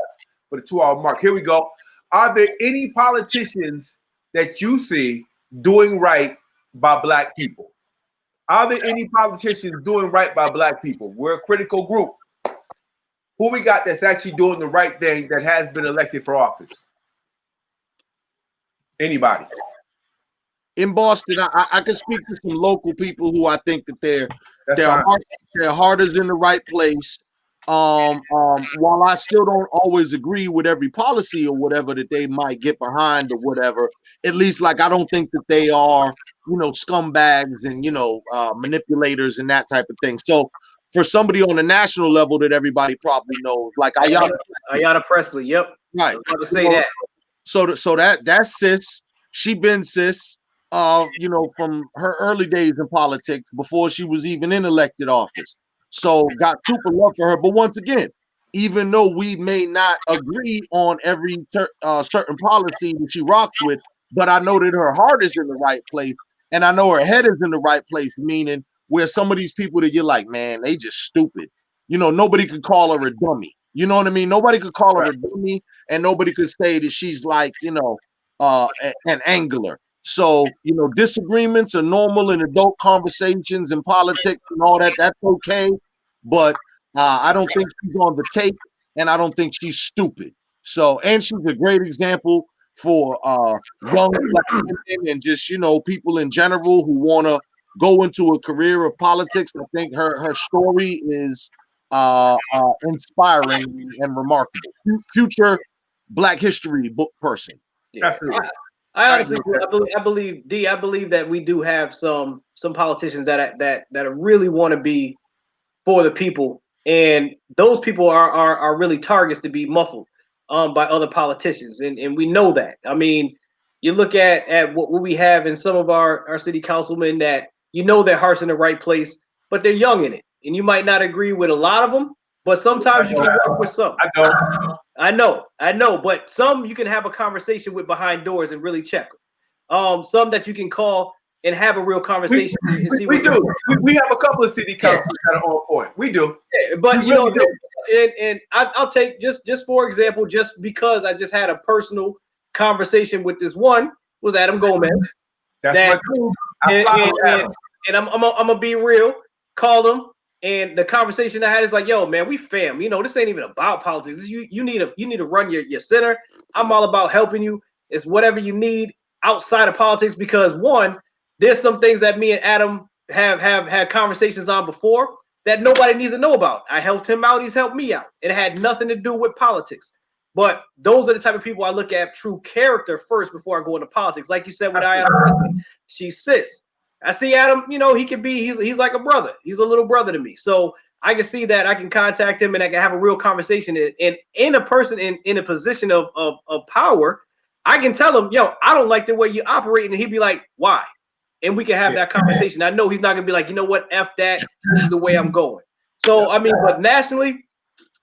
for the 2-hour mark. Here we go. Are there any politicians that you see doing right by Black people? Are there any politicians doing right by Black people? We're a critical group. Who we got that's actually doing the right thing that has been elected for office? Anybody? In Boston, I can speak to some local people who I think that their heart is in the right place. While I still don't always agree with every policy or whatever that they might get behind or whatever, at least I don't think that they are, scumbags and, manipulators and that type of thing. So for somebody on a national level that everybody probably knows, like Ayanna Pressley, yep. Right. I was about to say that. So that's sis. She been sis, from her early days in politics before she was even in elected office. So got super love for her. But once again, even though we may not agree on every certain policy that she rocks with, but I know that her heart is in the right place, and I know her head is in the right place, meaning where some of these people that you're like, man, they just stupid. Nobody could call her a dummy. You know what I mean? Nobody could call her a dummy, and nobody could say that she's like, an angler. So, disagreements are normal in adult conversations and politics and all that. That's okay. But I don't think she's on the take, and I don't think she's stupid. So, and she's a great example for young Black women and just, people in general who want to go into a career of politics. I think her story is inspiring and remarkable. Future Black history book person. Yeah. Definitely. I honestly, I believe that we do have some politicians that really want to be for the people, and those people are really targets to be muffled by other politicians, and we know that. I mean, you look at what we have in some of our city councilmen that their heart's in the right place, but they're young in it, and you might not agree with a lot of them, but sometimes you can work with some. I know, but some you can have a conversation with behind doors and really check them. Some that you can call and have a real conversation. We do. We have a couple of city councils that are on point. We do. Yeah, but and I'll take just for example, just because I just had a personal conversation with this one was Adam Gomez. That's and I'm gonna be real. Called him. And the conversation I had is like, yo, man, we fam. This ain't even about politics. You need to run your center. I'm all about helping you. It's whatever you need outside of politics, because one, there's some things that me and Adam have had conversations on before that nobody needs to know about. I helped him out. He's helped me out. It had nothing to do with politics. But those are the type of people I look at true character first before I go into politics. Like you said with Ayanna, she's sis. I see Adam, he can be, he's like a brother. He's a little brother to me. So I can see that I can contact him and I can have a real conversation. And in a person in a position of power, I can tell him, yo, I don't like the way you operate. And he'd be like, why? And we can have that conversation. I know he's not gonna be like, you know what, F that, this is the way I'm going. So, I mean, but nationally,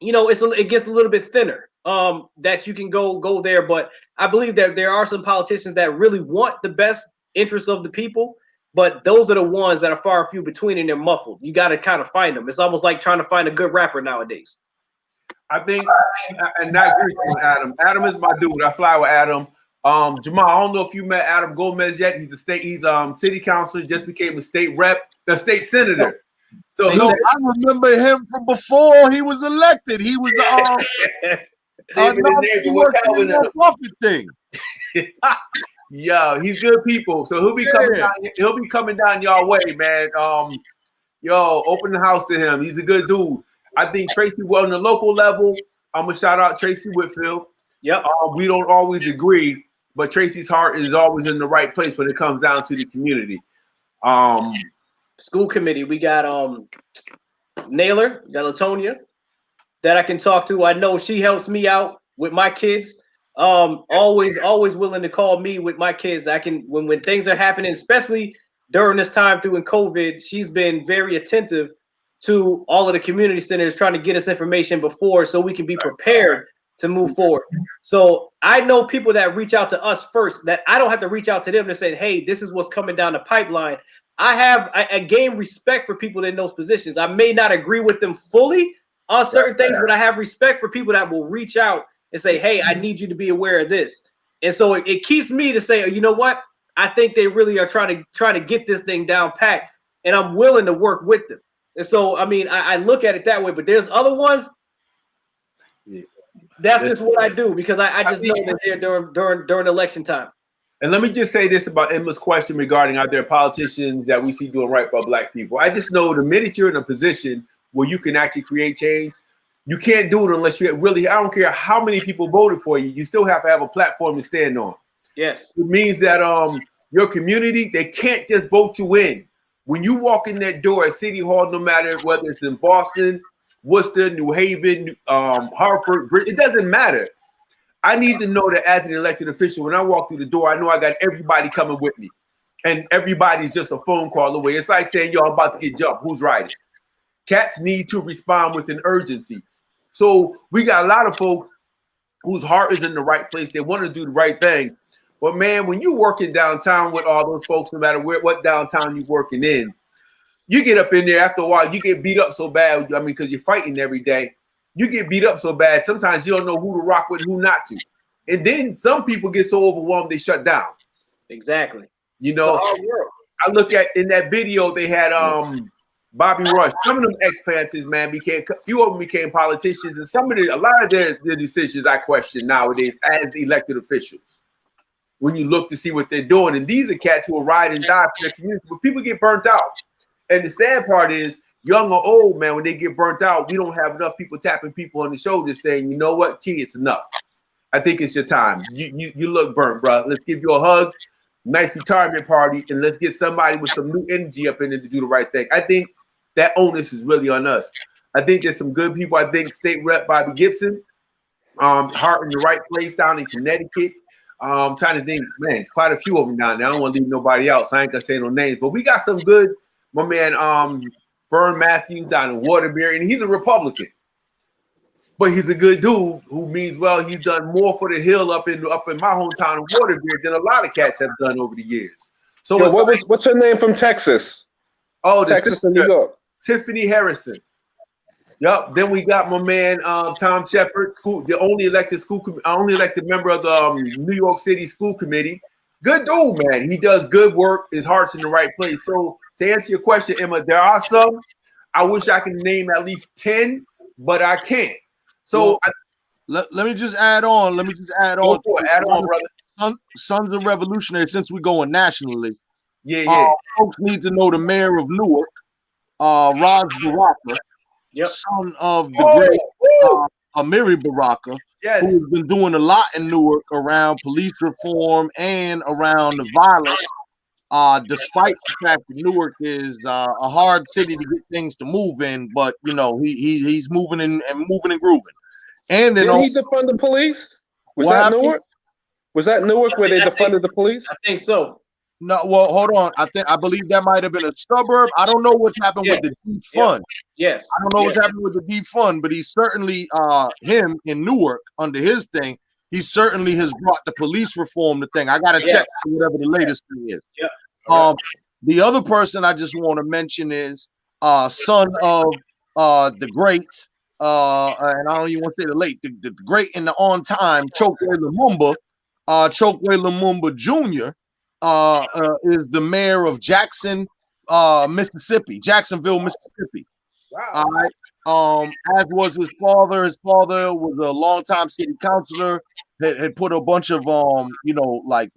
it gets a little bit thinner that you can go there. But I believe that there are some politicians that really want the best interests of the people. But those are the ones that are far few between, and they're muffled. You got to kind of find them. It's almost like trying to find a good rapper nowadays. I think, and I agree with Adam. Adam is my dude. I fly with Adam. Jamal, I don't know if you met Adam Gomez yet. He's city councilor, just became a state rep, the state senator. So I remember him from before he was elected. He was David the neighbor with Calvin in him. Buffett thing. Yeah, he's good people. So he'll be coming down. He'll be coming down y'all way, man. Yo, open the house to him. He's a good dude. I think Tracy, well, on the local level, I'm gonna shout out Tracy Whitfield. Yep. We don't always agree, but Tracy's heart is always in the right place when it comes down to the community. School committee, we got Naylor, got Latonia, that I can talk to. I know she helps me out with my kids. Always willing to call me with my kids. I can when things are happening, especially during this time through COVID, she's been very attentive to all of the community centers, trying to get us information before so we can be prepared to move forward. So I know people that reach out to us first, that I don't have to reach out to them to say, hey, this is what's coming down the pipeline. I gain respect for people in those positions. I may not agree with them fully on certain things, but I have respect for people that will reach out and say, hey, I need you to be aware of this. And so it keeps me to say, you know what? I think they really are trying to get this thing down pat, and I'm willing to work with them. And so, I mean, I look at it that way, but there's other ones. That's just what I do, because I just know that they're during election time. And let me just say this about Emma's question regarding are there politicians that we see doing right by Black people. I just know the minute you're in a position where you can actually create change, you can't do it unless you really, I don't care how many people voted for you, you still have to have a platform to stand on. Yes. It means that your community, they can't just vote you in. When you walk in that door at City Hall, no matter whether it's in Boston, Worcester, New Haven, Hartford, it doesn't matter. I need to know that as an elected official, when I walk through the door, I know I got everybody coming with me. And everybody's just a phone call away. It's like saying, yo, I'm about to get jumped. Who's riding? Cats need to respond with an urgency. So we got a lot of folks whose heart is in the right place. They want to do the right thing. But man, when you're working downtown with all those folks, no matter what downtown you're working in, you get up in there after a while, you get beat up so bad. I mean, because you're fighting every day. You get beat up so bad, sometimes you don't know who to rock with and who not to. And then some people get so overwhelmed, they shut down. Exactly. You know, I look at in that video, they had Bobby Rush. Some of them ex-Panthers, man, few of them became politicians, and a lot of their decisions I question nowadays as elected officials. When you look to see what they're doing, and these are cats who will ride and die for their community, but people get burnt out. And the sad part is, young or old, man, when they get burnt out, we don't have enough people tapping people on the shoulder saying, you know what, kid, it's enough. I think it's your time. You look burnt, bro. Let's give you a hug, nice retirement party, and let's get somebody with some new energy up in there to do the right thing. I think that onus is really on us. I think there's some good people. I think State Rep Bobby Gibson, heart in the right place down in Connecticut. I'm trying to think, man, it's quite a few of them down there. I don't want to leave nobody else. I ain't gonna say no names, but we got some good. My man, Vern Matthews down in Waterbury, and he's a Republican, but he's a good dude who means well. He's done more for the Hill up in my hometown of Waterbury than a lot of cats have done over the years. So what's her name from Texas? Oh, Texas and New York. Tiffany Harrison. Yep. Then we got my man Tom Shepard, the only elected member of the New York City School Committee. Good dude, man. He does good work. His heart's in the right place. So to answer your question, Emma, there are some. I wish I could name at least 10, but I can't. So let me just add on. Add on, brother. Sons of Revolutionary. Since we're going nationally, yeah. Folks need to know the mayor of Newark, Raj Baraka. Yep. Son of the great Amiri Baraka, who has been doing a lot in Newark around police reform and around the violence, despite the fact that Newark is a hard city to get things to move in, but you know he's moving and grooving. And then did he defund the police? Was that Newark? Was that Newark where they defunded the police? I think so. No, well, hold on. I believe that might have been a suburb. I don't know what's happened with the defund. Yes. I don't know what's happened with the defund, but he's certainly him in Newark under his thing. He certainly has brought the police reform the thing. I gotta check whatever the latest thing is. Yeah. The other person I just want to mention is son of the great, and I don't even want to say the late, the great and the on time Chokwe Lumumba, Jr. Is the mayor of Jacksonville, Mississippi. Wow. All right. As was his father. His father was a longtime city councilor. had put a bunch of like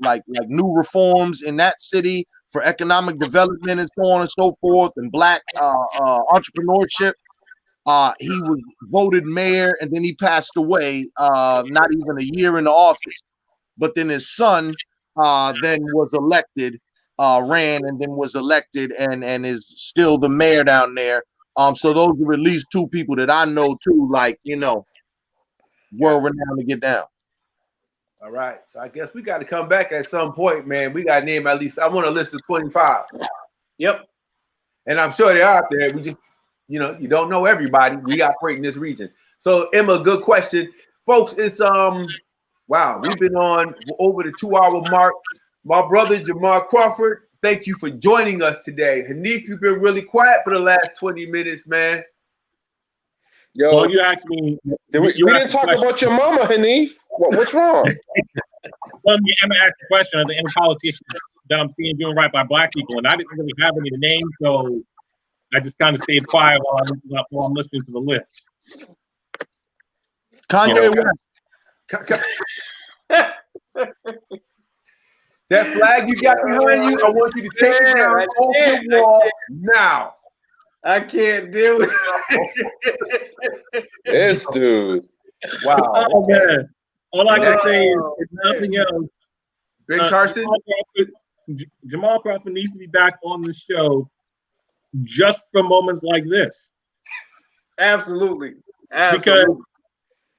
new reforms in that city for economic development and so on and so forth, and black entrepreneurship. He was voted mayor, and then he passed away not even a year in the office. But then his son then was elected, ran, and then was elected, and is still the mayor down there. So those are at least two people that I know too, like, world renowned to get down. All right. So I guess we got to come back at some point, man. We got to name at least, I want a list of 25. Yep. And I'm sure they're out there. We just, you don't know everybody. We operate in this region. So Emma, good question. Folks, it's wow, we've been on over the 2-hour mark. My brother Jamal Crawford, thank you for joining us today. Hanif, you've been really quiet for the last 20 minutes, man. Yo, well, you asked me. We didn't talk about your mama, Hanif. What's wrong? Well, Emma asked the question of the any politicians that I'm seeing doing right by black people, and I didn't really have any names, so I just kind of stayed quiet while I'm listening to the list. Kanye West. That flag you got behind you, I want you to take it down off the wall now. I can't deal with it. This dude. Wow. Oh, man. All I can say is, if nothing else, Ben Carson? Jamal Crawford needs to be back on the show just for moments like this. Absolutely. Because,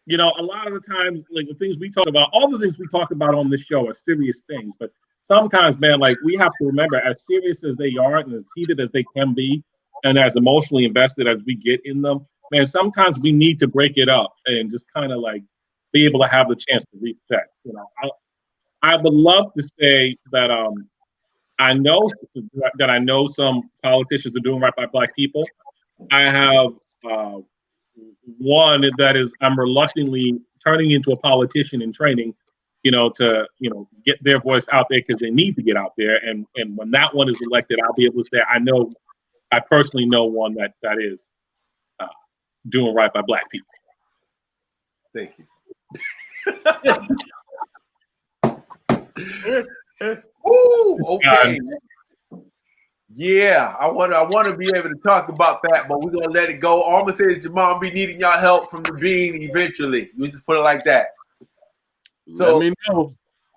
a lot of the times, like the things we talk about, all the things we talk about on this show are serious things. But sometimes, man, like we have to remember, as serious as they are and as heated as they can be, and as emotionally invested as we get in them, man, sometimes we need to break it up and just kind of like be able to have the chance to reset. I would love to say that I know some politicians are doing right by black people. I have one that is I'm reluctantly turning into a politician in training, to get their voice out there because they need to get out there. And when that one is elected, I'll be able to say I personally know one that is doing right by black people. Thank you. Ooh, okay. Yeah, I want to be able to talk about that, but we're gonna let it go. All I'm gonna say is Jamal, I'll be needing y'all help from the Bean eventually. We just put it like that. So let me know.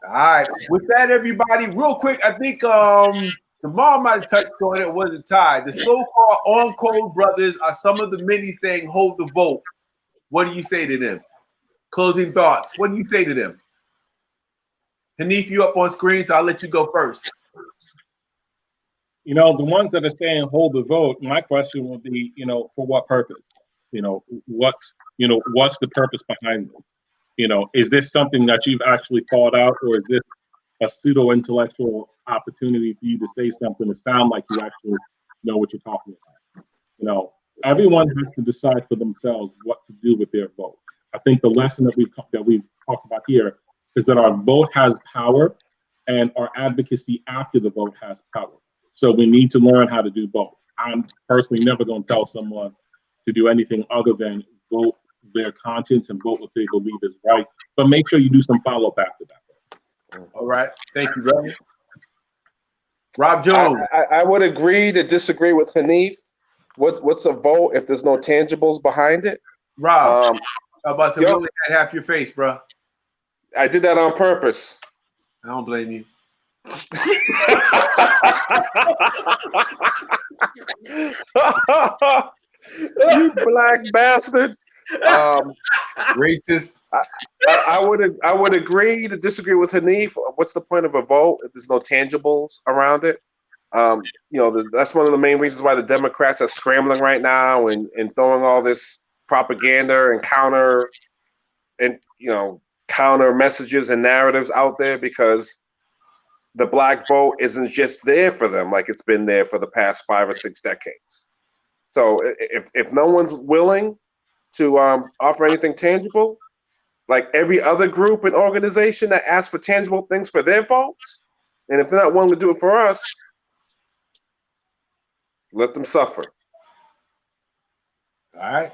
All right. With that, everybody, real quick, I think Jamal might have touched on it. Was a tie. The so-called on-code brothers are some of the many saying hold the vote. What do you say to them? Closing thoughts. What do you say to them? Hanif, you up on screen, so I'll let you go first. The ones that are saying hold the vote, my question would be, for what purpose? What's the purpose behind this? Is this something that you've actually thought out, or is this a pseudo-intellectual opportunity for you to say something to sound like you actually know what you're talking about? Everyone has to decide for themselves what to do with their vote. I think the lesson that we've talked about here is that our vote has power and our advocacy after the vote has power. So we need to learn how to do both. I'm personally never going to tell someone to do anything other than vote their conscience and vote what they believe is right. But make sure you do some follow-up after that. All right. Thank you, brother. Rob Jones. I would agree to disagree with Hanif. What's a vote if there's no tangibles behind it? Rob, how about some only had half your face, bro? I did that on purpose. I don't blame you. You black bastard. Racist. I would agree to disagree with Hanif. What's the point of a vote if there's no tangibles around it? That's one of the main reasons why the Democrats are scrambling right now and throwing all this propaganda and counter messages and narratives out there, because the black vote isn't just there for them like it's been there for the past 5 or 6 decades. So if no one's willing to offer anything tangible, like every other group and organization that asks for tangible things for their votes, and if they're not willing to do it for us, let them suffer. All right.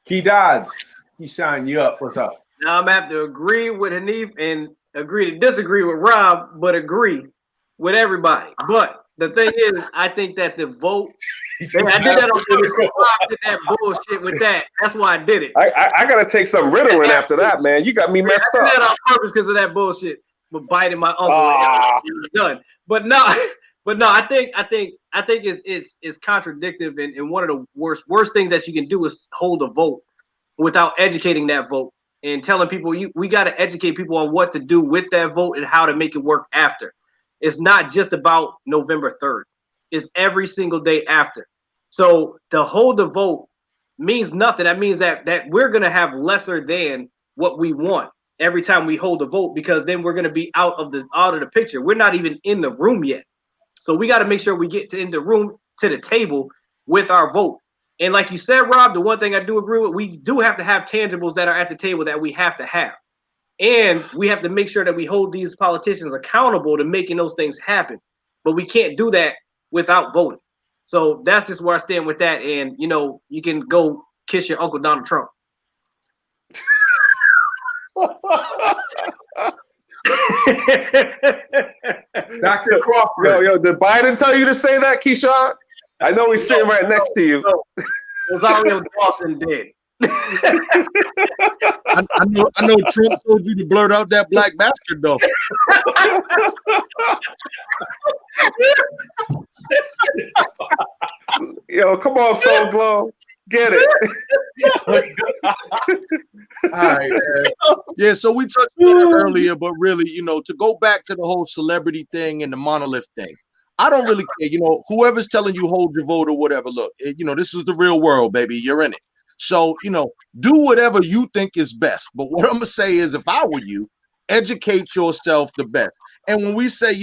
Key Dodds, he shine you up. What's up? Now I'm gonna have to agree with Hanif and agree to disagree with Rob, but agree with everybody. But the thing is, I think that the vote. I did that on purpose. Rob did that bullshit with that. That's why I did it. I gotta take some Ritalin after that, man. You got me messed I up. did that on purpose because of that bullshit. But biting my uncle, it was done. But no, I think it's contradictive, and one of the worst things that you can do is hold a vote without educating that vote and telling people we got to educate people on what to do with that vote and how to make it work after. It's not just about November 3rd. It's every single day after. So to hold the vote means nothing. That means that we're going to have lesser than what we want every time we hold the vote, because then we're going to be out of the picture. We're not even in the room yet. So we got to make sure we get in the room to the table with our vote. And like you said, Rob, the one thing I do agree with, we do have to have tangibles that are at the table that we have to have. And we have to make sure that we hold these politicians accountable to making those things happen. But we can't do that without voting. So that's just where I stand with that. And, you can go kiss your Uncle Donald Trump. Dr. Crawford. Yo, did Biden tell you to say that, Keyshawn? I know he's sitting right next to you. Rosario Dawson did. I know Trump told you to blurt out that black bastard though. Yo, come on, Soul Glow. Get it. All right, man. Yeah, so we touched on it earlier, but really, to go back to the whole celebrity thing and the monolith thing, I don't really care. Whoever's telling you hold your vote or whatever, look, this is the real world, baby. You're in it. So, do whatever you think is best. But what I'm going to say is, if I were you, educate yourself the best. And when we say,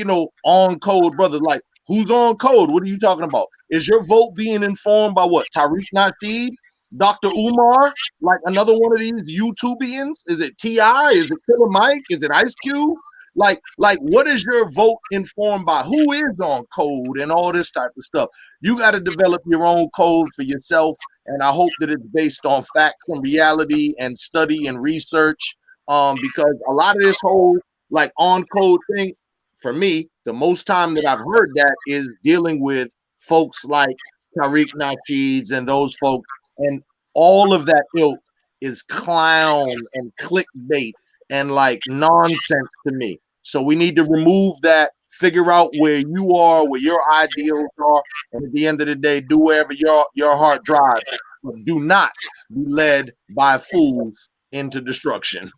on code, brother, like, who's on code? What are you talking about? Is your vote being informed by what? Tariq Nasheed? Dr. Umar? Like another one of these YouTubians? Is it T.I.? Is it Killer Mike? Is it Ice Cube? Like, what is your vote informed by? Who is on code and all this type of stuff? You got to develop your own code for yourself. And I hope that it's based on facts and reality and study and research. Because a lot of this whole like on code thing, for me, the most time that I've heard that is dealing with folks like Tariq Nasheed and those folks, and all of that ilk is clown and clickbait and like nonsense to me. So we need to remove that, figure out where you are, where your ideals are, and at the end of the day, do wherever your heart drives. But do not be led by fools into destruction.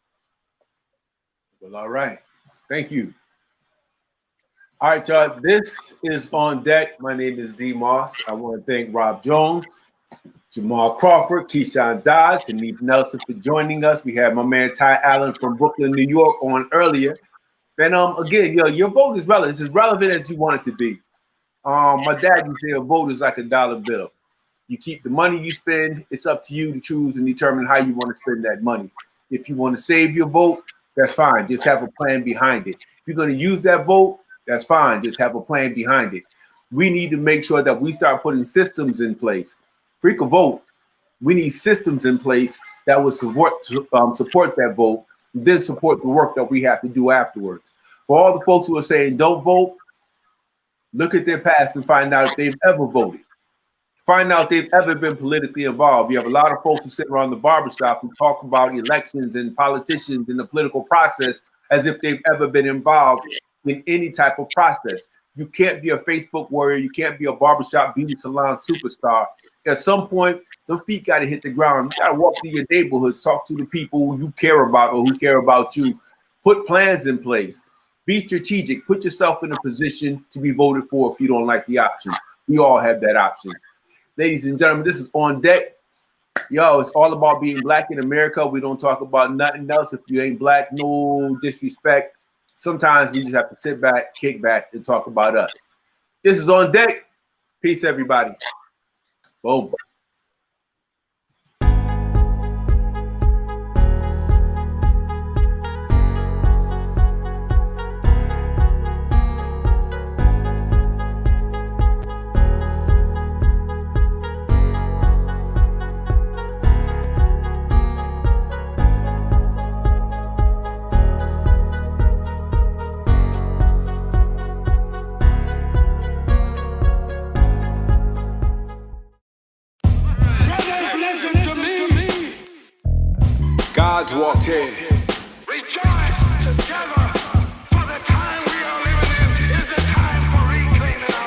Well, all right. Thank you. All right, y'all. This is On Deck. My name is D.Moss. I want to thank Rob Jones, Jamal Crawford, Keyshawn Dodds, and Neve Nelson for joining us. We had my man Ty Allen from Brooklyn, New York on earlier. And again, your vote is relevant. It's as relevant as you want it to be. My dad used to say a vote is like a dollar bill. You keep the money you spend. It's up to you to choose and determine how you want to spend that money. If you want to save your vote, that's fine. Just have a plan behind it. If you're going to use that vote, that's fine. Just have a plan behind it. We need to make sure that we start putting systems in place. Freak a vote. We need systems in place that will support that vote, and then support the work that we have to do afterwards. For all the folks who are saying don't vote, look at their past and find out if they've ever voted. Find out if they've ever been politically involved. You have a lot of folks who sit around the barbershop who talk about elections and politicians and the political process as if they've ever been involved in any type of process. You can't be a Facebook warrior. You can't be a barbershop beauty salon superstar. At some point, the feet got to hit the ground. You got to walk through your neighborhoods, talk to the people who you care about or who care about you. Put plans in place. Be strategic. Put yourself in a position to be voted for if you don't like the options. We all have that option. Ladies and gentlemen, this is On Deck. Yo, it's all about being black in America. We don't talk about nothing else. If you ain't black, no disrespect. Sometimes we just have to sit back, kick back, and talk about us. This is On Deck. Peace, everybody. Boom. gods walked in.